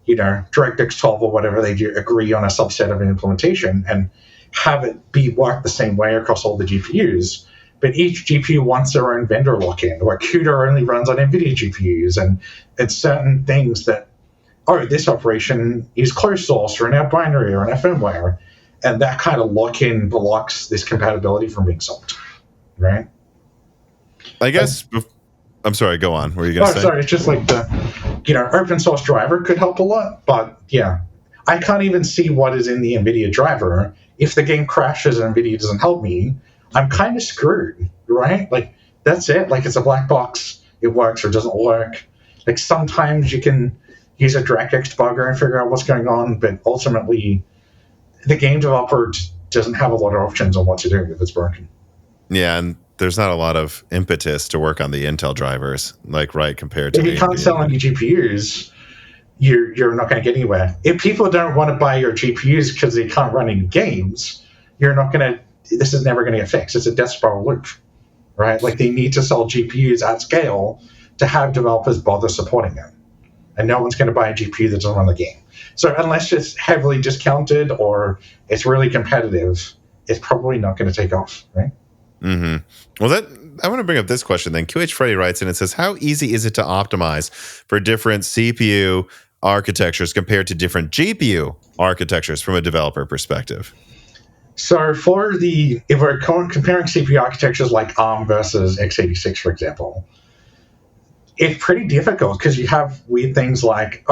DirectX 12 or whatever they do agree on a subset of an implementation and have it work the same way across all the GPUs. But each GPU wants their own vendor lock-in, or CUDA only runs on Nvidia GPUs, and it's certain things that, this operation is closed source or in our binary or in our firmware, and that kind of lock-in blocks this compatibility from being solved, right? I guess, I'm sorry, go on. What were you going to say? Sorry, it's just the, open source driver could help a lot, but yeah, I can't even see what is in the Nvidia driver. If the game crashes and Nvidia doesn't help me, I'm kind of screwed, right? Like, that's it. Like, it's a black box. It works or doesn't work. Like, sometimes you can use a DirectX debugger and figure out what's going on, but ultimately, the game developer doesn't have a lot of options on what to do if it's broken. Yeah, and there's not a lot of impetus to work on the Intel drivers, like, right, compared to if you can't sell any GPUs, you're not going to get anywhere. If people don't want to buy your GPUs because they can't run any games, you're not going to. This is never going to get fixed. It's a death spiral loop, right? Like, they need to sell GPUs at scale to have developers bother supporting them, and no one's going to buy a GPU that doesn't run the game. So unless it's heavily discounted or it's really competitive, it's probably not going to take off, right? Mm-hmm. Well, I want to bring up this question then. QH Freddy writes in and says, how easy is it to optimize for different CPU architectures compared to different GPU architectures from a developer perspective? So if we're comparing CPU architectures like ARM versus x86, for example, it's pretty difficult because you have weird things like,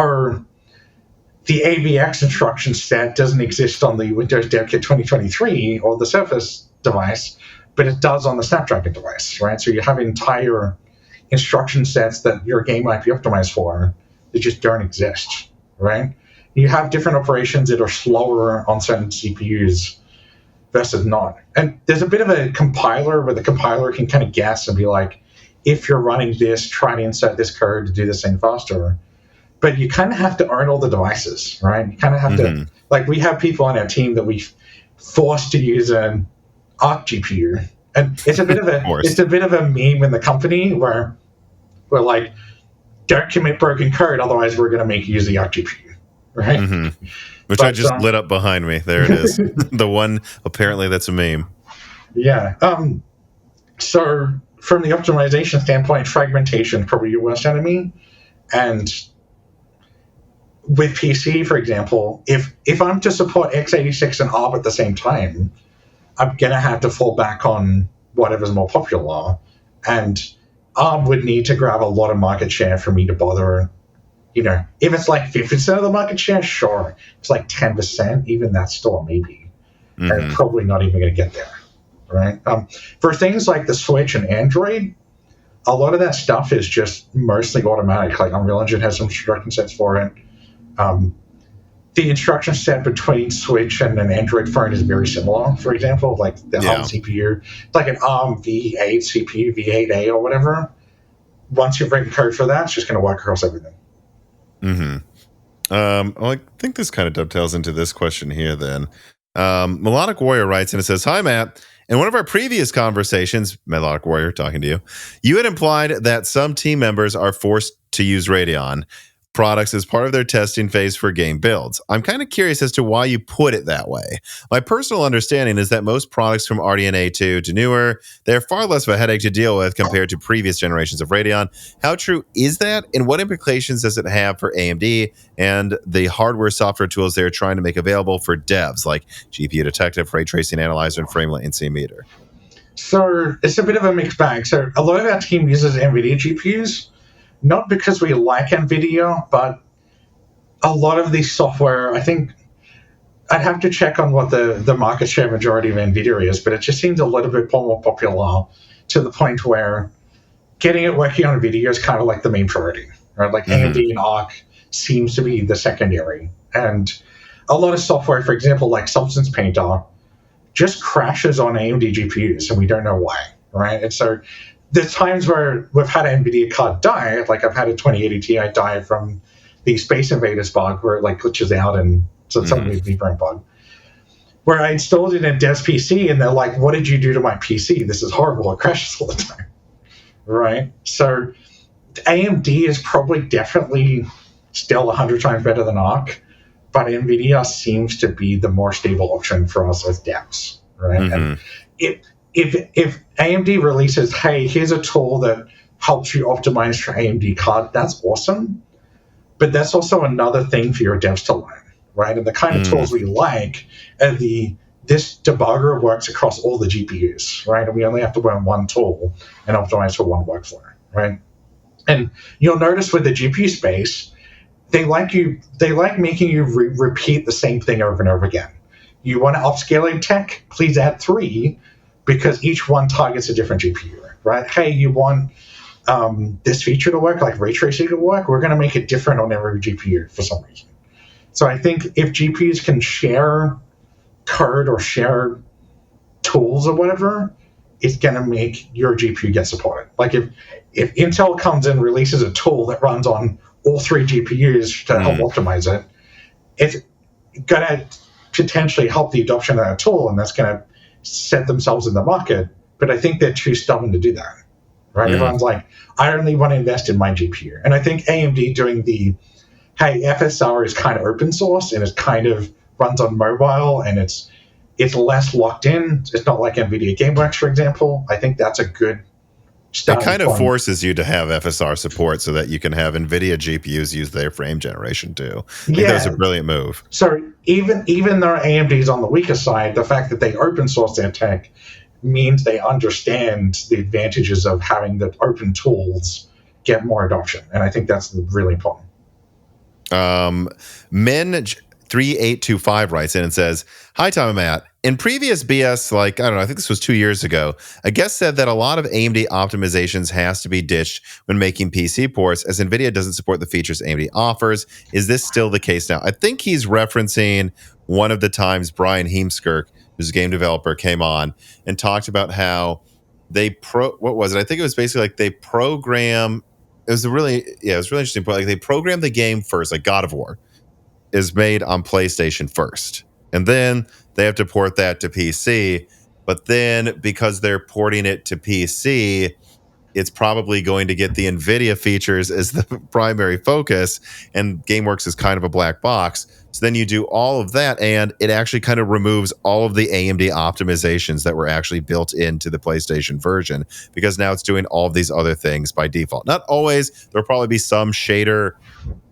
the AVX instruction set doesn't exist on the Windows Dev Kit 2023 or the Surface device, but it does on the Snapdragon device, right? So you have entire instruction sets that your game might be optimized for that just don't exist, right? You have different operations that are slower on certain CPUs versus not. And there's a bit of a compiler where the compiler can kind of guess and be like, if you're running this, try to insert this code to do this thing faster. But you kind of have to own all the devices, right? You kind of have to, like, we have people on our team that we forced to use an Arc GPU, and it's a bit of a meme in the company where we're like, don't commit broken code, otherwise we're going to make you use the Arc GPU, right? Mm-hmm. Which I just lit up behind me. There it is. The one apparently that's a meme. Yeah. So from the optimization standpoint, fragmentation is probably your worst enemy, and with PC, for example, if I'm to support x86 and ARM at the same time, I'm going to have to fall back on whatever's more popular. And ARM would need to grab a lot of market share for me to bother. You know, if it's like 50% of the market share, sure. If it's like 10%, even that's still a maybe. Mm-hmm. And probably not even going to get there, right? For things like the Switch and Android, a lot of that stuff is just mostly automatic. Like Unreal Engine has some instruction sets for it. The instruction set between Switch and an Android phone is very similar. For example, like the ARM CPU, it's like an ARM V8 CPU, V8A or whatever. Once you've written code for that, it's just going to work across everything. Mm-hmm. Well, I think this kind of dovetails into this question here then. Melodic Warrior writes and it says, hi, Matt. In one of our previous conversations, Melodic Warrior talking to you, you had implied that some team members are forced to use RADEON products as part of their testing phase for game builds. I'm kind of curious as to why you put it that way. My personal understanding is that most products from RDNA 2 to newer, they're far less of a headache to deal with compared to previous generations of RADEON. How true is that? And what implications does it have for AMD and the hardware software tools they're trying to make available for devs like GPU Detective, Ray Tracing Analyzer, and Frame Latency Meter? So it's a bit of a mixed bag. So a lot of our team uses NVIDIA GPUs. Not because we like NVIDIA, but a lot of the software, I think I'd have to check on what the market share majority of NVIDIA is, but it just seems a little bit more popular to the point where getting it working on NVIDIA is kind of like the main priority, right? Like AMD and Arc seems to be the secondary. And a lot of software, for example, like Substance Painter, just crashes on AMD GPUs, and we don't know why, right? And so there's times where we've had an NVIDIA card die, like I've had a 2080 Ti die from the Space Invaders bug where it like glitches out and so it's something deeper bug. Where I installed it in Dev's PC and they're like, what did you do to my PC? This is horrible. It crashes all the time. Right? So AMD is probably definitely still 100 times better than ARC, but NVIDIA seems to be the more stable option for us as devs. Right? And if AMD releases, hey, here's a tool that helps you optimize for AMD card, that's awesome. But that's also another thing for your devs to learn, right? And the kind of tools we like are this debugger works across all the GPUs, right? And we only have to learn one tool and optimize for one workflow, right? And you'll notice with the GPU space, they like making you repeat the same thing over and over again. You want to upscale a tech? Please add 3. because each one targets a different GPU, right? Hey, you want this feature to work, like ray tracing to work? We're going to make it different on every GPU for some reason. So I think if GPUs can share code or share tools or whatever, it's going to make your GPU get supported. Like if Intel comes and releases a tool that runs on all 3 GPUs to help optimize it, it's going to potentially help the adoption of that tool, and that's going to set themselves in the market. But I think they're too stubborn to do that, right? Everyone's like, I only want to invest in my GPU. And I think AMD doing the, hey, FSR is kind of open source and it kind of runs on mobile and it's less locked in. It's not like Nvidia GameWorks, for example. I think that's a good it kind of forces you to have FSR support so that you can have NVIDIA GPUs use their frame generation too. I think that's a brilliant move. So even though AMD's on the weaker side, the fact that they open source their tech means they understand the advantages of having the open tools get more adoption. And I think that's really important. Men3825 writes in and says, "Hi, Tom and Matt. In previous BS, I don't know, I think this was 2 years ago, a guest said that a lot of AMD optimizations has to be ditched when making PC ports as NVIDIA doesn't support the features AMD offers. Is this still the case now?" I think he's referencing one of the times Brian Heemskirk, who's a game developer, came on and talked about how they what was it? I think it was basically like they program. It was really interesting point. Like they program the game first, like God of War is made on PlayStation first, and then they have to port that to PC. But then because they're porting it to PC, it's probably going to get the NVIDIA features as the primary focus, and GameWorks is kind of a black box. So then you do all of that, and it actually kind of removes all of the AMD optimizations that were actually built into the PlayStation version, because now it's doing all of these other things by default. Not always. There'll probably be some shader,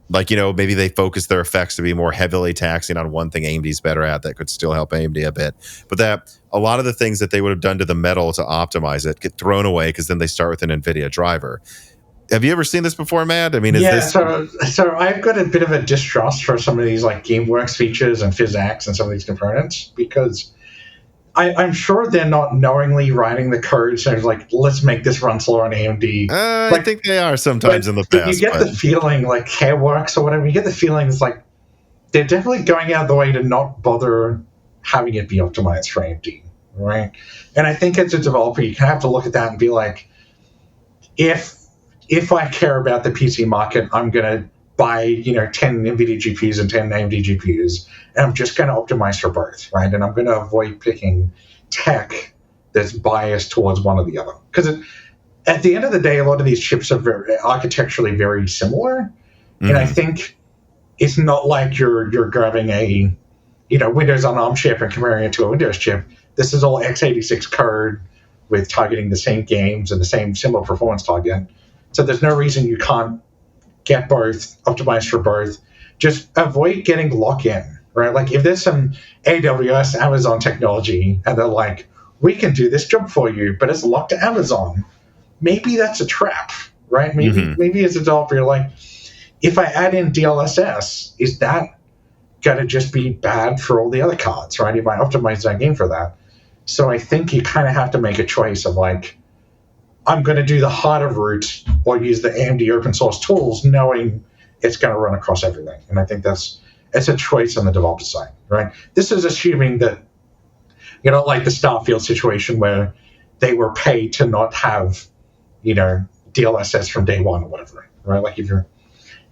like, maybe they focus their effects to be more heavily taxing on one thing AMD's better at that could still help AMD a bit. But that a lot of the things that they would have done to the metal to optimize it get thrown away because then they start with an NVIDIA driver. Have you ever seen this before, Matt? I mean, is this... So I've got a bit of a distrust for some of these like GameWorks features and PhysX and some of these components, because I'm sure they're not knowingly writing the code saying like, let's make this run slower on AMD. I think they are sometimes in the past. You get the feeling like Hairworks or whatever, you get the feeling it's like they're definitely going out of the way to not bother having it be optimized for AMD, right? And I think as a developer, you kind of have to look at that and be like, if I care about the PC market, I'm going to buy 10 NVIDIA GPUs and 10 AMD GPUs, and I'm just going to optimize for both, right? And I'm going to avoid picking tech that's biased towards one or the other. Because at the end of the day, a lot of these chips are architecturally very similar. And I think it's not like you're grabbing a Windows on ARM chip and comparing it to a Windows chip. This is all x86 code with targeting the same games and the same similar performance target. So there's no reason you can't get both, optimized for both. Just avoid getting lock-in, right? Like if there's some AWS, Amazon technology, and they're like, we can do this job for you, but it's locked to Amazon, maybe that's a trap, right? Maybe as a developer, you're like, if I add in DLSS, is that going to just be bad for all the other cards, right? If I optimize that game for that. So I think you kind of have to make a choice of like, I'm going to do the harder route or use the AMD open source tools, knowing it's going to run across everything. And I think it's a choice on the developer side, right? This is assuming that, like the Starfield situation where they were paid to not have, DLSS from day one or whatever, right? Like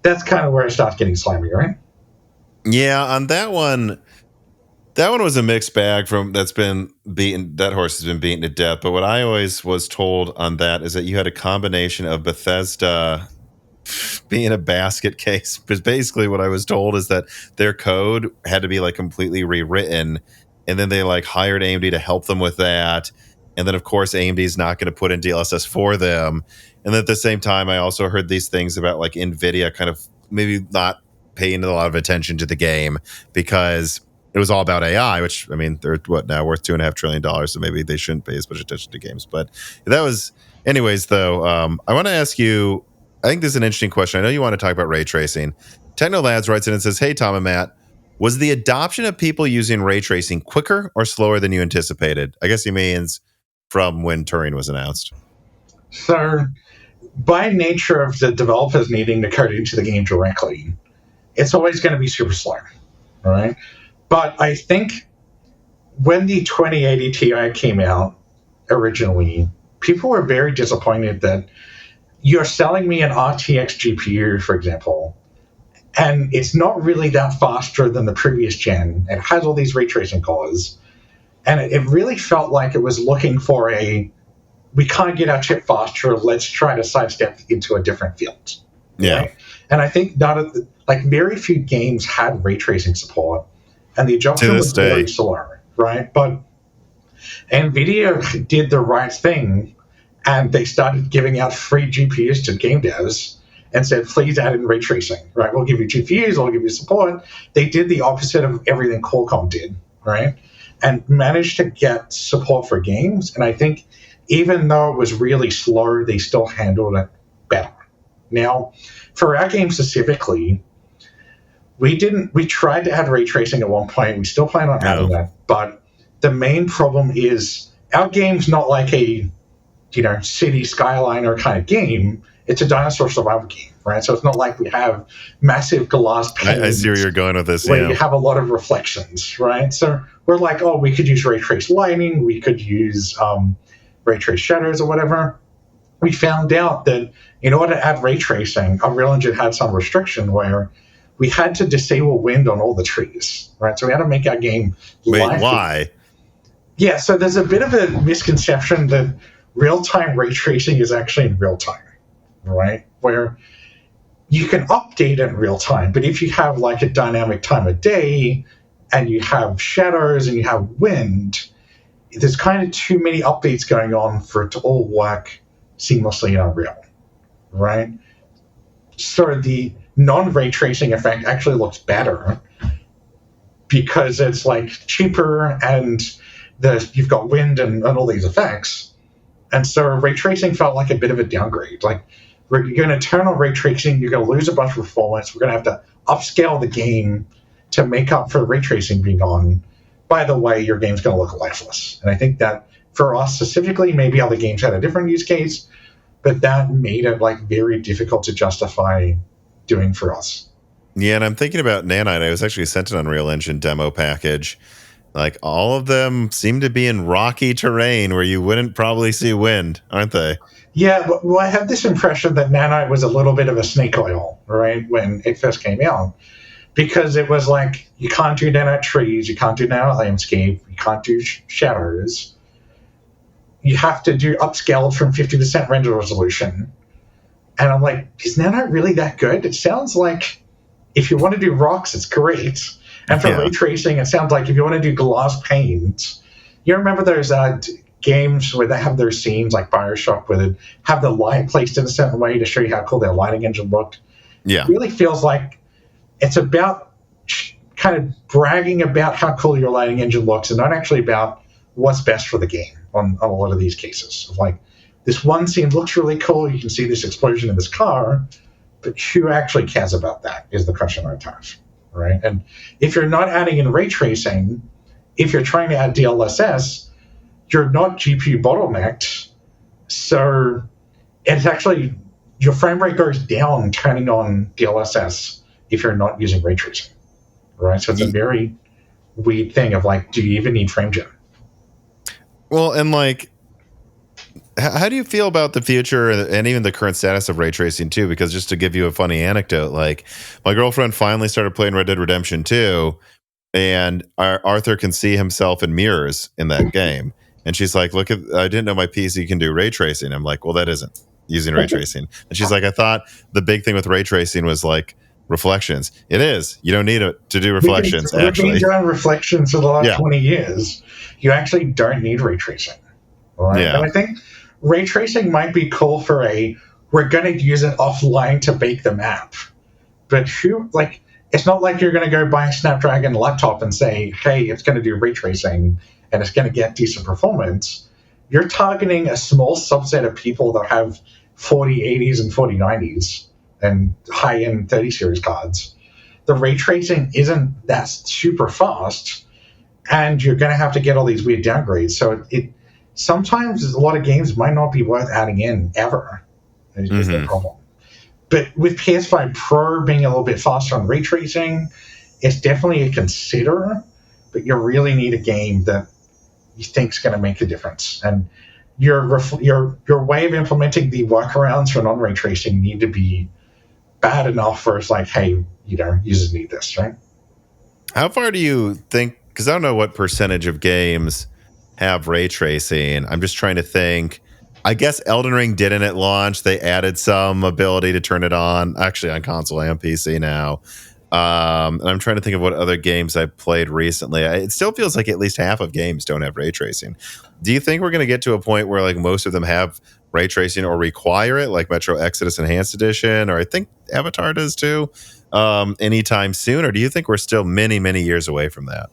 that's kind of where it starts getting slimy, right? Yeah, on that one was a mixed bag that horse has been beaten to death. But what I always was told on that is that you had a combination of Bethesda being a basket case. Because basically what I was told is that their code had to be like completely rewritten. And then they like hired AMD to help them with that. And then of course AMD is not going to put in DLSS for them. And then at the same time, I also heard these things about like NVIDIA kind of maybe not paying a lot of attention to the game because it was all about AI, which, I mean, they're now worth $2.5 trillion, so maybe they shouldn't pay as much attention to games. But that was, anyways, though, I want to ask you, I think this is an interesting question. I know you want to talk about ray tracing. TechnoLads writes in and says, "Hey, Tom and Matt, was the adoption of people using ray tracing quicker or slower than you anticipated?" I guess he means from when Turing was announced. So, by nature of the developers needing to code into the game directly, it's always going to be super slow, right? But I think when the 2080 Ti came out originally, people were very disappointed that you're selling me an RTX GPU, for example, and it's not really that faster than the previous gen. It has all these ray tracing cores, and it really felt like it was looking for we can't get our chip faster, let's try to sidestep into a different field. Yeah. Right? And I think very few games had ray tracing support, and the adoption was very slow, right? But Nvidia did the right thing, and they started giving out free GPUs to game devs and said, please add in ray tracing, right? We'll give you GPUs, we'll give you support. They did the opposite of everything Qualcomm did, right? And managed to get support for games. And I think even though it was really slow, they still handled it better. Now, for our game specifically, we tried to add ray tracing at one point. We still plan on adding that. But the main problem is our game's not like a, city skyliner kind of game. It's a dinosaur survival game, right? So it's not like we have massive glass panes. I see where you're going with this. Where you have a lot of reflections, right? So we're like, we could use ray trace lighting. We could use ray trace shadows or whatever. We found out that in order to add ray tracing, Unreal Engine had some restriction where we had to disable wind on all the trees, right? So we had to make our game live. Why? Yeah, so there's a bit of a misconception that real-time ray tracing is actually in real time, right? Where you can update in real time, but if you have like a dynamic time of day and you have shadows and you have wind, there's kind of too many updates going on for it to all work seamlessly in Unreal, right? So the non-ray tracing effect actually looks better because it's like cheaper and you've got wind and all these effects. And so ray tracing felt like a bit of a downgrade. Like, you're going to turn on ray tracing, you're going to lose a bunch of performance, we're going to have to upscale the game to make up for ray tracing being on. By the way, your game's going to look lifeless. And I think that for us specifically, maybe other games had a different use case, but that made it like very difficult to justify doing for us. Yeah, and I'm thinking about Nanite. I was actually sent an Unreal Engine demo package. Like, all of them seem to be in rocky terrain where you wouldn't probably see wind, aren't they? Yeah, well, I have this impression that Nanite was a little bit of a snake oil, right, when it first came out. Because it was like, you can't do Nanite trees, you can't do Nanite landscape, you can't do shadows. You have to do upscaled from 50% render resolution. And I'm like, is Nanite really that good? It sounds like if you want to do rocks, it's great. And for ray tracing, it sounds like if you want to do glass panes, you remember those games where they have their scenes like Bioshock where they have the light placed in a certain way to show you how cool their lighting engine looked? Yeah. It really feels like it's about kind of bragging about how cool your lighting engine looks and not actually about what's best for the game on a lot of these cases. Of like, this one scene looks really cool, you can see this explosion in this car, but who actually cares about that is the question I have, right? And if you're not adding in ray tracing, if you're trying to add DLSS, you're not GPU bottlenecked, so it's actually, your frame rate goes down turning on DLSS if you're not using ray tracing, right? So it's a very weird thing of like, do you even need frame gen? Well, and like, how do you feel about the future and even the current status of ray tracing too? Because just to give you a funny anecdote, like, my girlfriend finally started playing Red Dead Redemption 2, and Arthur can see himself in mirrors in that game. And she's like, I didn't know my PC can do ray tracing. I'm like, well, that isn't using ray tracing. And she's like, I thought the big thing with ray tracing was like reflections. It is. You don't need it to do reflections, actually. We've been doing reflections for the last 20 years. You actually don't need ray tracing. Right? Yeah. And I think ray tracing might be cool for we're going to use it offline to bake the map. But it's not like you're going to go buy a Snapdragon laptop and say, hey, it's going to do ray tracing and it's going to get decent performance. You're targeting a small subset of people that have 4080s and 4090s and high-end 30 series cards. The ray tracing isn't that super fast, and you're going to have to get all these weird downgrades. So sometimes a lot of games might not be worth adding in ever. Is the problem. But with PS5 Pro being a little bit faster on ray tracing, it's definitely a consider, but you really need a game that you think is going to make a difference. And your way of implementing the workarounds for non-ray tracing need to be bad enough for it's like, hey, users need this, right? How far do you think, because I don't know what percentage of games have ray tracing. I'm just trying to think. I guess Elden Ring didn't at launch. They added some ability to turn it on, actually on console and PC now. And I'm trying to think of what other games I've played recently. It still feels like at least half of games don't have ray tracing. Do you think we're going to get to a point where like most of them have ray tracing or require it, like Metro Exodus Enhanced Edition, or I think Avatar does too, anytime soon? Or do you think we're still many, many years away from that?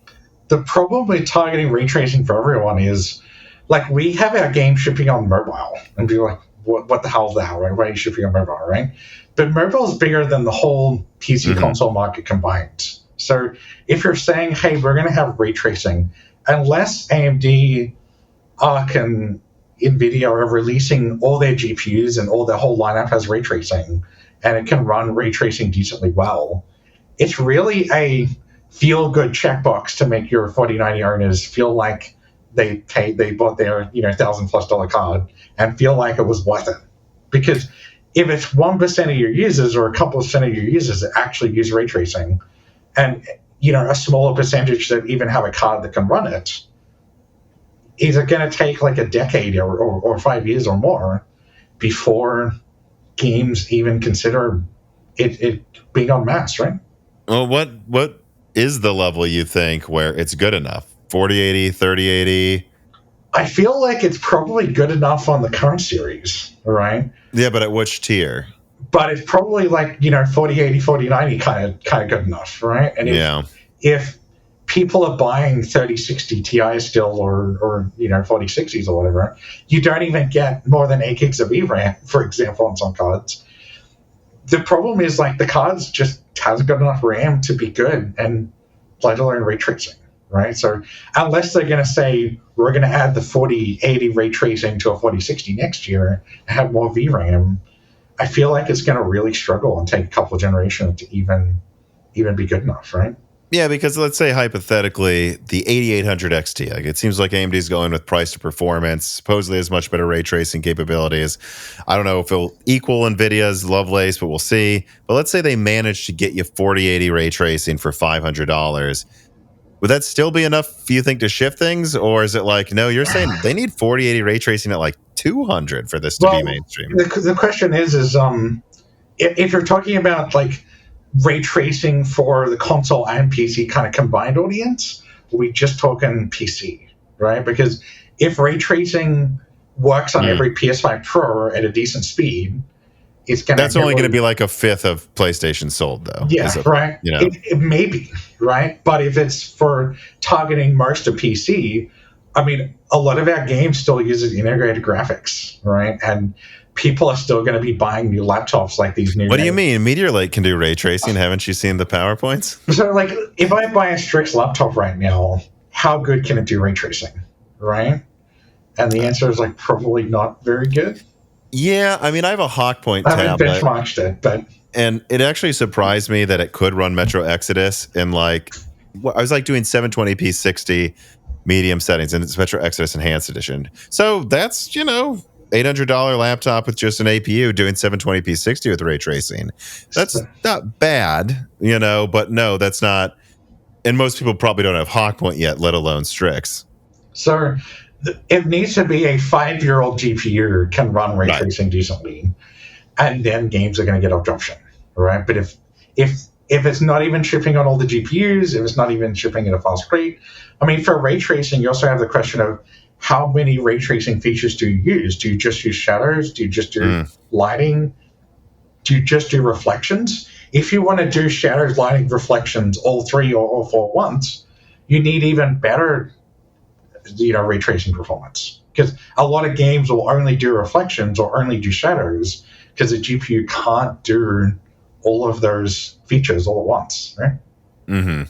The problem with targeting ray tracing for everyone is, like, we have our game shipping on mobile, and be like, what the hell is that, right? Why are you shipping on mobile, right? But mobile is bigger than the whole PC console market combined. So if you're saying, hey, we're going to have ray tracing, unless AMD, ARC, and Nvidia are releasing all their GPUs and all their whole lineup has ray tracing, and it can run ray tracing decently well, it's really a feel-good checkbox to make your 4090 owners feel like they bought their $1,000+ card and feel like it was worth it. Because if it's 1% of your users or a couple of percent of your users that actually use ray tracing, and a smaller percentage that even have a card that can run it, is it going to take like a decade or 5 years or more before games even consider it being en masse, right? Well, what is the level you think where it's good enough? 4080, 3080? I feel like it's probably good enough on the current series, right? Yeah, but at which tier? But it's probably like 4080, 4090 kind of good enough, right? And if people are buying 3060 Ti still or 4060s or whatever, you don't even get more than 8 gigs of VRAM, for example, on some cards. The problem is, like, the cards just hasn't got enough RAM to be good, and let alone ray tracing, right? So unless they're going to say, we're going to add the 4080 ray tracing to a 4060 next year and have more VRAM, I feel like it's going to really struggle and take a couple of generations to even be good enough, right? Yeah, because let's say hypothetically the 8800 XT, like, it seems like AMD's going with price to performance, supposedly has much better ray tracing capabilities. I don't know if it'll equal Nvidia's Lovelace, but we'll see. But let's say they manage to get you 4080 ray tracing for $500. Would that still be enough, do you think, to shift things? Or is it like, no, you're saying they need 4080 ray tracing at like 200 for this to be mainstream? The question is if you're talking about like ray tracing for the console and PC kind of combined audience, we just talking PC, right? Because if ray tracing works on every PS5 Pro at a decent speed, it's going to... That's only going to be like a fifth of PlayStation sold, though. Yeah, right. It may be, right? But if it's for targeting most of PC, I mean, a lot of our games still uses integrated graphics, right? And people are still going to be buying new laptops like these new... What do you mean? Meteor Lake can do ray tracing. Haven't you seen the PowerPoints? So, like, if I buy a Strix laptop right now, how good can it do ray tracing, right? And the answer is, like, probably not very good. Yeah, I mean, I have a Hawkpoint tablet. I haven't benchmarked it, but... And it actually surprised me that it could run Metro Exodus in, like... I was, like, doing 720p 60 medium settings, and it's Metro Exodus Enhanced Edition. So that's, $800 laptop with just an APU doing 720p 60 with ray tracing. That's not bad, but no, that's not... And most people probably don't have Hawkpoint yet, let alone Strix. So it needs to be a 5-year-old GPU can run ray tracing decently, and then games are going to get adoption, right? But if it's not even shipping on all the GPUs, if it's not even shipping at a fast rate, I mean, for ray tracing, you also have the question of how many ray tracing features do you use? Do you just use shadows? Do you just do lighting? Do you just do reflections? If you want to do shadows, lighting, reflections, all three or all four at once, you need even better, ray tracing performance. Because a lot of games will only do reflections or only do shadows because the GPU can't do all of those features all at once, right? Mm-hmm.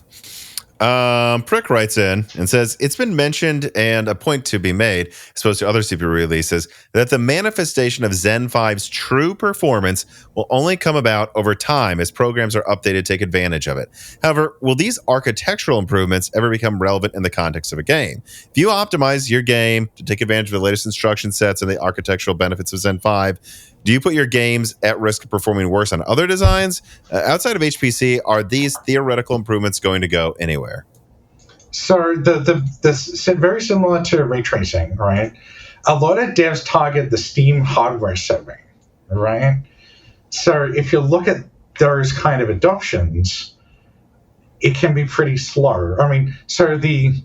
Prick writes in and says, it's been mentioned and a point to be made, as opposed to other CPU releases, that the manifestation of Zen 5's true performance will only come about over time as programs are updated to take advantage of it. However, will these architectural improvements ever become relevant in the context of a game? If you optimize your game to take advantage of the latest instruction sets and the architectural benefits of Zen 5, do you put your games at risk of performing worse on other designs? Outside of HPC, are these theoretical improvements going to go anywhere? So this very similar to ray tracing, right? A lot of devs target the Steam hardware serving, right? So if you look at those kind of adoptions, it can be pretty slow. I mean, so the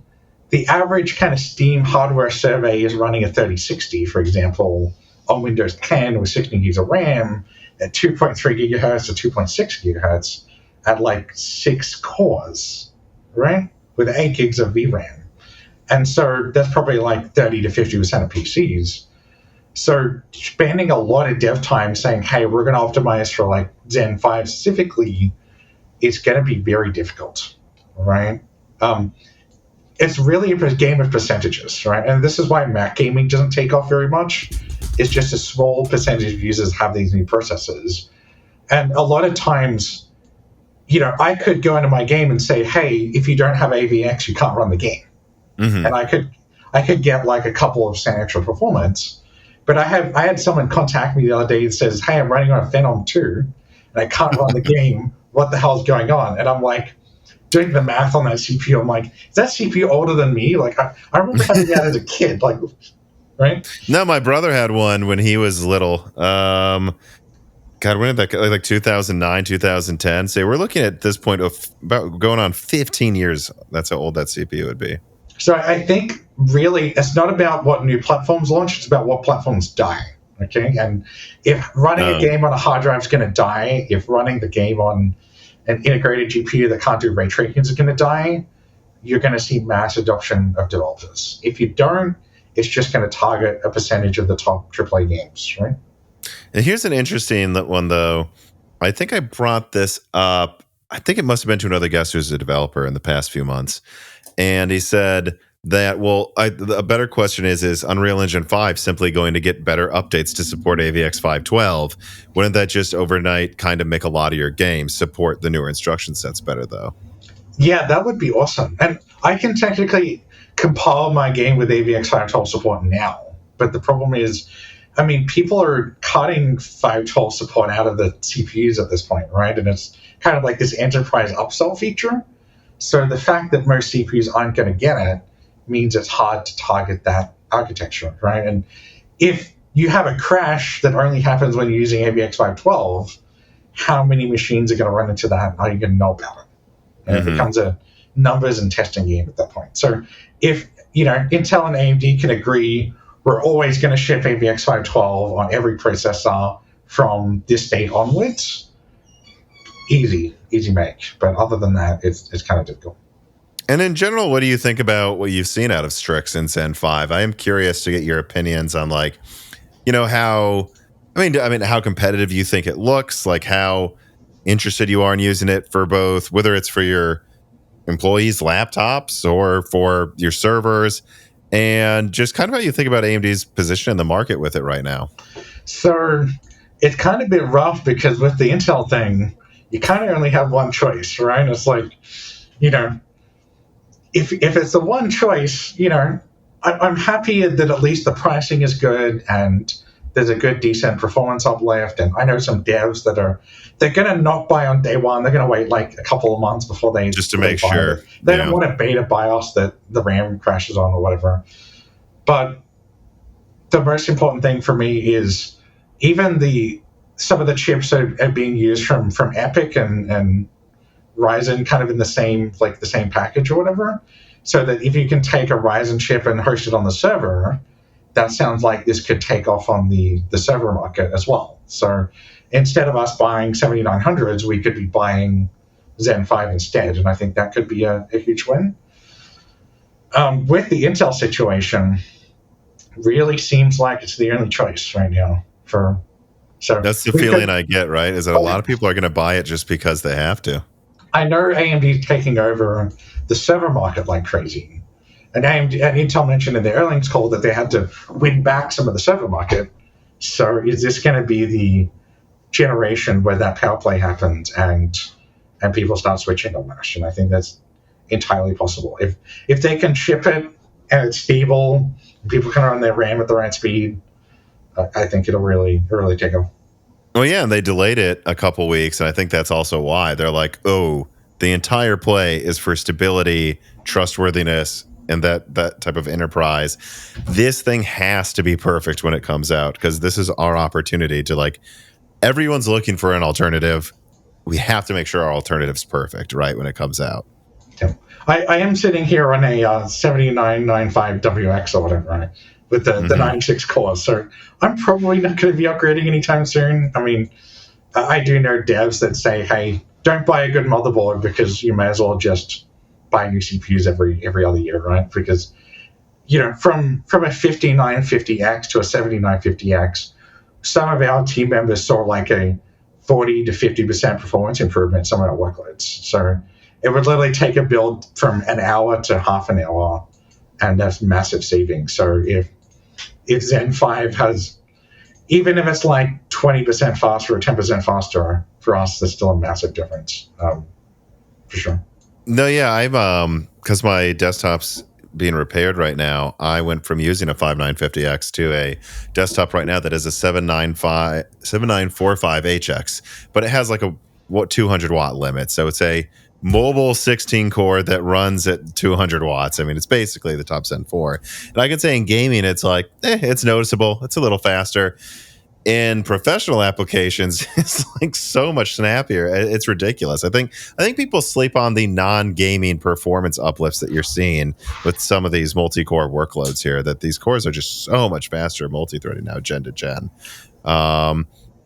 average kind of Steam hardware survey is running a 3060, for example, on Windows 10 with 16 gigs of RAM at 2.3 gigahertz to 2.6 gigahertz at like 6 cores, right? With 8 gigs of VRAM. And so that's probably like 30 to 50% of PCs. So spending a lot of dev time saying, hey, we're going to optimize for like Zen 5 specifically, is going to be very difficult, right? It's really a game of percentages, right? And this is why Mac gaming doesn't take off very much. It's just a small percentage of users have these new processors. And a lot of times, you know, I could go into my game and say, hey, if you don't have AVX, you can't run the game. Mm-hmm. And I could get like a couple of percent extra performance. But I had someone contact me the other day that says, hey, I'm running on a Phenom 2 and I can't run the game. What the hell's going on? And I'm like, doing the math on that CPU, I'm like, is that CPU older than me? Like, I remember having that as a kid, like, right? No, my brother had one when he was little. God, when did that, like 2009, 2010? So we're looking at this point of about going on 15 years. That's how old that CPU would be. So I think really it's not about what new platforms launch, it's about what platforms die. Okay, and if running a game on a hard drive is going to die, if running the game on an integrated GPU that can't do ray tracing is going to die, you're going to see mass adoption of developers. If you don't, it's just going to target a percentage of the top AAA games, right? And here's an interesting one, though. I think I brought this up. I think it must have been to another guest who's a developer in the past few months. And he said that, well, a better question is Unreal Engine 5 simply going to get better updates to support AVX 512? Wouldn't that just overnight kind of make a lot of your games support the newer instruction sets better, though? Yeah, that would be awesome. And I can technically compile my game with AVX 512 support now. But the problem is, I mean, people are cutting 512 support out of the CPUs at this point, right? And it's kind of like this enterprise upsell feature. So the fact that most CPUs aren't going to get it means it's hard to target that architecture, right? And if you have a crash that only happens when you're using AVX 512, how many machines are going to run into that? How are you going to know about it? And it becomes a numbers and testing game at that point. So if, you know, Intel and AMD can agree, we're always going to ship AVX 512 on every processor from this date onwards, easy make. But other than that, it's kind of difficult. And in general, what do you think about what you've seen out of Strix in Zen 5? I am curious to get your opinions on, like, you know, how competitive you think it looks, like how interested you are in using it for both, whether it's for your employees' laptops or for your servers, and just kind of how you think about AMD's position in the market with it right now. So it's kind of a bit rough because with the Intel thing, you kind of only have one choice, right? It's like, you know, if it's the one choice, you know, I'm happy that at least the pricing is good and there's a good, decent performance uplift. And I know some devs they're going to not buy on day one. They're going to wait like a couple of months before they just to make sure they don't want a beta BIOS that the RAM crashes on or whatever. But the most important thing for me is even some of the chips are being used from Epic and Ryzen kind of in the same package or whatever, so that if you can take a Ryzen chip and host it on the server, that sounds like this could take off on the server market as well. So instead of us buying 7900s, we could be buying Zen 5 instead, and I think that could be a huge win. With the Intel situation, really seems like it's the only choice right now So that's the feeling I get, right? Is that a lot of people are going to buy it just because they have to. I know AMD is taking over the server market like crazy. And Intel mentioned in the earnings call that they had to win back some of the server market. So is this going to be the generation where that power play happens and people start switching on Mesh? And I think that's entirely possible. If they can ship it and it's stable, people can run their RAM at the right speed, I think it'll really take off. Well, yeah, and they delayed it a couple weeks, and I think that's also why they're like, oh, the entire play is for stability, trustworthiness, and that type of enterprise. This thing has to be perfect when it comes out, because this is our opportunity to, like, everyone's looking for an alternative. We have to make sure our alternative's perfect, right, when it comes out. Yeah. I am sitting here on a 7995WX or whatever, right, with the 96 cores, so I'm probably not going to be upgrading anytime soon. I mean, I do know devs that say, hey, don't buy a good motherboard because you may as well just buy new CPUs every other year, right? Because, you know, from a 5950X to a 7950X, some of our team members saw like a 40 to 50% performance improvement in some of our workloads. So it would literally take a build from an hour to half an hour, and that's massive savings. So if Zen 5 has, even if it's like 20% faster or 10% faster, for us, there's still a massive difference, for sure. No, yeah, I'm because my desktop's being repaired right now. I went from using a 5950X to a desktop right now that is a 7945HX, but it has like a 200 watt limit. So it's a mobile 16 core that runs at 200 watts. I mean, it's basically the top Zen 4. And I could say in gaming, it's like, it's noticeable. It's a little faster. In professional applications, it's like so much snappier. It's ridiculous. I think people sleep on the non-gaming performance uplifts that you're seeing with some of these multi-core workloads here, that these cores are just so much faster multi-threading now, gen to gen.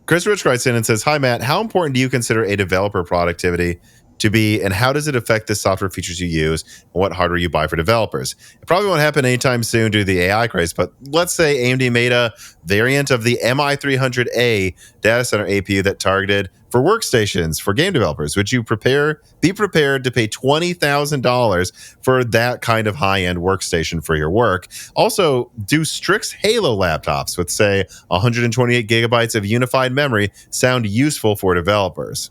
Chris Rich writes in and says, hi, Matt, how important do you consider a developer productivity to be, and how does it affect the software features you use and what hardware you buy for developers? It probably won't happen anytime soon due to the AI craze, but let's say AMD made a variant of the MI300A data center APU that targeted for workstations for game developers. Would you be prepared to pay $20,000 for that kind of high-end workstation for your work? Also, do Strix Halo laptops with, say, 128 gigabytes of unified memory sound useful for developers?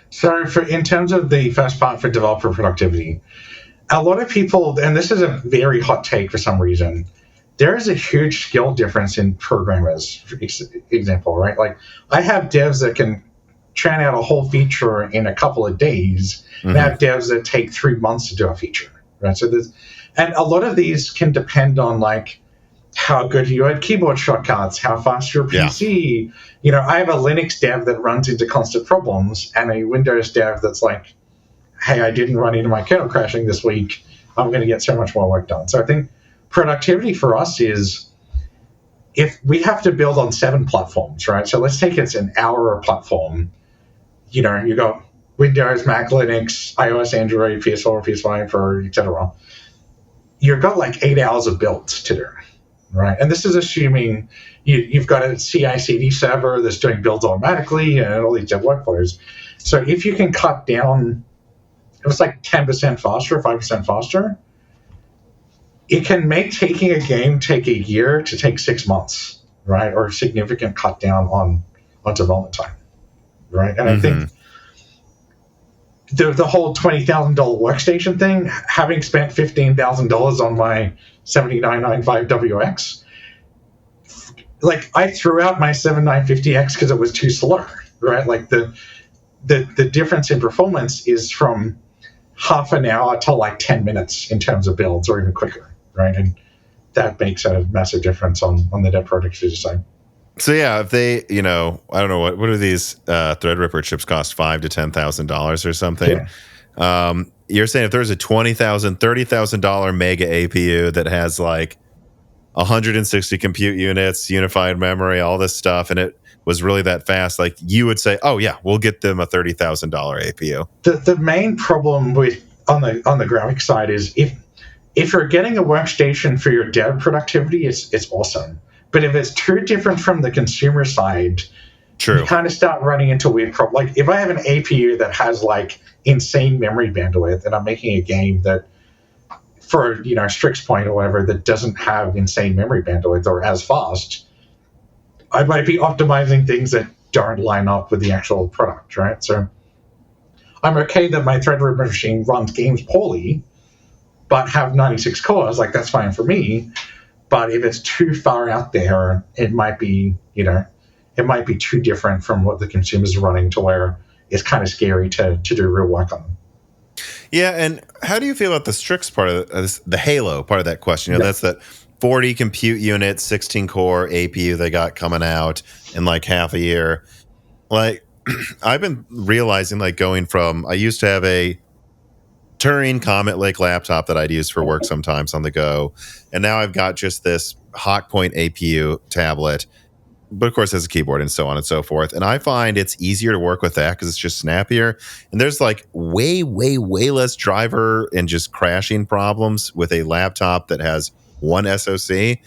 So in terms of the first part for developer productivity, a lot of people, and this is a very hot take for some reason, there is a huge skill difference in programmers, for example, right? Like, I have devs that can churn out a whole feature in a couple of days, and I have devs that take 3 months to do a feature, right? So and a lot of these can depend on, like, how good you are at keyboard shortcuts, how fast your PC. Yeah. You know, I have a Linux dev that runs into constant problems, and a Windows dev that's like, hey, I didn't run into my kernel crashing this week. I'm going to get so much more work done. So I think productivity for us is, if we have to build on 7 platforms, right? So let's take it's an hour platform. You know, you got Windows, Mac, Linux, iOS, Android, PS4, PS5, etc. You've got like 8 hours of builds to do. Right, and this is assuming you've got a CI/CD server that's doing builds automatically and all these dev workflows. So if you can cut down, it was like 10% faster, 5% faster, it can make taking a game take a year to take 6 months, right? Or a significant cut down on development time, right? And I think the whole $20,000 workstation thing, having spent $15,000 on my 7995WX, like, I threw out my 7950X because it was too slow, right? Like, the difference in performance is from half an hour to like 10 minutes in terms of builds, or even quicker, right? And that makes a massive difference on the dev productivity side. So yeah, if they, you know, I don't know what do these Threadripper chips cost, $5,000 to $10,000 or something. Yeah. You're saying if there's a $20,000, $30,000 mega APU that has like 160 compute units, unified memory, all this stuff, and it was really that fast, like, you would say, oh yeah, we'll get them a $30,000 APU. The main problem with on the graphics side is if you're getting a workstation for your dev productivity, it's awesome. But if it's too different from the consumer side, True. You kind of start running into weird problems. Like if I have an APU that has like insane memory bandwidth, and I'm making a game that, for Strix point or whatever, that doesn't have insane memory bandwidth or as fast, I might be optimizing things that don't line up with the actual product, right? So I'm okay that my Threadripper machine runs games poorly, but have 96 cores. Like that's fine for me. But if it's too far out there, it might be, it might be too different from what the consumer's running to where it's kind of scary to do real work on them. Yeah, and how do you feel about the Strix part of this, the Halo part of that question? That's that 40 compute unit, 16 core APU they got coming out in like half a year. Like, I've been realizing, like, going from, I used to have a Turing Comet Lake laptop that I'd use for work sometimes on the go, and now I've got just this Hawkpoint APU tablet, but of course has a keyboard and so on and so forth. And I find it's easier to work with that because it's just snappier. And there's like way less driver and just crashing problems with a laptop that has one SoC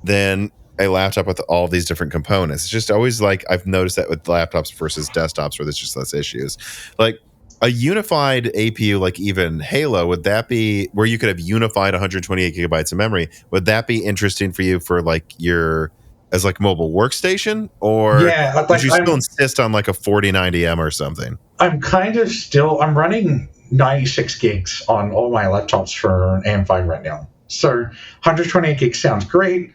than a laptop with all these different components. It's just always like, I've noticed that with laptops versus desktops where there's just less issues. Like a unified APU, like even Halo, would that be where you could have unified 128 gigabytes of memory? Would that be interesting for you for like your, as like mobile workstation, or would you still insist on like a 4090M or something? I'm running 96 gigs on all my laptops for AM5 right now. So 128 gigs sounds great.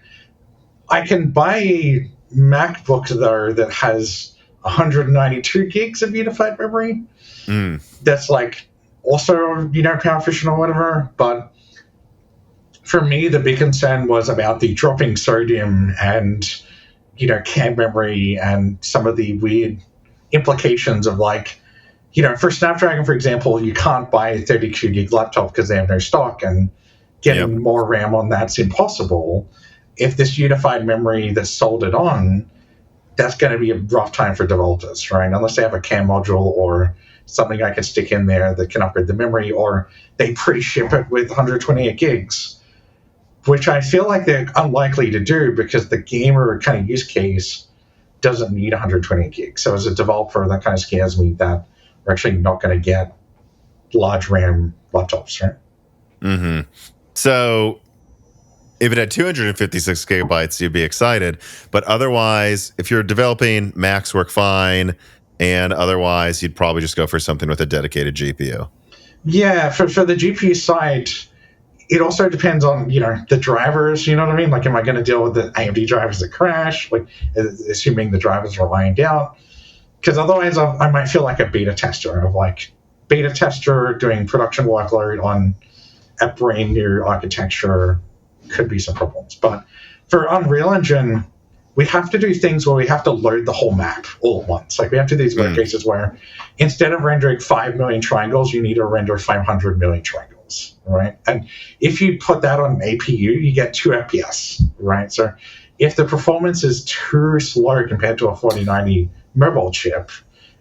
I can buy a MacBook though that has 192 gigs of unified memory. That's like also, power efficient or whatever. But for me, the big concern was about the dropping sodium and, CAN memory and some of the weird implications of like, for Snapdragon, for example, you can't buy a 32 gig laptop because they have no stock, and getting more RAM on that's impossible. If this unified memory that's soldered on, that's going to be a rough time for developers, right? Unless they have a CAN module or something I can stick in there that can upgrade the memory, or they pre-ship it with 128 gigs. Which I feel like they're unlikely to do because the gamer kind of use case doesn't need 128 gigs. So as a developer, that kind of scares me that we're actually not going to get large RAM laptops, right? Mm-hmm. So if it had 256 gigabytes, you'd be excited. But otherwise, if you're developing, Macs work fine. And otherwise, you'd probably just go for something with a dedicated GPU. Yeah, for the GPU side, it also depends on, the drivers, you know what I mean? Like, am I going to deal with the AMD drivers that crash? Like, assuming the drivers are lined out. Because otherwise, I might feel like a beta tester of, like, beta tester doing production workload on a brand new architecture could be some problems. But for Unreal Engine, we have to do things where we have to load the whole map all at once. Like, we have to do these work cases where instead of rendering 5 million triangles, you need to render 500 million triangles, right? And if you put that on an APU, you get 2 FPS, right? So if the performance is too slow compared to a 4090 mobile chip,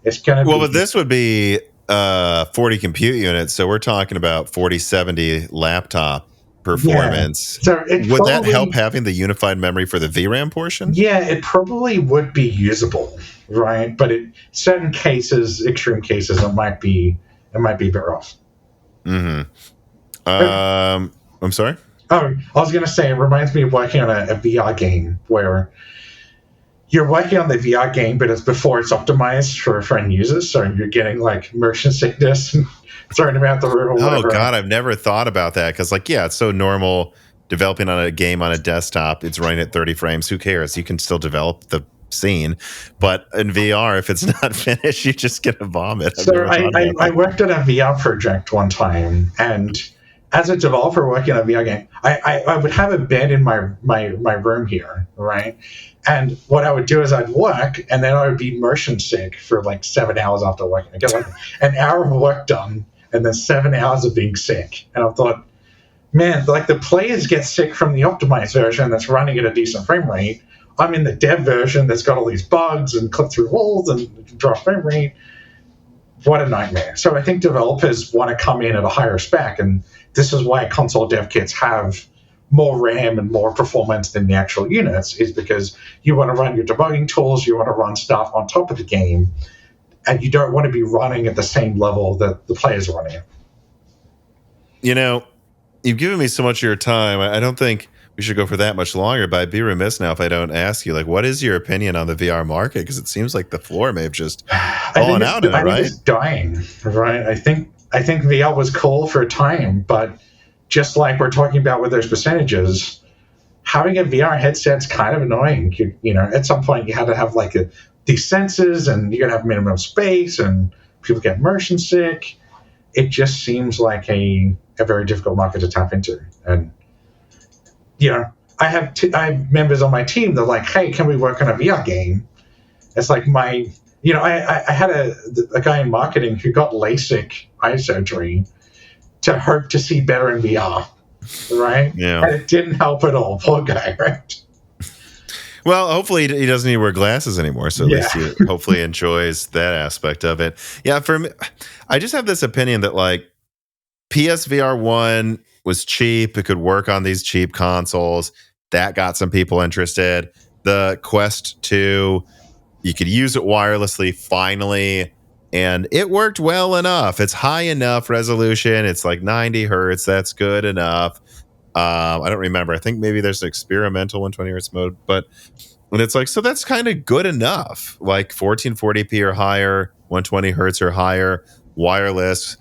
it's going to be... Well, but this would be 40 compute units, so we're talking about 4070 laptop performance. Yeah. So would that help having the unified memory for the VRAM portion? Yeah, it probably would be usable, right? But in certain cases, extreme cases, it might be better off. Mm-hmm. I'm sorry? Oh, I was going to say, it reminds me of working on a VR game where you're working on the VR game, but it's before it's optimized for end users, so you're getting like motion sickness and throwing them out the room or whatever. Oh, God, I've never thought about that because, like, yeah, it's so normal developing on a game on a desktop. It's running at 30 frames. Who cares? You can still develop the scene. But in VR, if it's not finished, you just get a vomit. So I worked on a VR project one time, and as a developer working on a VR game, I would have a bed in my room here, right? And what I would do is I'd work, and then I would be motion sick for like 7 hours after working. I get like an hour of work done, and then 7 hours of being sick. And I thought, man, like the players get sick from the optimized version that's running at a decent frame rate. I'm in the dev version that's got all these bugs and clip through walls and drop frame rate. What a nightmare. So I think developers want to come in at a higher spec, and this is why console dev kits have more RAM and more performance than the actual units is because you want to run your debugging tools, you want to run stuff on top of the game, and you don't want to be running at the same level that the players are running at. You know, you've given me so much of your time. I don't think we should go for that much longer, but I'd be remiss now if I don't ask you, like, what is your opinion on the VR market? Because it seems like the floor may have just fallen out in it, right? It's dying, right? I think VR was cool for a time, but just like we're talking about with those percentages, having a VR headset's kind of annoying. You know, at some point you had to have like these sensors, and you got to have minimum space, and people get motion sick. It just seems like a very difficult market to tap into. And you know, I have members on my team that are like, hey, can we work on a VR game? It's like I had a guy in marketing who got LASIK eye surgery to hope to see better in VR, right? Yeah. And it didn't help at all. Poor guy, right? Well, hopefully he doesn't need to wear glasses anymore, so at least he hopefully enjoys that aspect of it. Yeah, for me, I just have this opinion that like PSVR 1 was cheap. It could work on these cheap consoles. That got some people interested. The Quest 2, you could use it wirelessly finally, and it worked well enough. It's high enough resolution. It's like 90 hertz. That's good enough. I don't remember. I think maybe there's an experimental 120 hertz mode, but and it's like, so that's kind of good enough. Like 1440p or higher, 120 hertz or higher, wireless.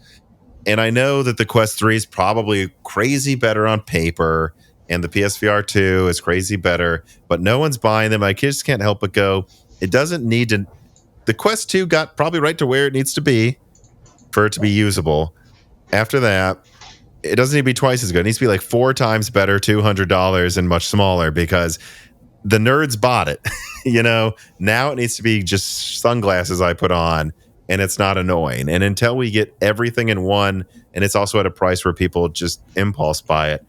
And I know that the Quest 3 is probably crazy better on paper, and the PSVR 2 is crazy better, but no one's buying them. I just can't help but go, it doesn't need to. The Quest 2 got probably right to where it needs to be for it to be usable. After that, it doesn't need to be twice as good. It needs to be like 4 times better, $200 and much smaller, because the nerds bought it. You know, now it needs to be just sunglasses I put on, and it's not annoying. And until we get everything in one, and it's also at a price where people just impulse buy it,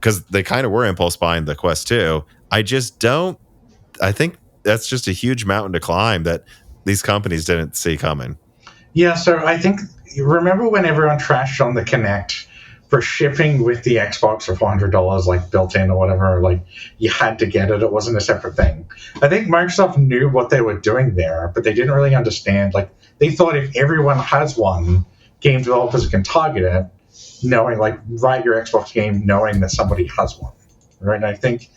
because they kind of were impulse buying the Quest 2, I think that's just a huge mountain to climb that these companies didn't see coming. Yeah, so I think, remember when everyone trashed on the Kinect for shipping with the Xbox for $400, like built in or whatever, like you had to get it, it wasn't a separate thing. I think Microsoft knew what they were doing there, but they didn't really understand. Like, they thought if everyone has one, game developers can target it, knowing, like, write your Xbox game knowing that somebody has one, right? And I think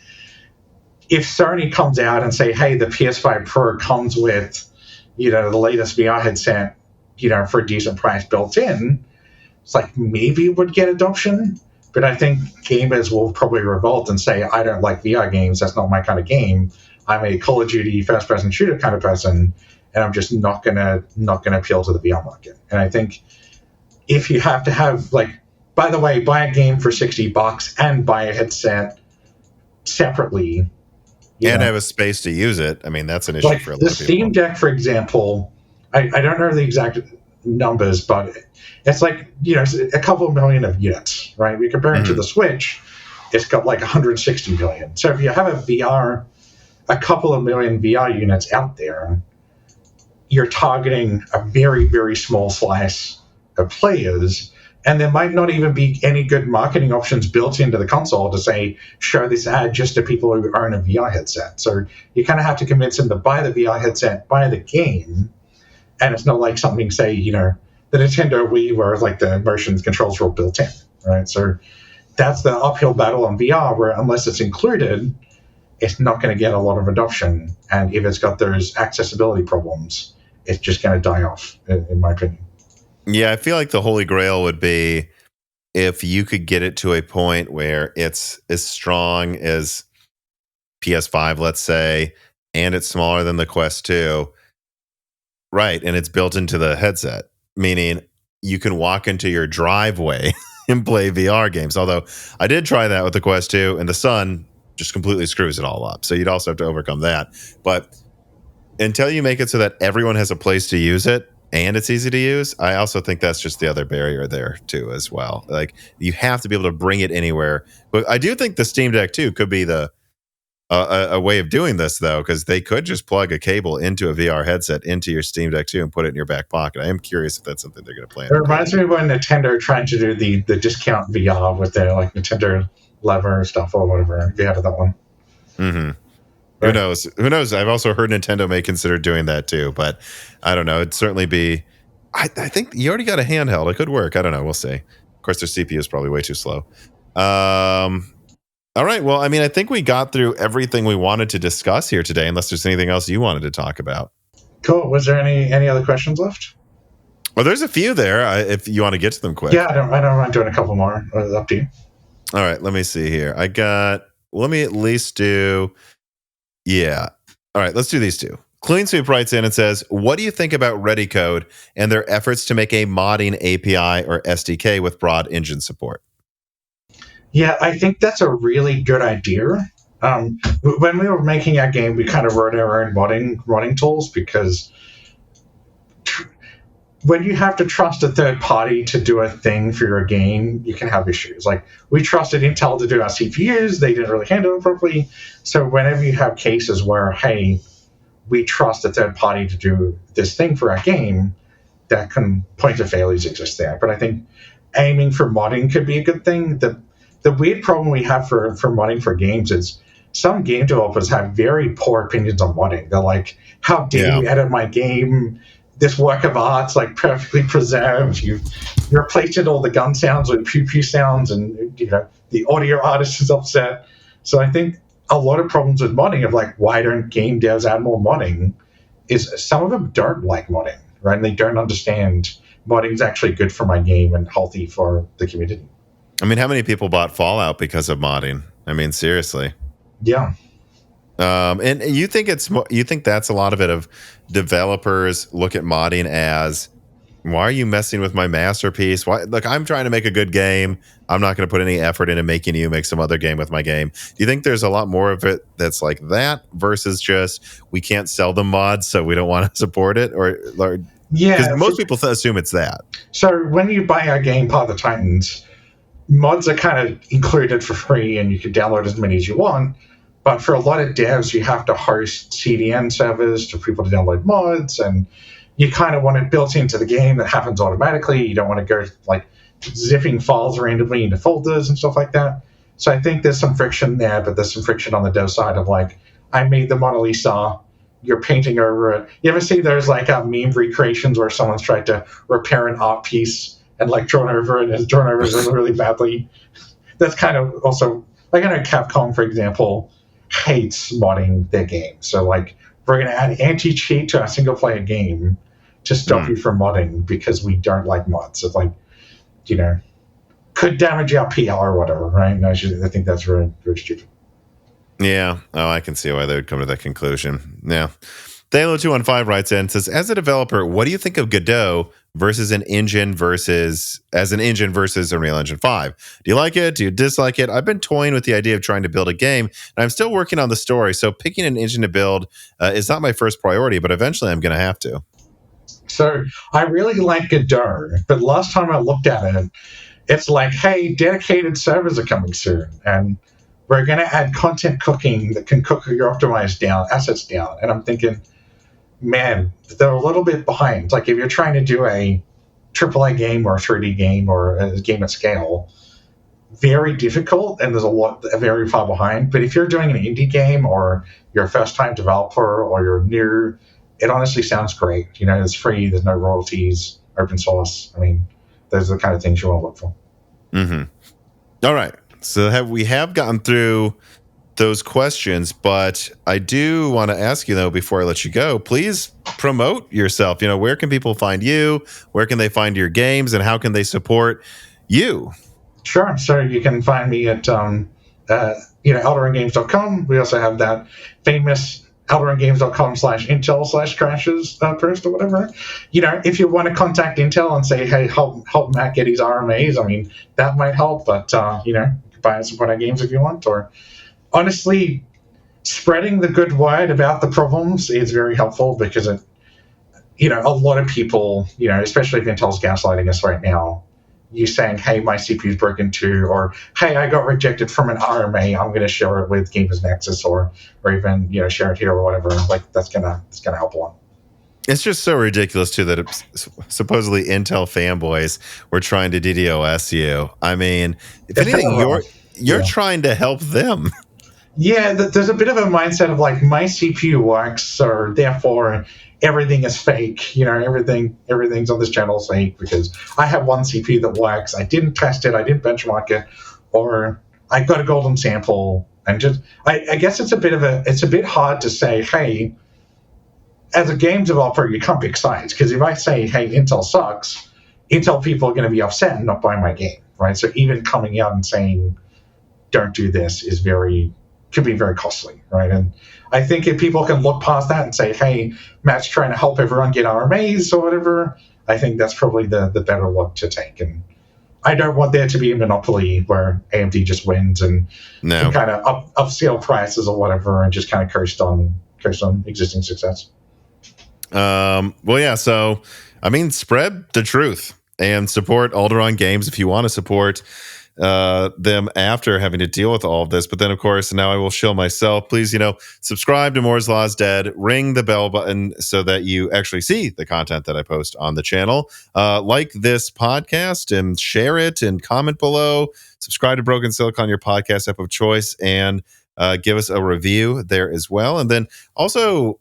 if Sony comes out and say, hey, the PS5 Pro comes with, you know, the latest VR headset, you know, for a decent price built in, it's like maybe it would get adoption. But I think gamers will probably revolt and say, I don't like VR games. That's not my kind of game. I'm a Call of Duty first-person shooter kind of person, and I'm just not gonna appeal to the VR market. And I think if you have to have, like, by the way, buy a game for $60 and buy a headset separately, and have a space to use it. I mean, that's an issue for a lot of people. The Steam Deck, for example, I don't know the exact numbers, but it's like, you know, a couple of million of units, right? We compare it to the Switch, it's got like 160 million. So if you have a couple of million VR units out there, you're targeting a very, very small slice of players. And there might not even be any good marketing options built into the console to say, show this ad just to people who own a VR headset. So you kind of have to convince them to buy the VR headset, buy the game. And it's not like something, say, you know, the Nintendo Wii where like the motion controls were all built in, right? So that's the uphill battle on VR, where unless it's included, it's not going to get a lot of adoption. And if it's got those accessibility problems, it's just going to die off, in my opinion. Yeah, I feel like the holy grail would be if you could get it to a point where it's as strong as PS5, let's say, and it's smaller than the Quest 2. Right, and it's built into the headset, meaning you can walk into your driveway and play VR games. Although I did try that with the Quest 2, and the sun just completely screws it all up. So you'd also have to overcome that. But until you make it so that everyone has a place to use it, and it's easy to use, I also think that's just the other barrier there too as well. Like, you have to be able to bring it anywhere. But I do think the Steam Deck too could be the a way of doing this, though, because they could just plug a cable into a VR headset into your Steam Deck too and put it in your back pocket. I am curious if that's something they're going to plan. It reminds me of when Nintendo tried to do the discount VR with their like Nintendo lever stuff or whatever. If you have that one. Mm-hmm. Who knows? Who knows? I've also heard Nintendo may consider doing that too, but I don't know. It'd certainly be. I think you already got a handheld. It could work. I don't know. We'll see. Of course, their CPU is probably way too slow. All right. Well, I mean, I think we got through everything we wanted to discuss here today, unless there's anything else you wanted to talk about. Cool. Was there any other questions left? Well, there's a few there. If you want to get to them quick. Yeah, I don't mind doing a couple more. It's up to you. All right. Let me see here. Let me at least do. Yeah. All right. Let's do these two. Clean Sweep writes in and says, what do you think about ReadyCode and their efforts to make a modding API or SDK with broad engine support? Yeah, I think that's a really good idea. When we were making our game, we kind of wrote our own modding tools because when you have to trust a third party to do a thing for your game, you can have issues. Like, we trusted Intel to do our CPUs. They didn't really handle it properly. So whenever you have cases where, hey, we trust a third party to do this thing for our game, that can point to failures exist there. But I think aiming for modding could be a good thing. The weird problem we have for modding for games is some game developers have very poor opinions on modding. They're like, how dare you edit my game? This work of art's like perfectly preserved. You've replaced all the gun sounds with pew pew sounds, and the audio artist is upset. So I think a lot of problems with modding of like, why don't game devs add more modding, is some of them don't like modding, right? And they don't understand modding is actually good for my game and healthy for the community. I mean, how many people bought Fallout because of modding? I mean, seriously. Yeah. And you think that's a lot of it of developers look at modding as, why are you messing with my masterpiece? Why? Look, I'm trying to make a good game. I'm not going to put any effort into making you make some other game with my game. Do you think there's a lot more of it that's like that versus just, we can't sell the mods, so we don't want to support it? Or yeah, because most people assume it's that. So when you buy our game, Path of Titans, mods are kind of included for free, and you can download as many as you want. But for a lot of devs, you have to host CDN servers for people to download mods, and you kind of want it built into the game that happens automatically. You don't want to go like zipping files randomly into folders and stuff like that. So I think there's some friction there, but there's some friction on the dev side of like, I made the Mona Lisa, you're painting over it. You ever see there's like meme recreations where someone's tried to repair an art piece and like drawn over it and it's drawn over it really badly? That's kind of also, like, I know Capcom, for example, hates modding their game. So like, we're going to add anti-cheat to our single-player game to stop you from modding because we don't like mods. It's like, could damage our PR or whatever, right? No, I think that's very, very stupid. Yeah. Oh, I can see why they would come to that conclusion. Yeah. Thalo215 writes in and says, as a developer, what do you think of Gadot versus an engine versus Unreal Engine 5? Do you like it? Do you dislike it? I've been toying with the idea of trying to build a game, and I'm still working on the story, so picking an engine to build is not my first priority, but eventually I'm going to have to. So I really like Gadot, but last time I looked at it, it's like, hey, dedicated servers are coming soon, and we're going to add content cooking that can cook your optimized assets down. And I'm thinking, man, they're a little bit behind. Like, if you're trying to do a AAA game or a 3D game or a game at scale, very difficult, and there's a lot very far behind. But if you're doing an indie game or you're a first-time developer or you're new, it honestly sounds great. It's free, there's no royalties, open source. I mean, those are the kind of things you want to look for. Mm-hmm. All right. So we have gotten through those questions, but I do want to ask you, though, before I let you go, please promote yourself. Where can people find you? Where can they find your games, and how can they support you? Sure. So you can find me at AlderonGames.com. We also have that famous AlderonGames.com/Intel/crashes post or whatever. If you want to contact Intel and say, hey, help Matt get his RMAs, I mean, that might help, but buy and support our games if you want. Or honestly, spreading the good word about the problems is very helpful, because a lot of people, especially if Intel's gaslighting us right now, you saying, hey, my CPU's broken too, or hey, I got rejected from an RMA, I'm going to share it with Gamers Nexus, or even share it here or whatever. Like, that's gonna help a lot. It's just so ridiculous too that supposedly Intel fanboys were trying to DDoS you. I mean, if anything, you're trying to help them. Yeah, there's a bit of a mindset of like, my CPU works, so therefore everything is fake. Everything's on this channel is fake because I have one CPU that works. I didn't test it, I didn't benchmark it, or I got a golden sample. And just, I guess it's a bit hard to say, hey, as a game developer, you can't pick sides, because if I say, hey, Intel sucks, Intel people are going to be upset and not buy my game, right? So even coming out and saying, don't do this could be very costly, right? And I think if people can look past that and say, hey, Matt's trying to help everyone get RMAs or whatever, I think that's probably the better look to take. And I don't want there to be a monopoly where AMD just wins and can kind of upscale prices or whatever and just kind of coast on existing success. Well, yeah. So, I mean, spread the truth and support Alderon Games if you want to support them after having to deal with all of this. But then, of course, now I will shill myself. Please, subscribe to Moore's Law is Dead. Ring the bell button so that you actually see the content that I post on the channel. Like this podcast and share it and comment below. Subscribe to Broken Silicon, your podcast app of choice, and give us a review there as well. And then also,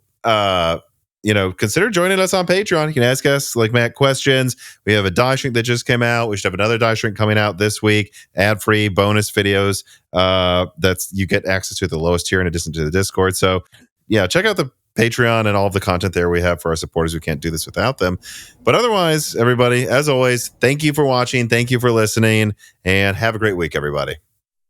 consider joining us on Patreon. You can ask us, like Matt, questions. We have a die shrink that just came out. We should have another die shrink coming out this week. Ad-free bonus videos. You get access to the lowest tier in addition to the Discord. So, yeah, check out the Patreon and all of the content there we have for our supporters. We can't do this without them. But otherwise, everybody, as always, thank you for watching. Thank you for listening. And have a great week, everybody.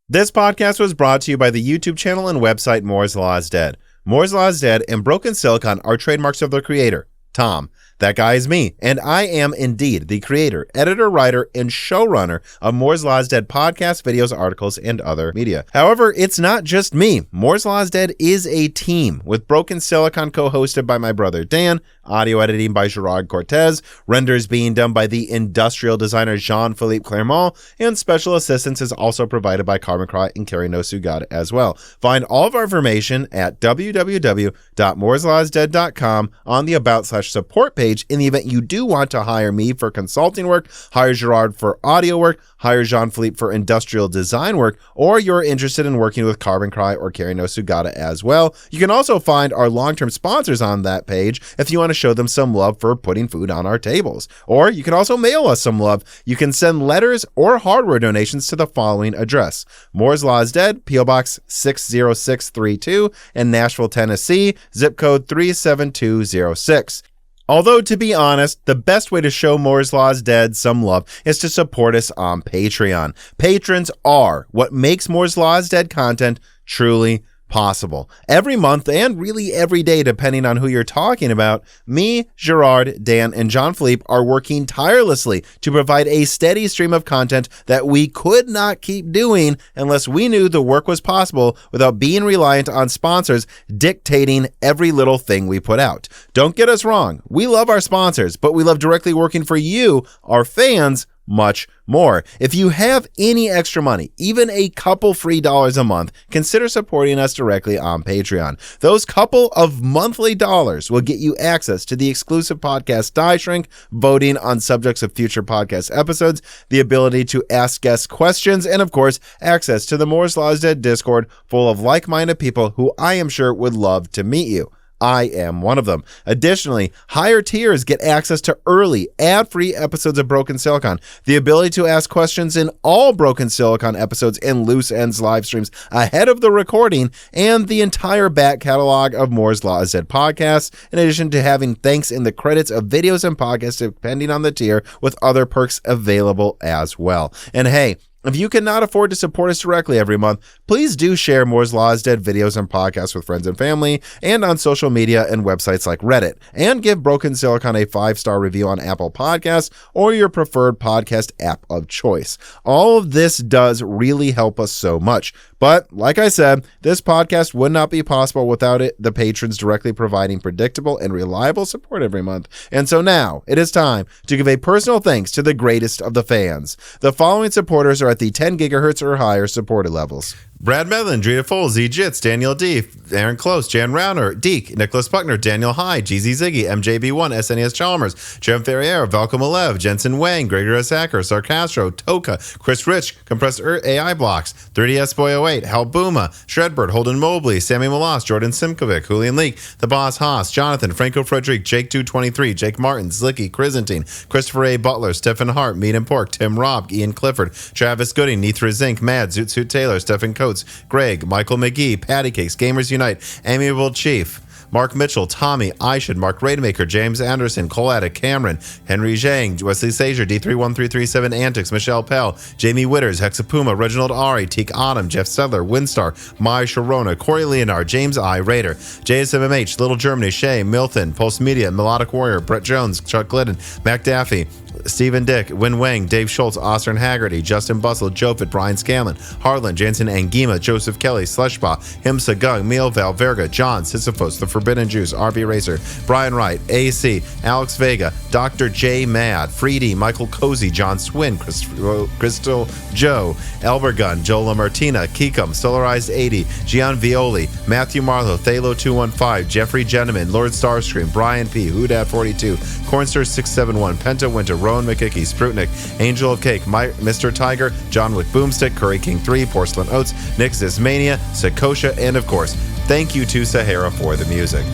This podcast was brought to you by the YouTube channel and website Moore's Law is Dead. Moore's Law is Dead and Broken Silicon are trademarks of their creator, Tom. That guy is me, and I am indeed the creator, editor, writer, and showrunner of Moore's Law is Dead podcasts, videos, articles, and other media. However, it's not just me. Moore's Law is Dead is a team, with Broken Silicon co-hosted by my brother Dan, audio editing by Gerard Cortez, renders being done by the industrial designer Jean-Philippe Clermont, and special assistance is also provided by Carmen Cry and Carrie Nosugada as well. Find all of our information at www.mooreslawsdead.com on the About/Support page. In the event you do want to hire me for consulting work, hire Gerard for audio work, hire Jean-Philippe for industrial design work, or you're interested in working with Carbon Cry or Carrie Nosugada as well. You can also find our long-term sponsors on that page if you want to show them some love for putting food on our tables. Or you can also mail us some love. You can send letters or hardware donations to the following address: Moore's Law is Dead, P.O. Box 60632 in Nashville, Tennessee, zip code 37206. Although, to be honest, the best way to show Moore's Law is Dead some love is to support us on Patreon. Patrons are what makes Moore's Law is Dead content truly possible. Every month, and really every day, depending on who you're talking about, me, Gerard, Dan, and Jean-Philippe are working tirelessly to provide a steady stream of content that we could not keep doing unless we knew the work was possible without being reliant on sponsors dictating every little thing we put out. Don't get us wrong. We love our sponsors, but we love directly working for you, our fans, much more. If you have any extra money, even a couple free dollars a month, consider supporting us directly on Patreon. Those couple of monthly dollars will get you access to the exclusive podcast Die Shrink, voting on subjects of future podcast episodes, the ability to ask guest questions, and of course, access to the Moore's Law is Dead Discord full of like-minded people who I am sure would love to meet you. I am one of them. Additionally, higher tiers get access to early, ad-free episodes of Broken Silicon, the ability to ask questions in all Broken Silicon episodes and Loose Ends live streams ahead of the recording, and the entire back catalog of Moore's Law is Dead podcasts, in addition to having thanks in the credits of videos and podcasts depending on the tier, with other perks available as well. And hey, if you cannot afford to support us directly every month, please do share Moore's Law is Dead videos and podcasts with friends and family, and on social media and websites like Reddit, and give Broken Silicon a 5-star review on Apple Podcasts or your preferred podcast app of choice. All of this does really help us so much. But like I said, this podcast would not be possible without the patrons directly providing predictable and reliable support every month. And so now it is time to give a personal thanks to the greatest of the fans. The following supporters are at the 10 gigahertz or higher supported levels: Brad Medlin, Drita Foles, Z Jits, Daniel D, Aaron Close, Jan Rauner, Deke, Nicholas Buckner, Daniel High, GZ Ziggy, MJB1, SNES Chalmers, Jem Ferrier, Valco Malev, Jensen Wang, Gregor S. Acker, Sarcastro, Toka, Chris Rich, Compressed AI Blocks, 3DS Boy 08, Hal Booma, Shredbird, Holden Mobley, Sammy Malas, Jordan Simkovic, Julian Leak, The Boss Haas, Jonathan, Franco Frederick, Jake223, Jake Martin, Zlicky, Chrysantine, Christopher A. Butler, Stephen Hart, Meat and Pork, Tim Robb, Ian Clifford, Travis Gooding, Nithra Zink, Mad, Zoot Suit Taylor, Stephen Coates, Greg, Michael McGee, Patty Cakes, Gamers Unite, Amiable Chief, Mark Mitchell, Tommy, Ishad, Mark Rademaker, James Anderson, Cole Addick, Cameron, Henry Zhang, Wesley Sager, D31337 Antics, Michelle Pell, Jamie Witters, Hexapuma, Reginald Ari, Teak Autumn, Jeff Sedler, Windstar, Mai Sharona, Corey Leonard, James I, Raider, JSMMH, Little Germany, Shay, Milton, Pulse Media, Melodic Warrior, Brett Jones, Chuck Glidden, Mac Daffy, Stephen Dick, Win Wang, Dave Schultz, Austin Haggerty, Justin Bustle, Jofit, Brian Scanlon, Harlan, Jansen Angima, Joseph Kelly, Slushba, Himsa Gung, Meal Valverga, John, Sisyphus, The Forbidden Juice, RB Racer, Brian Wright, AC, Alex Vega, Dr. J. Mad, Freedy, Michael Cozy, John Swin, Crystal Joe, Elbergun, Jola Martina, Kikum, Solarized 80, Gian Violi, Matthew Marlowe, Thalo 215, Jeffrey Gentleman, Lord Starscream, Brian P, Hoodat 42, Cornstar 671, Penta Winter, Rowan McKickey, Sprutnik, Angel of Cake, Mr. Tiger, John Wick Boomstick, Curry King 3, Porcelain Oats, Nick Zismania, Sakosha, and of course, thank you to Sahara for the music.